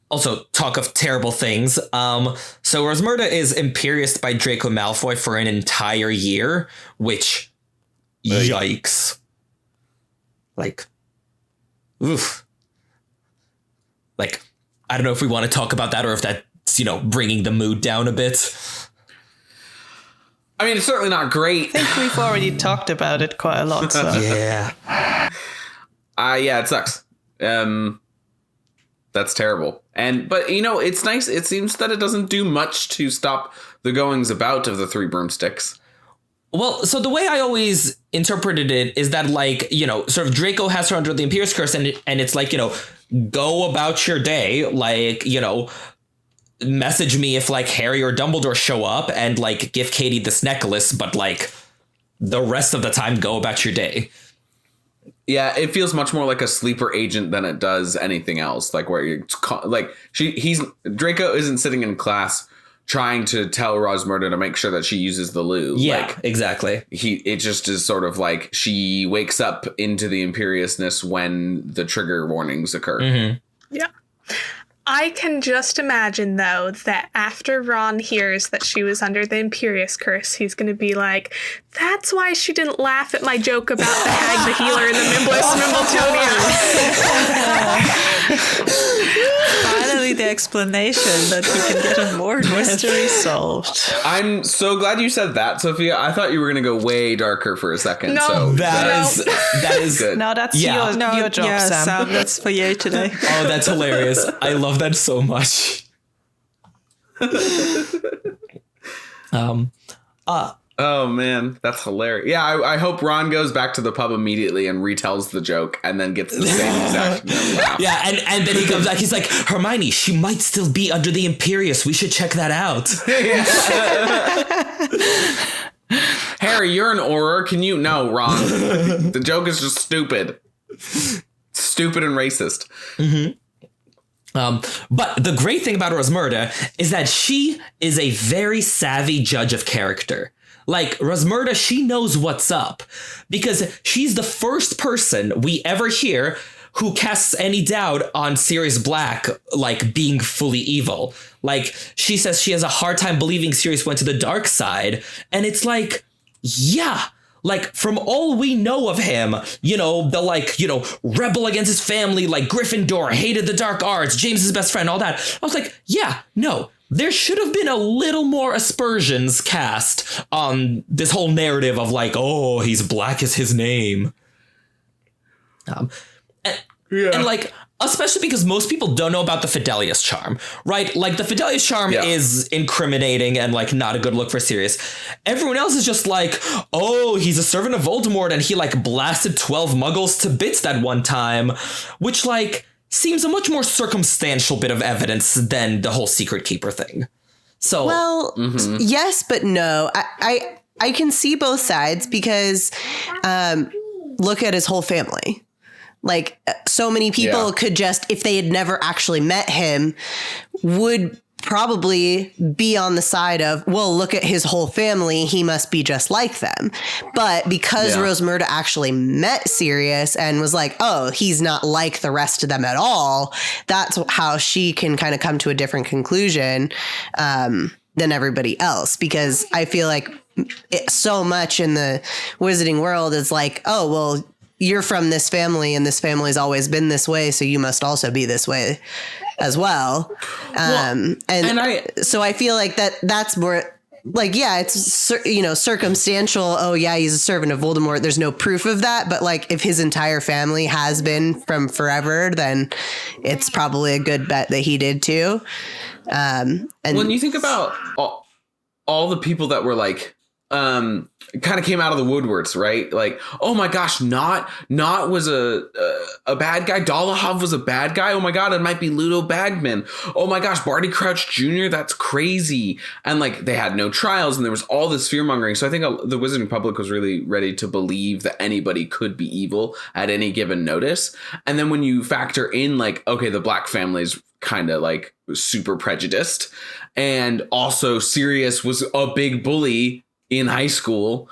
Also, talk of terrible things. So Rosmerta is imperioused by Draco Malfoy for an entire year, which, yikes. Like, oof. Like, I don't know if we want to talk about that or if that's, bringing the mood down a bit.
I mean, it's certainly not great.
I think we've already talked about it quite a lot. So.
Yeah.
Yeah, it sucks. That's terrible. But it's nice. It seems that it doesn't do much to stop the goings about of the Three Broomsticks.
Well, so the way I always interpreted it is that, like, sort of Draco has her under the Imperious Curse, and it's like, go about your day, like, message me if, like, Harry or Dumbledore show up and, like, give Katie this necklace, but, like, the rest of the time, go about your day.
Yeah, it feels much more like a sleeper agent than it does anything else. Like, where Draco isn't sitting in class trying to tell Rosmerta to make sure that she uses the loo.
Yeah,
like,
exactly.
It just is sort of like she wakes up into the imperiousness when the trigger warnings occur.
Mm-hmm.
Yeah. I can just imagine, though, that after Ron hears that she was under the Imperious Curse, he's going to be like, that's why she didn't laugh at my joke about the hag, the healer, and the Mimbless Mimbletonia.
Finally, the explanation that he can get on board with.
Mystery solved.
I'm so glad you said that, Sophia. I thought you were going to go way darker for a second.
No.
So
That is
good.
No, that's
Yeah.
your job, Sam.
That's for you today.
Oh, that's hilarious. I love that so much.
Oh man, that's hilarious. Yeah, I hope Ron goes back to the pub immediately and retells the joke and then gets the same exact laugh.
Yeah, and then he comes back. He's like, Hermione, she might still be under the Imperious. We should check that out.
Harry, you're an Auror. Can you? No, Ron. The joke is just stupid. Stupid and racist.
But the great thing about Rosmerta is that she is a very savvy judge of character. Like, Rosmerta, she knows what's up because she's the first person we ever hear who casts any doubt on Sirius Black, like, being fully evil. Like, she says she has a hard time believing Sirius went to the dark side. And it's like, yeah, like, from all we know of him, you know, the, like, you know, rebel against his family, like Gryffindor, hated the dark arts, James's best friend, all that. I was like, yeah, no. There should have been a little more aspersions cast on this whole narrative of like, oh, he's black as his name. And like, especially because most people don't know about the Fidelius charm, right? Like the Fidelius charm is incriminating and like not a good look for Sirius. Everyone else is just like, oh, he's a servant of Voldemort and he like blasted 12 muggles to bits that one time, which like seems a much more circumstantial bit of evidence than the whole Secret Keeper thing. So,
well, yes, but no. I can see both sides because look at his whole family. Like so many people could just, if they had never actually met him, would probably be on the side of, well, look at his whole family. He must be just like them. But because Rosmerta actually met Sirius and was like, oh, he's not like the rest of them at all. That's how she can kind of come to a different conclusion than everybody else. Because I feel like so much in the wizarding world is like, oh, well, you're from this family and this family's always been this way. So you must also be this way as well. So I feel like that's more like, yeah, it's, you know, circumstantial. Oh yeah, he's a servant of Voldemort. There's no proof of that. But like if his entire family has been from forever, then it's probably a good bet that he did too. And
when you think about all the people that were like, kind of came out of the woodworks, right? Like, oh my gosh, Not was a bad guy. Dolohov was a bad guy. Oh my God, it might be Ludo Bagman. Oh my gosh, Barty Crouch Jr., that's crazy. And like, they had no trials and there was all this fear mongering. So I think the wizarding public was really ready to believe that anybody could be evil at any given notice. And then when you factor in like, okay, the Black family's kind of like super prejudiced. And also Sirius was a big bully in high school,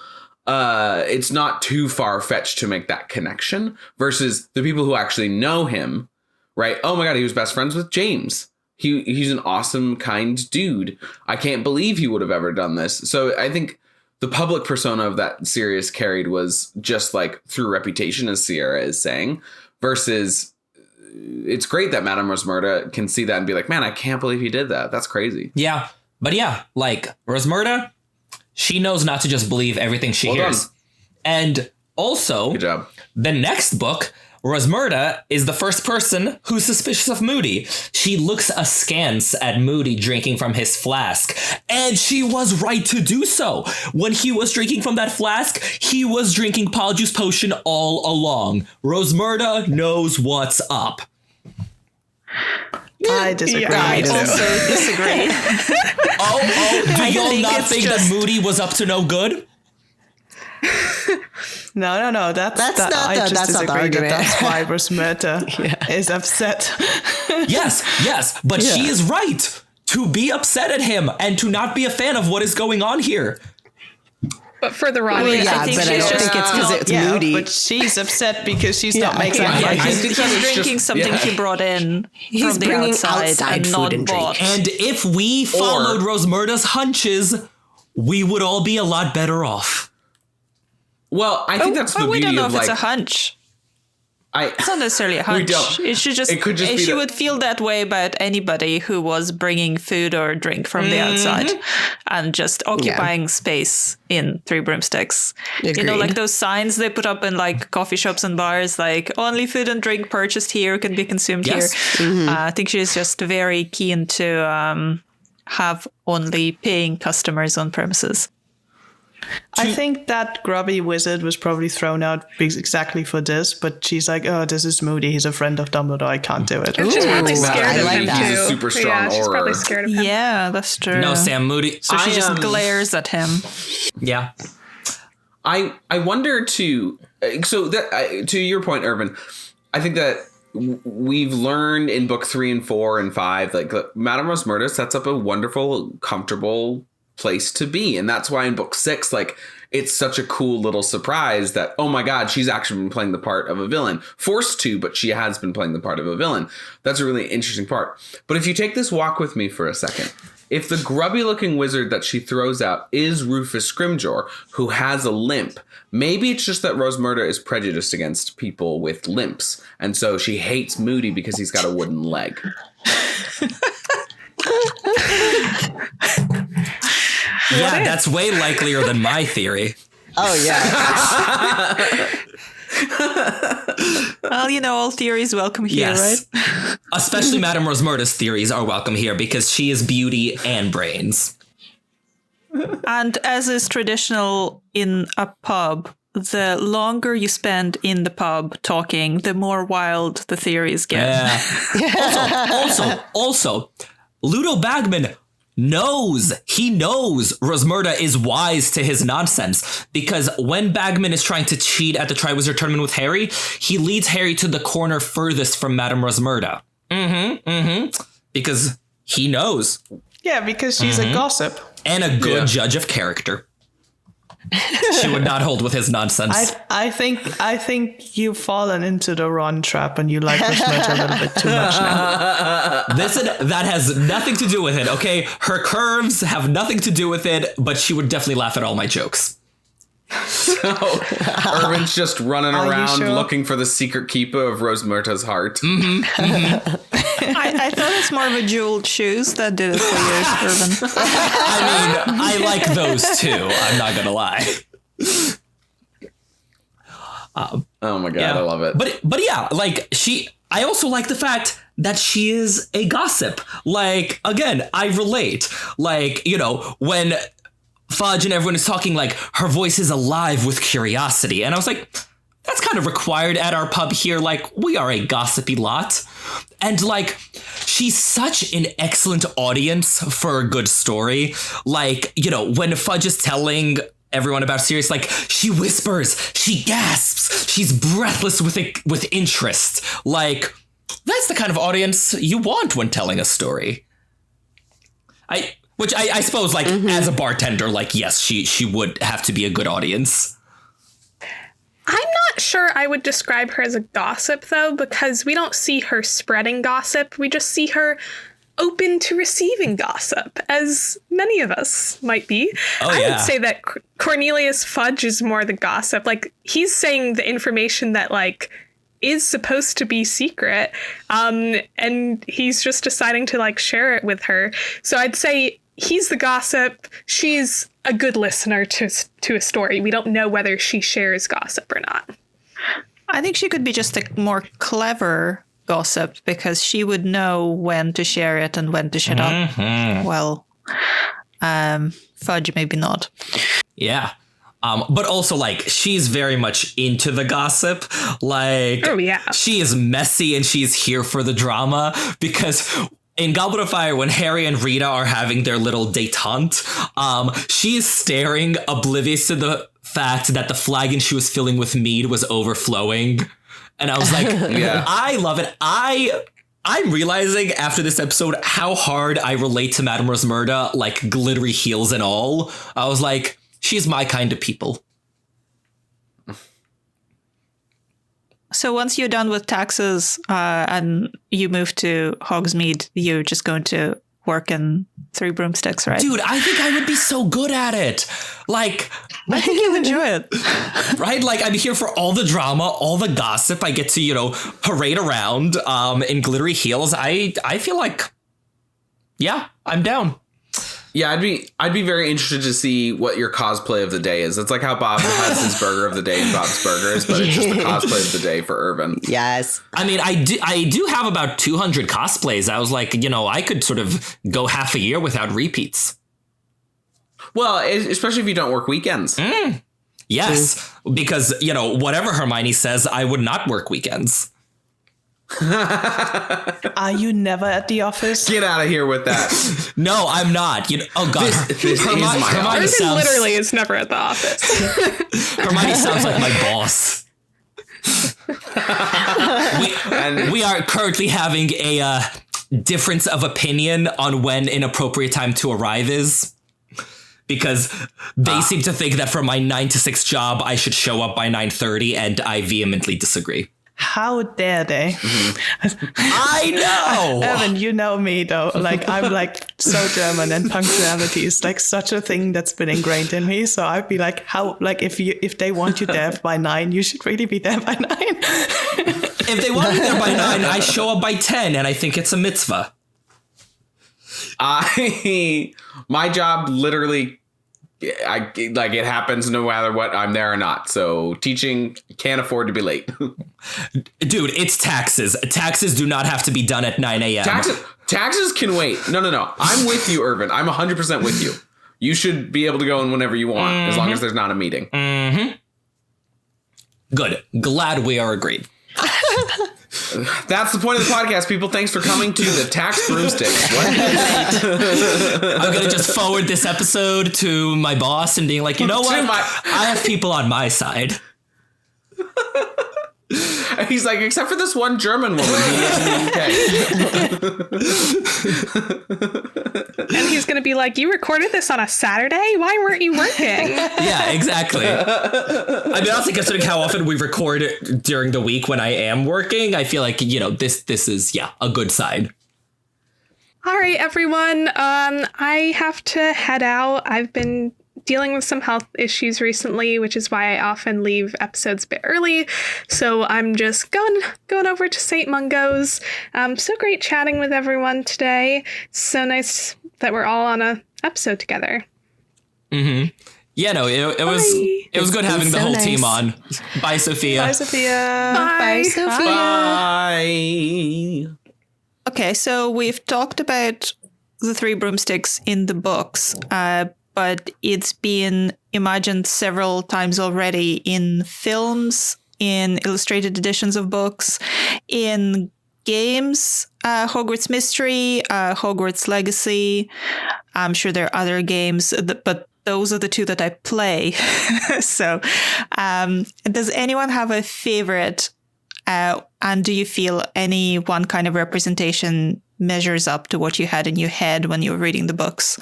it's not too far-fetched to make that connection versus the people who actually know him, right? Oh my God, he was best friends with James. He's an awesome, kind dude. I can't believe he would have ever done this. So I think the public persona of that Sirius carried was just like through reputation, as Sierra is saying, versus it's great that Madam Rosmerta can see that and be like, man, I can't believe he did that. That's crazy.
Yeah. But yeah, like Rosmerta, she knows not to just believe everything she hears. And also,
good job.
The next book, Rosmerta is the first person who's suspicious of Moody. She looks askance at Moody drinking from his flask. And she was right to do so. When he was drinking from that flask, he was drinking Polyjuice Potion all along. Rosmerta knows what's up.
I disagree.
I also disagree.
Do y'all not think that Moody was up to no good?
No. That's not the argument. That's why Rosmerta is upset.
Yes, but she is right to be upset at him and to not be a fan of what is going on here.
But for the wrong
I mean,
reason.
Yeah,
I think
but I
she's
don't
just
think it's because
not-
it's moody.
But she's upset because she's not
Yeah,
making
exactly.
it.
Yeah,
I
he's,
think that
he's
it's
drinking
just-
something
yeah.
he brought in
He's
from the
bringing
outside,
outside
and
food
not
and drink.
bought.
And if we followed Rosmerta's hunches, we would all be a lot better off.
Well, I think that's the
But we
beauty
don't know
of
if it's
like
a hunch.
I
It's not necessarily a hunch.
don't.
It should just.
It could just be
she
that-
would feel that way about anybody who was bringing food or drink from the outside and just occupying space in Three Broomsticks. You know,
Agreed.
like those signs they put up in like coffee shops and bars, like only food and drink purchased here can be consumed
Yes.
here. I think she's just very keen to have only paying customers on premises.
I think that grubby wizard was probably thrown out exactly for this, but she's like, oh, this is Moody. He's a friend of Dumbledore. I can't do it.
And she's probably
Ooh,
scared
I
of
like
him
that.
too.
He's a super strong
yeah, she's probably
aura.
scared of him.
Yeah, that's true.
No, Sam Moody.
So she
I,
just glares at him.
Yeah.
I wonder too. So that to your point, Irvin, I think that we've learned in book 3 and 4 and 5, like Madam Rosmerta sets up a wonderful, comfortable place to be, and that's why in book 6, like, it's such a cool little surprise that, oh my God, she's actually been playing the part of a villain. Forced to, but she has been playing the part of a villain. That's a really interesting part. But if you take this walk with me for a second, if the grubby looking wizard that she throws out is Rufus Scrimgeour, who has a limp, maybe it's just that Rosmerta is prejudiced against people with limps. And so she hates Moody because he's got a wooden leg.
Yeah, that's way likelier than my theory.
Oh, yeah.
Well, you know, all theories welcome here,
Yes.
right?
Especially Madame Rosmerta's theories are welcome here because she is beauty and brains.
And as is traditional in a pub, the longer you spend in the pub talking, the more wild the theories get.
Yeah. Also, Ludo Bagman knows Rosmerta is wise to his nonsense, because when Bagman is trying to cheat at the Triwizard Tournament with Harry, he leads Harry to the corner furthest from Madame Rosmerta. Because he knows.
Yeah, because she's a gossip.
And a good judge of character. She would not hold with his nonsense.
I think you've fallen into the Ron trap and you like Rosmerta a little bit too much now.
That has nothing to do with it, okay? Her curves have nothing to do with it, but she would definitely laugh at all my jokes.
So Irvin's just running
Are you
around
sure?
looking for the secret keeper of Rosmerta's heart.
I thought it's more of a jeweled shoes that did it for you, Irvin.
I mean, I like those too. I'm not gonna lie.
Oh my God, I love it.
But yeah, like I also like the fact that she is a gossip. Like, again, I relate. Like, you know, when Fudge and everyone is talking, like, her voice is alive with curiosity. And I was like, that's kind of required at our pub here. Like, we are a gossipy lot. And, like, she's such an excellent audience for a good story. Like, you know, when Fudge is telling everyone about Sirius, like, she whispers, she gasps, she's breathless with interest. Like, that's the kind of audience you want when telling a story. Which I suppose, like, as a bartender, like, yes, she would have to be a good audience.
I'm not sure I would describe her as a gossip, though, because we don't see her spreading gossip. We just see her open to receiving gossip, as many of us might be. I would say that Cornelius Fudge is more the gossip. Like, he's saying the information that, like, is supposed to be secret, and he's just deciding to, like, share it with her. So I'd say he's the gossip. She's a good listener to a story. We don't know whether she shares gossip or not.
I think she could be just a more clever gossip, because she would know when to share it and when to shut up. Well, Fudge maybe not.
Yeah. But also, like, she's very much into the gossip. Like, she is messy and she's here for the drama, because in Goblet of Fire, when Harry and Rita are having their little détente, she is staring, oblivious to the fact that the flagon she was filling with mead was overflowing. And I was like, I love it. I'm realizing after this episode how hard I relate to Madame Rosmerta, like, glittery heels and all. I was like, She's my kind of people.
So once you're done with taxes and you move to Hogsmeade, you're just going to work in Three Broomsticks, right?
Dude, I think I would be so good at it. Like,
I think you enjoy it.
right? Like, I'm here for all the drama, all the gossip. I get to, you know, parade around in glittery heels. I feel like, yeah, I'm down.
Yeah, I'd be very interested to see what your cosplay of the day is. It's like how Bob has his burger of the day in Bob's Burgers, but it's just the cosplay of the day for Irvin.
Yes.
I mean, I do have about 200 cosplays. I was like, you know, I could sort of go half a year without repeats.
Well, especially if you don't work weekends.
Yes, because, you know, whatever Hermione says, I would not work weekends.
Are you never at the office?
Get out of here with that.
No, I'm not. You know, oh God,
This is my
Hermione
Irvin
sounds,
literally is never at the office.
Hermione sounds like my boss. We are currently having a difference of opinion on when an appropriate time to arrive is. Because they seem to think that for my 9 to 6 job, I should show up by 9:30, and I vehemently disagree.
How dare they?
I know!
Evan, you know me though. Like, I'm like so German, and punctuality is like such a thing that's been ingrained in me. So I'd be like, how, like, if they want you there by 9, you should really be there by 9.
If they want me there by 9, I show up by 10, and I think it's a mitzvah.
My job literally, it happens no matter what, I'm there or not. So teaching, can't afford to be late.
Dude, it's taxes. Taxes do not have to be done at 9 a.m.
Taxes can wait. No. I'm with you, Irvin. I'm 100% with you. You should be able to go in whenever you want, as long as there's not a meeting.
Good. Glad we are agreed.
That's the point of the podcast, people. Thanks for coming to the Tax Broomsticks. What do you think?
I'm going to just forward this episode to my boss and being like, you know what? I have people on my side.
He's like, except for this one German woman who lives in the UK.
And he's going to be like, you recorded this on a Saturday? Why weren't you working?
Yeah, exactly. I mean, honestly, considering how often we record during the week when I am working, I feel like, you know, this is, yeah, a good sign.
All right, everyone. I have to head out. I've been dealing with some health issues recently, which is why I often leave episodes a bit early. So I'm just going over to St. Mungo's. So great chatting with everyone today. So nice that we're all on a episode together.
Mm-hmm. Yeah, no, it was good having the whole team on. Bye, Sophia.
Bye, Sophia.
Bye,
Sophia.
Bye.
Okay, so we've talked about the Three Broomsticks in the books, but it's been imagined several times already in films, in illustrated editions of books, in games, Hogwarts Mystery, Hogwarts Legacy. I'm sure there are other games, but those are the two that I play. So does anyone have a favorite? And do you feel any one kind of representation measures up to what you had in your head when you were reading the books?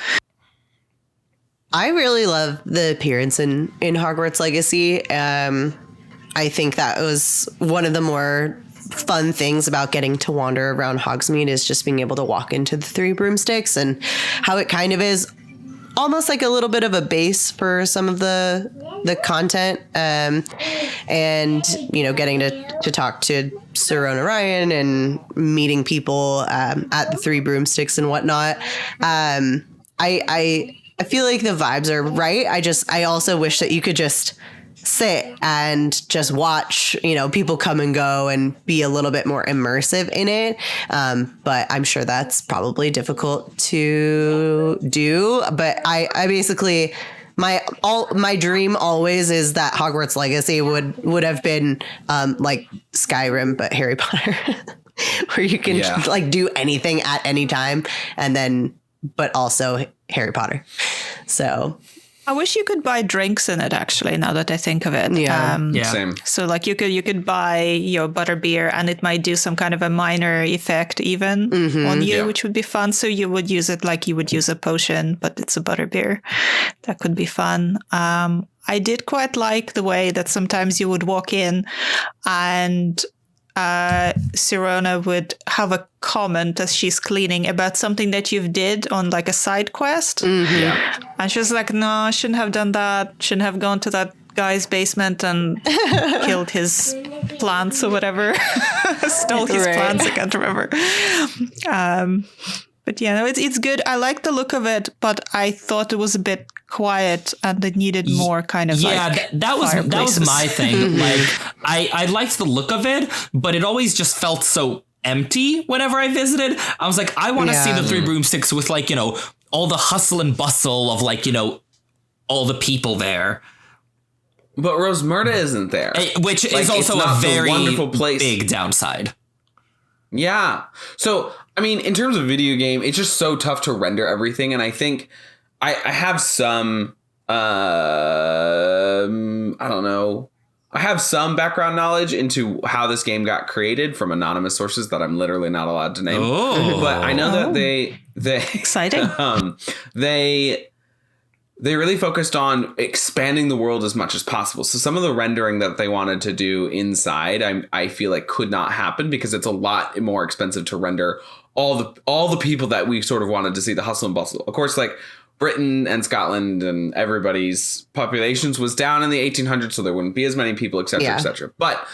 I really love the appearance in Hogwarts Legacy. I think that was one of the more fun things about getting to wander around Hogsmeade is just being able to walk into the Three Broomsticks and how it kind of is almost like a little bit of a base for some of the content. And, you know, getting to talk to Sir Ryan and meeting people at the Three Broomsticks and whatnot. I feel like the vibes are right. I also wish that you could just sit and just watch, you know, people come and go and be a little bit more immersive in it. But I'm sure that's probably difficult to do. But I basically, my dream always is that Hogwarts Legacy would have been like Skyrim, but Harry Potter, where you can like do anything at any time, and then but also Harry Potter. So
I wish you could buy drinks in it, actually, now that I think of it.
Yeah.
Same.
So like you could buy your butterbeer and it might do some kind of a minor effect even on you, which would be fun. So you would use it like you would use a potion, but it's a butterbeer. That could be fun. I did quite like the way that sometimes you would walk in and Sirona would have a comment as she's cleaning about something that you've did on like a side quest.
Yeah.
And she's like, no, I shouldn't have done that. Shouldn't have gone to that guy's basement and killed his plants or whatever. Stole his plants. I can't remember. But yeah, no, it's good. I like the look of it, but I thought it was a bit quiet and it needed more kind of
that was my thing. Like I liked the look of it, but it always just felt so empty whenever I visited. I was like, I want to see the Three Broomsticks with like, you know, all the hustle and bustle of like, you know, all the people there.
But Rosmerta isn't there,
which is also a very
wonderful place.
Big downside.
Yeah. So, I mean, in terms of video game, it's just so tough to render everything. And I think I have some, I don't know. I have some background knowledge into how this game got created from anonymous sources that I'm literally not allowed to name.
Oh.
But I know that they
exciting.
They really focused on expanding the world as much as possible. So some of the rendering that they wanted to do inside, I feel like could not happen because it's a lot more expensive to render all the people that we sort of wanted to see, the hustle and bustle. Of course, like Britain and Scotland and everybody's populations was down in the 1800s, so there wouldn't be as many people, et cetera, et cetera. But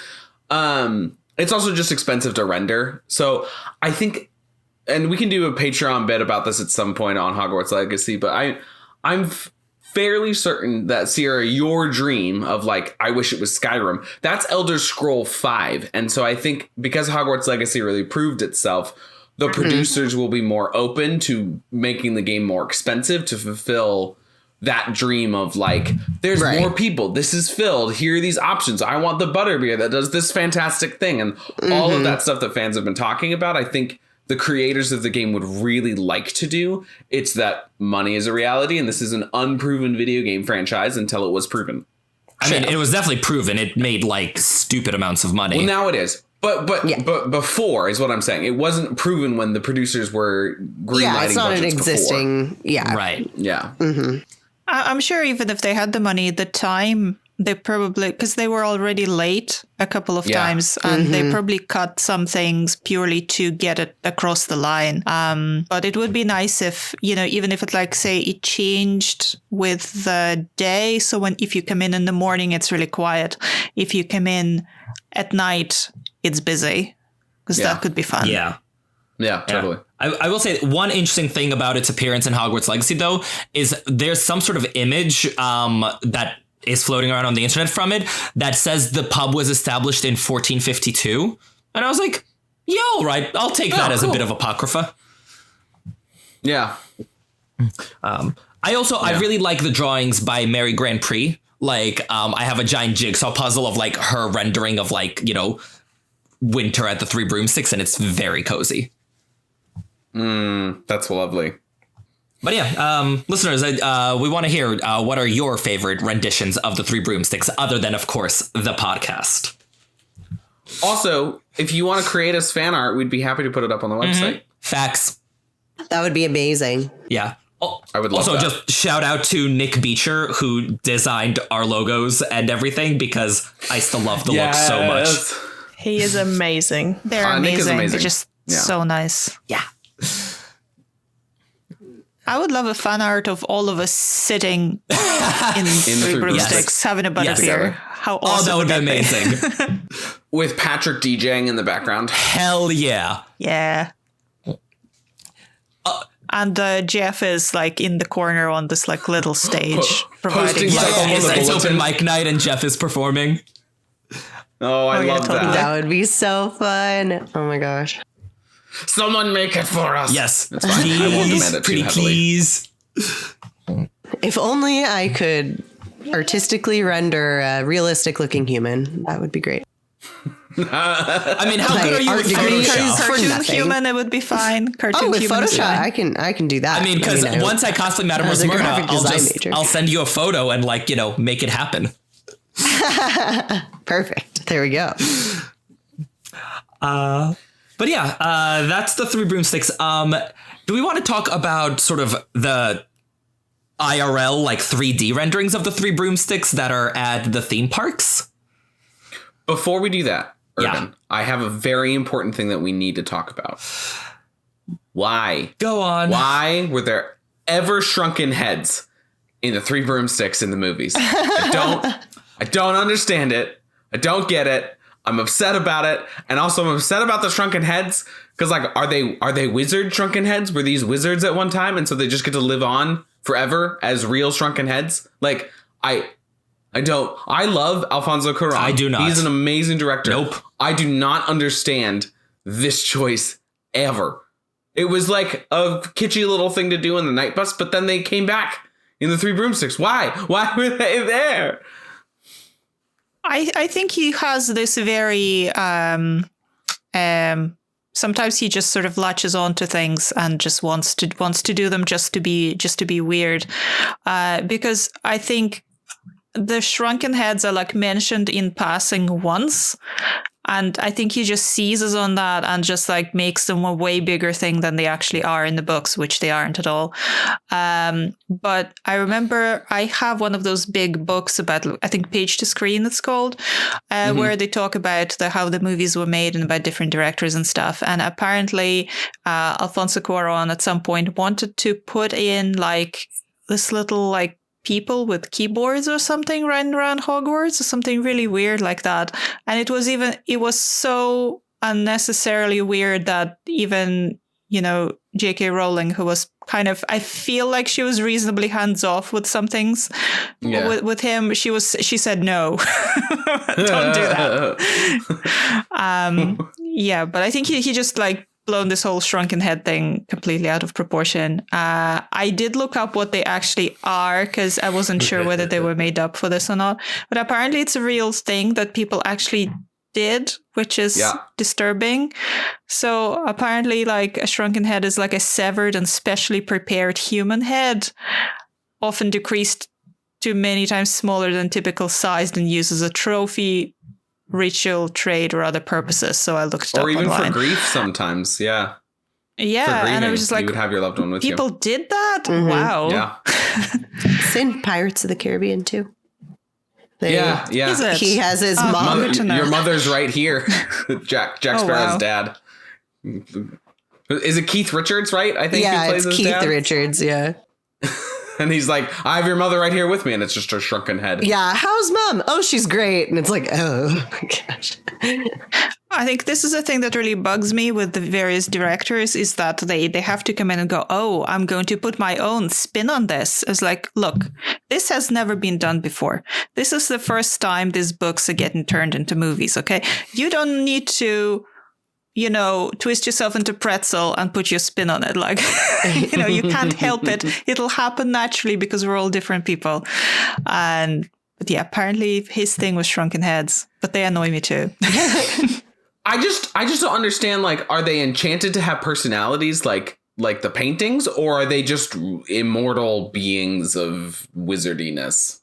it's also just expensive to render. So I think, and we can do a Patreon bit about this at some point on Hogwarts Legacy, but I'm fairly certain that, Sierra, your dream of like, I wish it was Skyrim, that's Elder Scroll 5. And so I think because Hogwarts Legacy really proved itself, the producers will be more open to making the game more expensive to fulfill that dream of like, there's more people. This is filled. Here are these options. I want the butterbeer that does this fantastic thing. And all of that stuff that fans have been talking about, I think the creators of the game would really like to do. It's that money is a reality, and this is an unproven video game franchise until it was proven.
I mean, it was definitely proven. It made like stupid amounts of money.
Well, now it is. But before is what I'm saying. It wasn't proven when the producers were greenlighting
it's not
budgets
an existing.
Before.
Yeah.
Right.
Yeah.
I'm sure even if they had the money at the time, they probably, because they were already late a couple of times, and they probably cut some things purely to get it across the line. But it would be nice if, you know, even if it like, say, it changed with the day. So if you come in the morning, it's really quiet. If you come in at night, it's busy, because that could be fun.
Yeah.
Yeah, totally.
I will say one interesting thing about its appearance in Hogwarts Legacy, though, is there's some sort of image that is floating around on the internet from it that says the pub was established in 1452. And I was like, yeah, all right, I'll take that as a bit of apocrypha.
Yeah.
I really like the drawings by Mary Grand Prix. Like, I have a giant jigsaw puzzle of like her rendering of like, you know, winter at the Three Broomsticks, and it's very cozy.
That's lovely.
But yeah, listeners, we want to hear what are your favorite renditions of the Three Broomsticks, other than, of course, the podcast.
Also, if you want to create us fan art, we'd be happy to put it up on the website.
Facts.
That would be amazing.
Yeah.
I would love
also,
that.
just shout out to Nick Beecher, who designed our logos and everything, because I still love the look so much.
He is amazing.
They're amazing.
Nick is amazing.
They're just so nice.
Yeah.
I would love a fan art of all of us sitting in Three Broomsticks having a butterbeer. How awesome
that would be
be?
amazing.
With Patrick DJing in the background.
Hell yeah.
Yeah. And Jeff is like in the corner on this like little stage providing
It's open mic night and Jeff is performing.
Oh, I love
totally.
that.
That would be so fun. Oh my gosh.
Someone make it for us.
Yes.
That's fine. I won't demand it
Pretty
too heavily.
please.
If only I could artistically render a realistic looking human. That would be great.
I mean, how good are you with Photoshop?
Cartoon human, it would be fine. Cartoon
with
human
Photoshop, I can do that.
I mean, because once I cosplay Madam Rosmerta, I'll send you a photo and make it happen.
Perfect. There we go.
But yeah, that's the Three Broomsticks. Do we want to talk about sort of the IRL, 3D renderings of the Three Broomsticks that are at the theme parks?
Before we do that, Irvin, I have a very important thing that we need to talk about. Why?
Go on.
Why were there ever shrunken heads in the Three Broomsticks in the movies? I don't understand it. I don't get it. I'm upset about it. And also I'm upset about the shrunken heads. Because are they wizard shrunken heads? Were these wizards at one time? And so they just get to live on forever as real shrunken heads? I love Alfonso Cuarón.
I do not.
He's an amazing director.
Nope.
I do not understand this choice ever. It was like a kitschy little thing to do in the night bus, but then they came back in the Three Broomsticks. Why? Why were they there?
I think he has this very sometimes he just sort of latches on to things and just wants to do them just to be weird. Because I think the shrunken heads are mentioned in passing once. And I think he just seizes on that and just makes them a way bigger thing than they actually are in the books, which they aren't at all. But I remember I have one of those big books about, I think Page to Screen it's called, where they talk about how the movies were made and about different directors and stuff. And apparently Alfonso Cuarón at some point wanted to put in this little people with keyboards or something running around Hogwarts or something really weird like that. And it was so unnecessarily weird that even, J.K. Rowling, who was I feel like she was reasonably hands off with some things with him. She said, no, don't do that. But I think he just blown this whole shrunken head thing completely out of proportion. I did look up what they actually are because I wasn't sure whether they were made up for this or not. But apparently it's a real thing that people actually did, which is disturbing. So apparently a shrunken head is a severed and specially prepared human head, often decreased to many times smaller than typical size and used as a trophy, ritual, trade, or other purposes. So I looked it up online. Or even
for grief sometimes, yeah.
Yeah,
for grieving,
and I was just
you would have your loved one with
people
you.
did that? Mm-hmm. Wow.
Yeah.
It's in Pirates of the Caribbean too.
Yeah.
Is it?
He has his mom.
Your mother's right here. Jack Sparrow's dad. Is it Keith Richards, right? I think he plays his dad.
Yeah, it's Keith Richards, yeah.
And he's like, I have your mother right here with me. And it's just her shrunken head.
Yeah. How's mom? Oh, she's great. And it's oh my gosh.
I think this is a thing that really bugs me with the various directors is that they have to come in and go, oh, I'm going to put my own spin on this. It's look, this has never been done before. This is the first time these books are getting turned into movies. OK, you don't need to, twist yourself into pretzel and put your spin on it. You can't help it. It'll happen naturally because we're all different people. But yeah, apparently his thing was shrunken heads, but they annoy me too.
I just don't understand. Are they enchanted to have personalities like the paintings, or are they just immortal beings of wizardiness?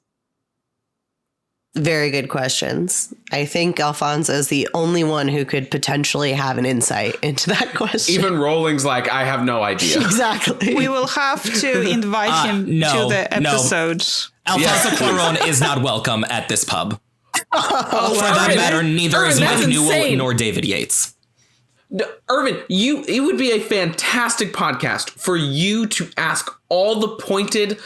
Very good questions. I think Alfonso is the only one who could potentially have an insight into that question.
Even Rowling's I have no idea.
Exactly.
We will have to invite him to the episode.
No. Alfonso Cuarón is not welcome at this pub. For that matter, neither is Mike Newell nor David Yates.
Irvin, it would be a fantastic podcast for you to ask all the pointed,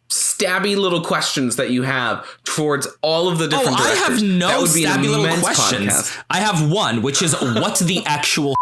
stabby little questions that you have towards all of the different directors.
I have no stabby little questions. Podcast. I have one, which is what's the actual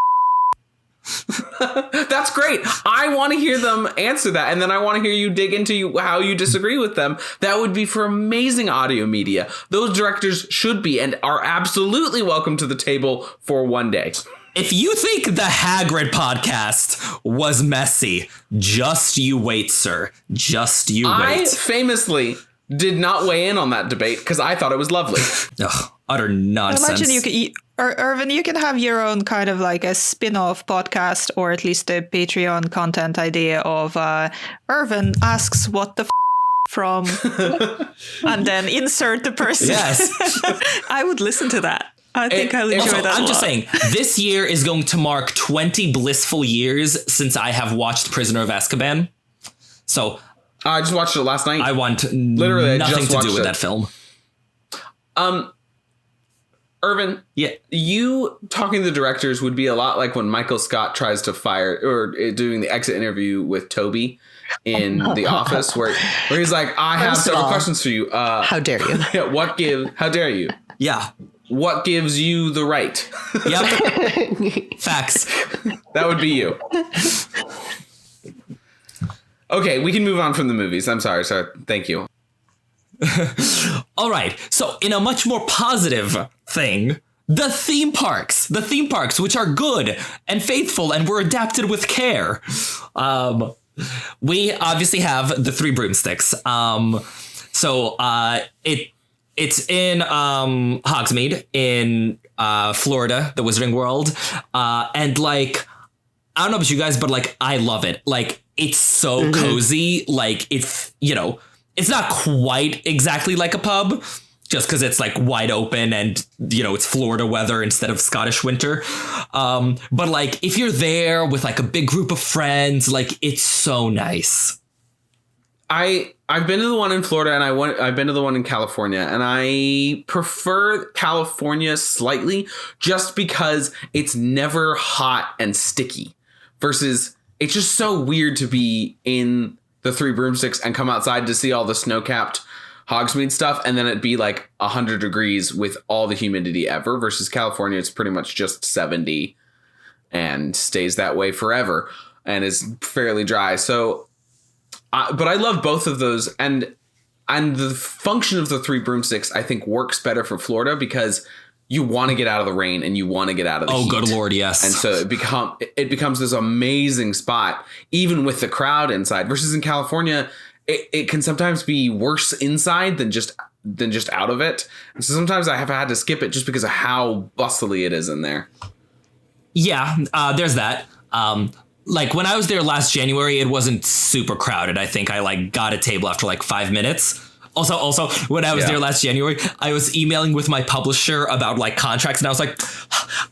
That's great. I want to hear them answer that, and then I want to hear you dig into how you disagree with them. That would be for amazing audio media. Those directors should be and are absolutely welcome to the table for one day.
If you think the Hagrid podcast was messy, just you wait, sir. Just you wait.
I famously did not weigh in on that debate because I thought it was lovely.
Ugh, utter nonsense.
I imagine Irvin, you can have your own kind of like a spin-off podcast, or at least a Patreon content idea of Irvin asks what the from, and then insert the person.
Yes.
I would listen to that. I think I'll enjoy that.
I'm just saying, this year is going to mark 20 blissful years since I have watched Prisoner of Azkaban. So
I just watched it last night.
I want
Literally,
nothing
I just
to do with
watched
that film.
Irvin,
Yeah.
you talking to the directors would be a lot like when Michael Scott tries to fire or doing the exit interview with Toby in The Office, where he's like, I have
First of
several
all,
questions for you.
How dare you?
How dare you?
Yeah.
What gives you the right?
Yep. Facts.
That would be you. Okay, we can move on from the movies. I'm sorry. Thank you.
All right. So in a much more positive thing, the theme parks, which are good and faithful and were adapted with care. We obviously have the Three Broomsticks. It's in Hogsmeade in Florida, the Wizarding World. And like, I don't know about you guys, but like, I love it. Like, it's so cozy. Like, it's, you know, it's not quite exactly like a pub, just because it's like wide open and, you know, it's Florida weather instead of Scottish winter. But like, if you're there with like a big group of friends, like, it's so nice.
I've been to the one in Florida and I've been to the one in California, and I prefer California slightly just because it's never hot and sticky, versus it's just so weird to be in the Three Broomsticks and come outside to see all the snow-capped Hogsmeade stuff, and then it'd be like 100 degrees with all the humidity ever, versus California, it's pretty much just 70 and stays that way forever and is fairly dry. So but I love both of those, and the function of the Three Broomsticks, I think, works better for Florida because you want to get out of the rain and you want to get out of the heat.
Good Lord, yes.
And so it becomes this amazing spot, even with the crowd inside. Versus in California, it can sometimes be worse inside than just out of it. And so sometimes I have had to skip it just because of how bustly it is in there. Yeah,
there's that. Like when I was there last January, it wasn't super crowded. I think I like got a table after like 5 minutes. Also, when I was there last January, I was emailing with my publisher about like contracts, and I was like,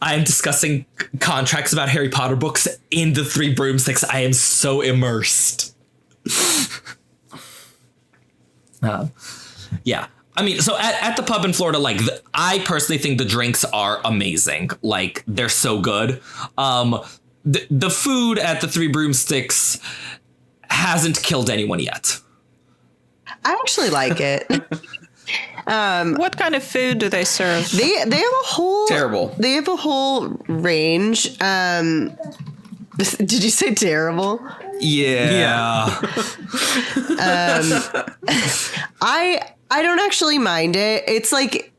I am discussing contracts about Harry Potter books in the Three Broomsticks. I am so immersed. Yeah. I mean, so at the pub in Florida, like I personally think the drinks are amazing. Like they're so good. The food at the Three Broomsticks hasn't killed anyone yet.
I actually like it.
What kind of food do they serve?
They have a whole
terrible. They have
a whole range. Did you say terrible?
Yeah.
I don't actually mind it. It's like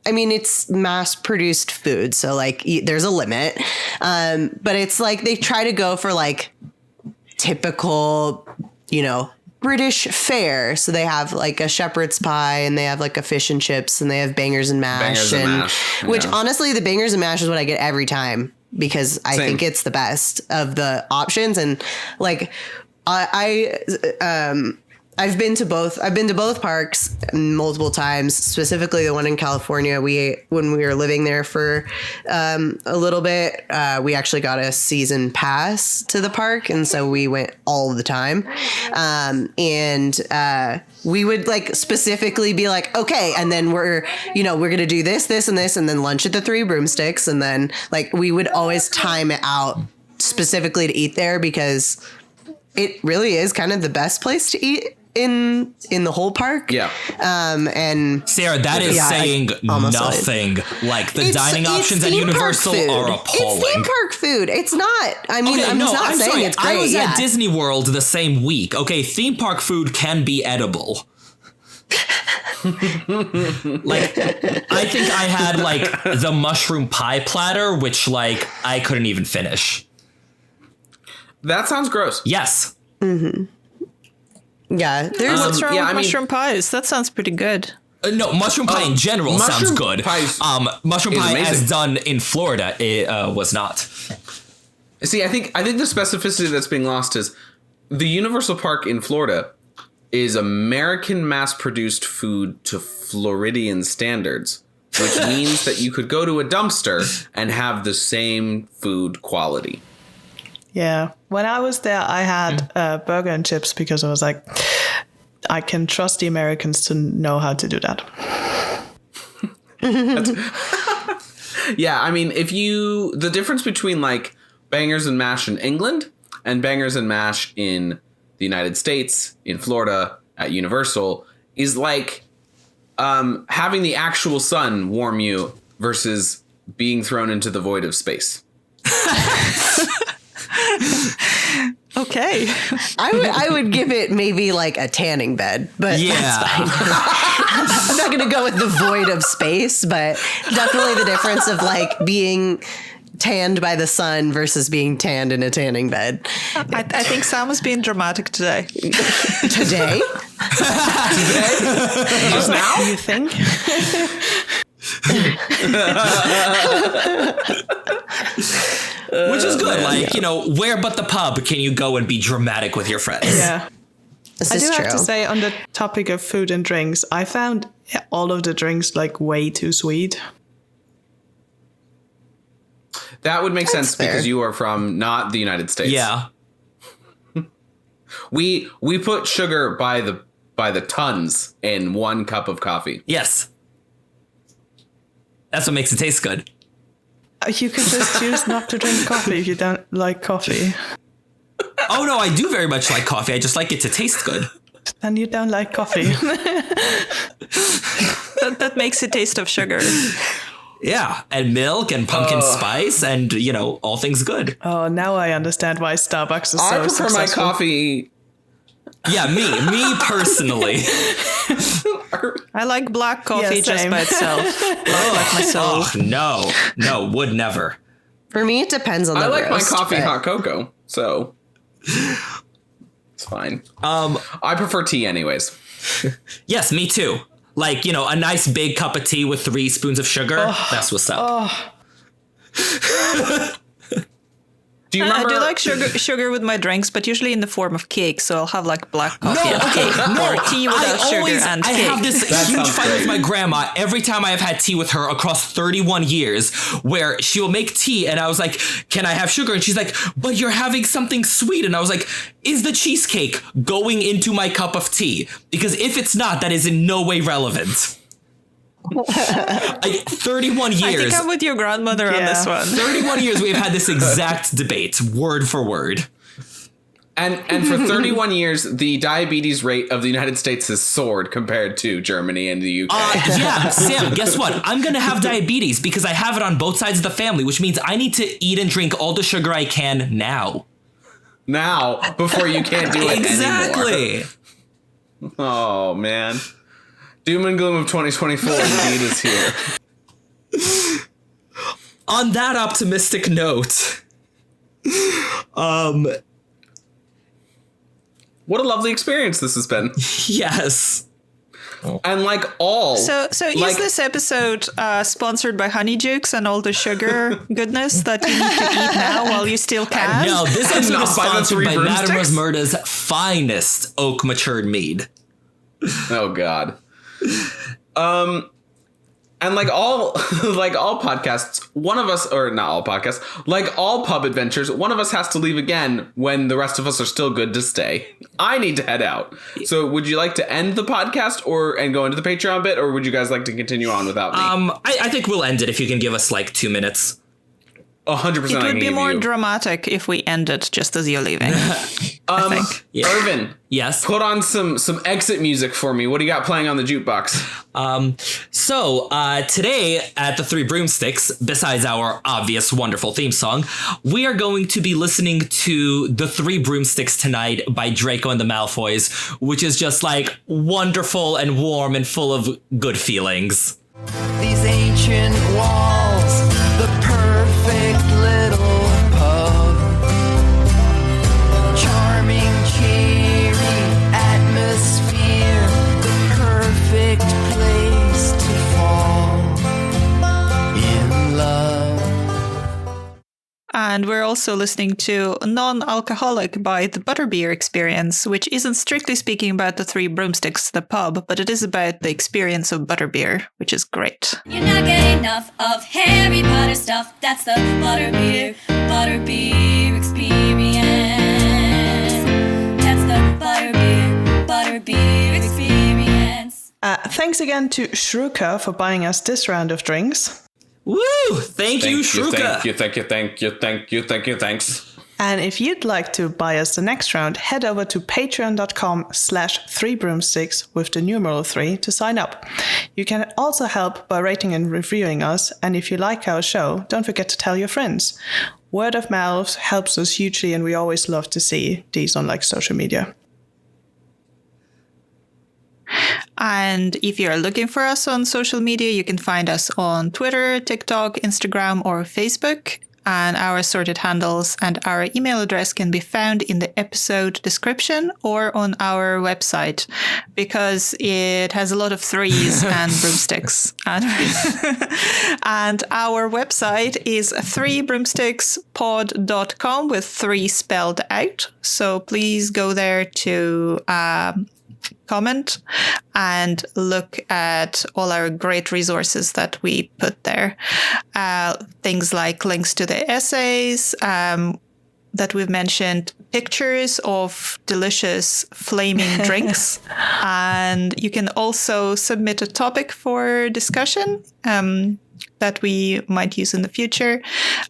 I mean, it's mass-produced food, so like there's a limit. But it's like they try to go for like typical, you know, British fare. So they have like a shepherd's pie, and they have like a fish and chips, and they have bangers and mash, which honestly, the bangers and mash is what I get every time because I think it's the best of the options. And like I've been to both parks multiple times, specifically the one in California. When we were living there for a little bit, we actually got a season pass to the park. And so we went all the time. And we would like specifically be like, okay, and then we're going to do this, and this, and then lunch at the Three Broomsticks. And then like we would always time it out specifically to eat there because it really is kind of the best place to eat in the whole park.
Yeah.
And Sarah, that is saying nothing. Like the dining options at Universal are appalling.
It's theme park food. It's not. I mean, I'm not saying
sorry.
it's great.
I was at Disney World the same week. Okay, theme park food can be edible. Like, I think I had like the mushroom pie platter, which like I couldn't even finish.
That sounds gross.
Yes.
Mm-hmm. Yeah,
what's wrong with mushroom pies? That sounds pretty good.
No, mushroom pie in general sounds good. Mushroom pie
amazing.
as done in Florida was not.
See, I think the specificity that's being lost is the Universal Park in Florida is American mass-produced food to Floridian standards, which means that you could go to a dumpster and have the same food quality.
Yeah. When I was there, I had burger and chips because I was like, I can trust the Americans to know how to do that.
Yeah, I mean, the difference between like bangers and mash in England and bangers and mash in the United States, in Florida, at Universal, is like having the actual sun warm you versus being thrown into the void of space.
Okay.
I would give it maybe like a tanning bed, but that's fine. I'm not going to go with the void of space, but definitely the difference of like being tanned by the sun versus being tanned in a tanning bed.
I think Sam was being dramatic today.
Today?
Just now? You think?
Which is good. Like, you know, where but the pub can you go and be dramatic with your friends?
Yeah.
This
I
is
do
true.
have to say, on the topic of food and drinks, I found all of the drinks like way too sweet.
That would make sense
fair.
because you are from not the United States.
Yeah.
We put sugar by the tons in 1 cup of coffee.
Yes. That's what makes it taste good.
You could just choose not to drink coffee if you don't like coffee.
Oh, no, I do very much like coffee. I just like it to taste good.
Then you don't like coffee.
That makes a taste of sugar.
Yeah. And milk and pumpkin spice and, you know, all things good.
Oh, now I understand why Starbucks is so
I prefer
successful.
my coffee.
Yeah, me personally.
I like black coffee
Yeah,
just
same.
by itself. Like myself.
Oh, no, would never.
For me, it depends on the
I like
roast,
my coffee
but-
hot cocoa, so it's fine. I prefer tea anyways.
Yes, me too. Like, you know, a nice big cup of tea with 3 spoons of sugar. That's what's up.
Do you
I
remember?
do like sugar with my drinks, but usually in the form of cake. So I'll have like black coffee
No,
and
okay,
cake,
no,
or tea without sugar and
I
cake.
have this
That
huge
sounds
fight
great.
with my grandma every time I have had tea with her across 31 years, where she will make tea and I was like, can I have sugar? And she's like, but you're having something sweet. And I was like, is the cheesecake going into my cup of tea? Because if it's not, that is in no way relevant. 31
I
years.
think I'm with your grandmother on this one.
31 years we've had this exact debate, word for word.
And for 31 years, the diabetes rate of the United States has soared compared to Germany and the UK.
Yeah, Sam, guess what? I'm going to have diabetes because I have it on both sides of the family, which means I need to eat and drink all the sugar I can now.
Now, before you can't do it anymore.
Exactly.
Oh, man. Doom and gloom of 2024 indeed is here.
On that optimistic note,
What a lovely experience this has been.
yes.
And like all...
So
like,
is this episode sponsored by Honey Jukes and all the sugar goodness that you need to eat now while you still can?
No, this episode
Not
is
by the
sponsored
Three
by Madam
Broomsticks?
Rosmerta's finest oak matured mead.
Oh, God. And like all podcasts, one of us, or not all podcasts, like all pub adventures, one of us has to leave again when the rest of us are still good to stay. I need to head out. So would you like to end the podcast and go into the Patreon bit, or would you guys like to continue on without me?
I think we'll end it if you can give us like 2 minutes.
100%
It
I
would
can
be
give
more
you.
dramatic if we end it just as you're leaving. I think.
Yeah.
Irvin,
Yes.
put on some exit music for me. What do you got playing on the jukebox?
So today at the Three Broomsticks, besides our obvious wonderful theme song, we are going to be listening to The Three Broomsticks Tonight by Draco and the Malfoys, which is just like wonderful and warm and full of good feelings.
These ancient walls, the perfect little pub. Charming, cheery atmosphere, the perfect place
also listening to Non-Alcoholic by the Butterbeer Experience, which isn't strictly speaking about the Three Broomsticks, the pub, but it is about the experience of butterbeer, which is great.
You're not getting enough of Harry Potter stuff. That's the Butterbeer Experience. That's the Butterbeer Experience.
Thanks again to Shruka for buying us this round of drinks.
Woo! Thank you, Shruka.
Thanks.
And if you'd like to buy us the next round, head over to patreon.com/3broomsticks with the numeral 3 to sign up. You can also help by rating and reviewing us. And if you like our show, don't forget to tell your friends. Word of mouth helps us hugely, and we always love to see these on social media.
And if you're looking for us on social media, you can find us on Twitter, TikTok, Instagram, or Facebook. And our assorted handles and our email address can be found in the episode description or on our website, because it has a lot of threes and broomsticks. And our website is threebroomstickspod.com with 3 spelled out. So please go there to comment and look at all our great resources that we put there. Things like links to the essays that we've mentioned, pictures of delicious flaming drinks. And you can also submit a topic for discussion that we might use in the future.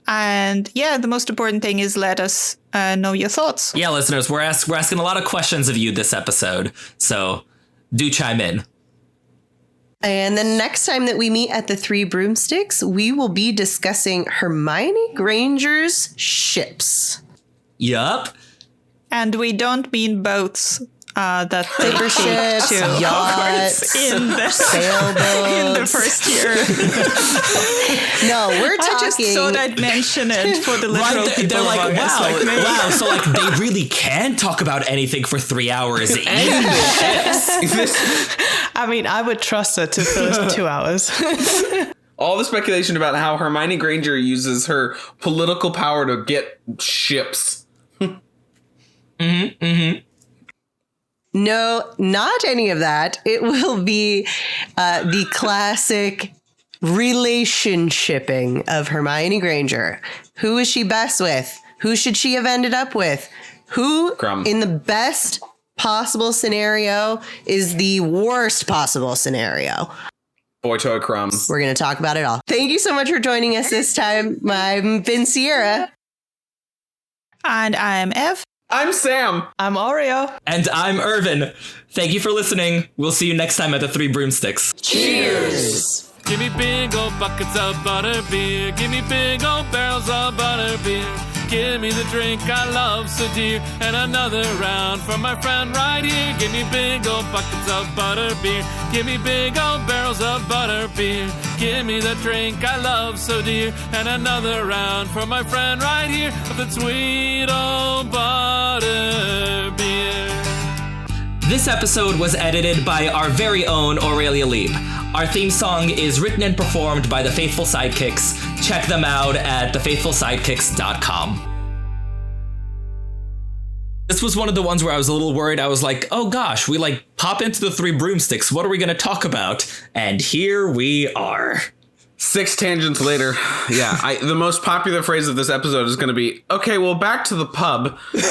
And yeah, the most important thing is let us know your thoughts.
Yeah, listeners, we're asking a lot of questions of you this episode, so do chime in.
And the next time that we meet at the Three Broomsticks, we will be discussing Hermione Granger's ships.
Yup.
And we don't mean boats. That
Paper ships, yachts,
in the first year.
No, we're talking.
I just thought I'd mention it for the literal people.
They're like,
among us, like me.
wow. So like they really can talk about anything for 3 hours. Even
I mean, I would trust her to fill 2 hours.
All the speculation about how Hermione Granger uses her political power to get ships.
No, not any of that. It will be the classic relationshipping of Hermione Granger. Who is she best with? Who should she have ended up with? Who, in the best possible scenario, is the worst possible scenario?
Boy toy Crumb.
We're going to talk about it all. Thank you so much for joining us this time. I've been Sierra.
And I'm Ev.
I'm Sam.
I'm Aureo.
And I'm Irvin. Thank you for listening. We'll see you next time at the Three Broomsticks.
Cheers!
Give me big old buckets of butterbeer. Give me big old barrels of butterbeer. Give me the drink I love so dear. And another round for my friend right here. Give me big old buckets of butterbeer. Give me big old barrels of butterbeer. Give me the drink I love so dear. And another round for my friend right here. Of the sweet old butterbeer.
This episode was edited by our very own Aurelia Lieb. Our theme song is written and performed by the Faithful Sidekicks. Check them out at thefaithfulsidekicks.com. This was one of the ones where I was a little worried. I was like, oh gosh, we pop into the Three Broomsticks. What are we going to talk about? And here we are.
6 tangents later. Yeah, the most popular phrase of this episode is going to be, okay, well, back to the pub.
We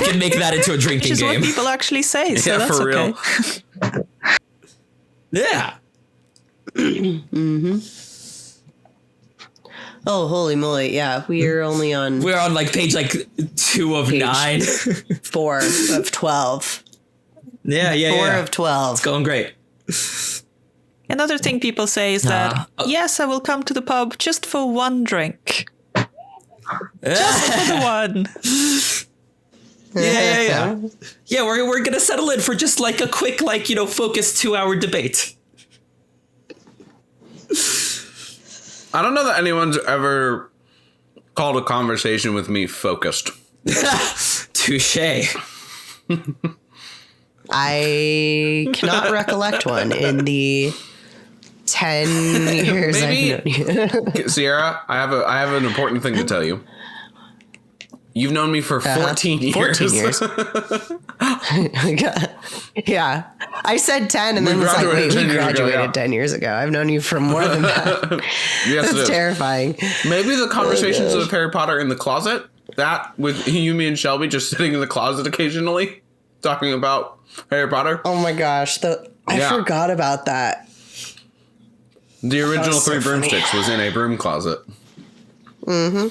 can make that into a drinking
Which is
game.
what people actually say, so
Yeah,
that's
for
okay.
real.
Yeah.
Mm-hmm. Oh, holy moly. Yeah, we're only on...
We're on page 2 of 9.
4 of 12.
Yeah.
4 of 12.
It's going great.
Another thing people say is that, yes, I will come to the pub just for one drink. Just for the one.
Yeah. Yeah, we're going to settle in for just a quick, focused 2-hour debate.
I don't know that anyone's ever called a conversation with me focused.
Touché.
I cannot recollect one in the 10 years
Maybe.
I've known you.
Sierra, I have an important thing to tell you. You've known me for 14 years.
14 years. Yeah. I said 10 and then was like, wait, we graduated 10 years ago. I've known you for more than that.
Yes,
That's terrifying.
Maybe the conversations of Harry Potter in the closet, that with you, me, and Shelby just sitting in the closet occasionally talking about Harry Potter.
Oh my gosh. I forgot about that.
The original Three Broomsticks was in a broom closet.
Mm-hmm.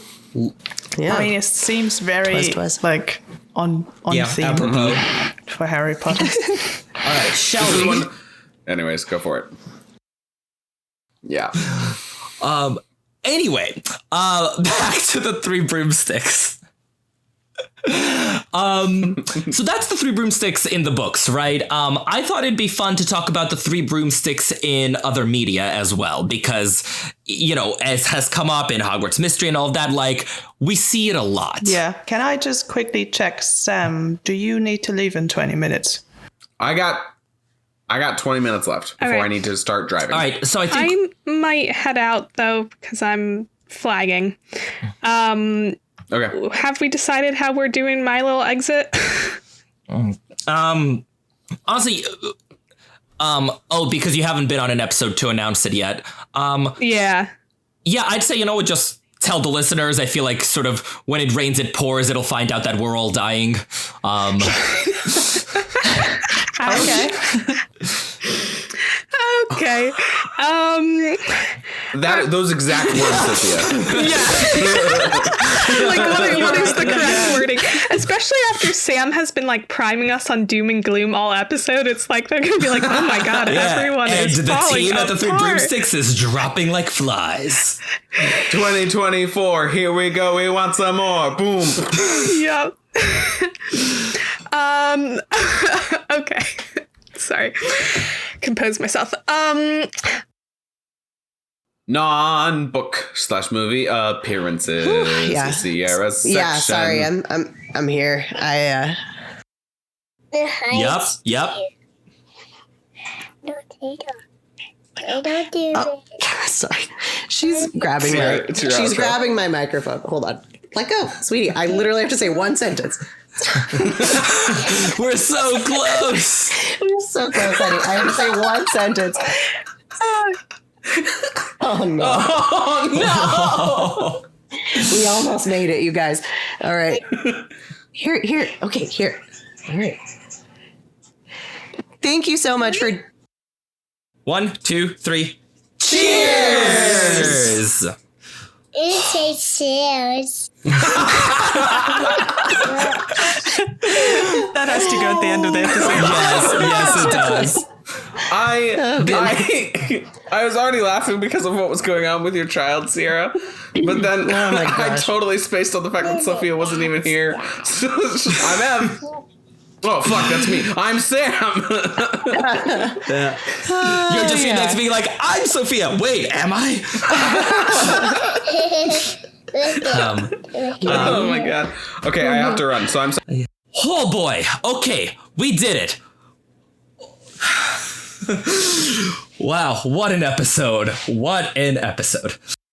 Yeah.
I mean, it seems very like on theme
apropos.
for Harry Potter.
All right, Shelby.
Anyways, go for it. Yeah.
Anyway, back to the Three Broomsticks. So that's the Three Broomsticks in the books, right? I thought it'd be fun to talk about the Three Broomsticks in other media as well, because, you know, as has come up in Hogwarts Mystery and all of that, like, we see it a lot.
Yeah. Can I just quickly check, Sam, do you need to leave in 20 minutes?
I got 20 minutes left before I need to start driving.
All right, so I think
I might head out though because I'm flagging.
Okay.
Have we decided how we're doing my little exit?
Honestly, because you haven't been on an episode to announce it yet.
Yeah,
I'd say, you know what, just tell the listeners. I feel like sort of when it rains, it pours. It'll find out that we're all dying.
Okay. Okay.
Those exact words, Sophia.
Like, what is the correct wording? Especially after Sam has been like priming us on doom and gloom all episode. It's like they're gonna be like, oh my god, everyone is
and the
falling
team at the Three
apart.
Broomsticks is dropping like flies.
2024, here we go. We want some more. Boom.
Yep. Okay. Sorry. Compose myself.
Non-book/movie appearances.
Yeah.
Sierra section.
Yeah, sorry, I'm here.
Yep.
I don't do
Oh, sorry. She's grabbing
She's
grabbing my microphone. Hold on. Let go, sweetie. I literally have to say one sentence.
We're so close.
We're so close, honey. I have to say one sentence. Oh no.
Oh, no.
We almost made it, you guys. All right. Here. Okay, here. All right. Thank you so much for...
1, 2, 3. Cheers!
It says cheers.
That has to go at the end of the episode.
Yes, it does.
I was already laughing because of what was going on with your child, Sierra. But then I totally spaced on the fact that Sophia wasn't even here. I'm Ev. Oh, fuck, that's me. I'm Sam.
You're just next to me like, I'm Sophia. Wait, am I?
Oh my god. Okay, I have to run, so I'm sorry.
Oh boy. Okay, we did it. Wow, what an episode. What an episode.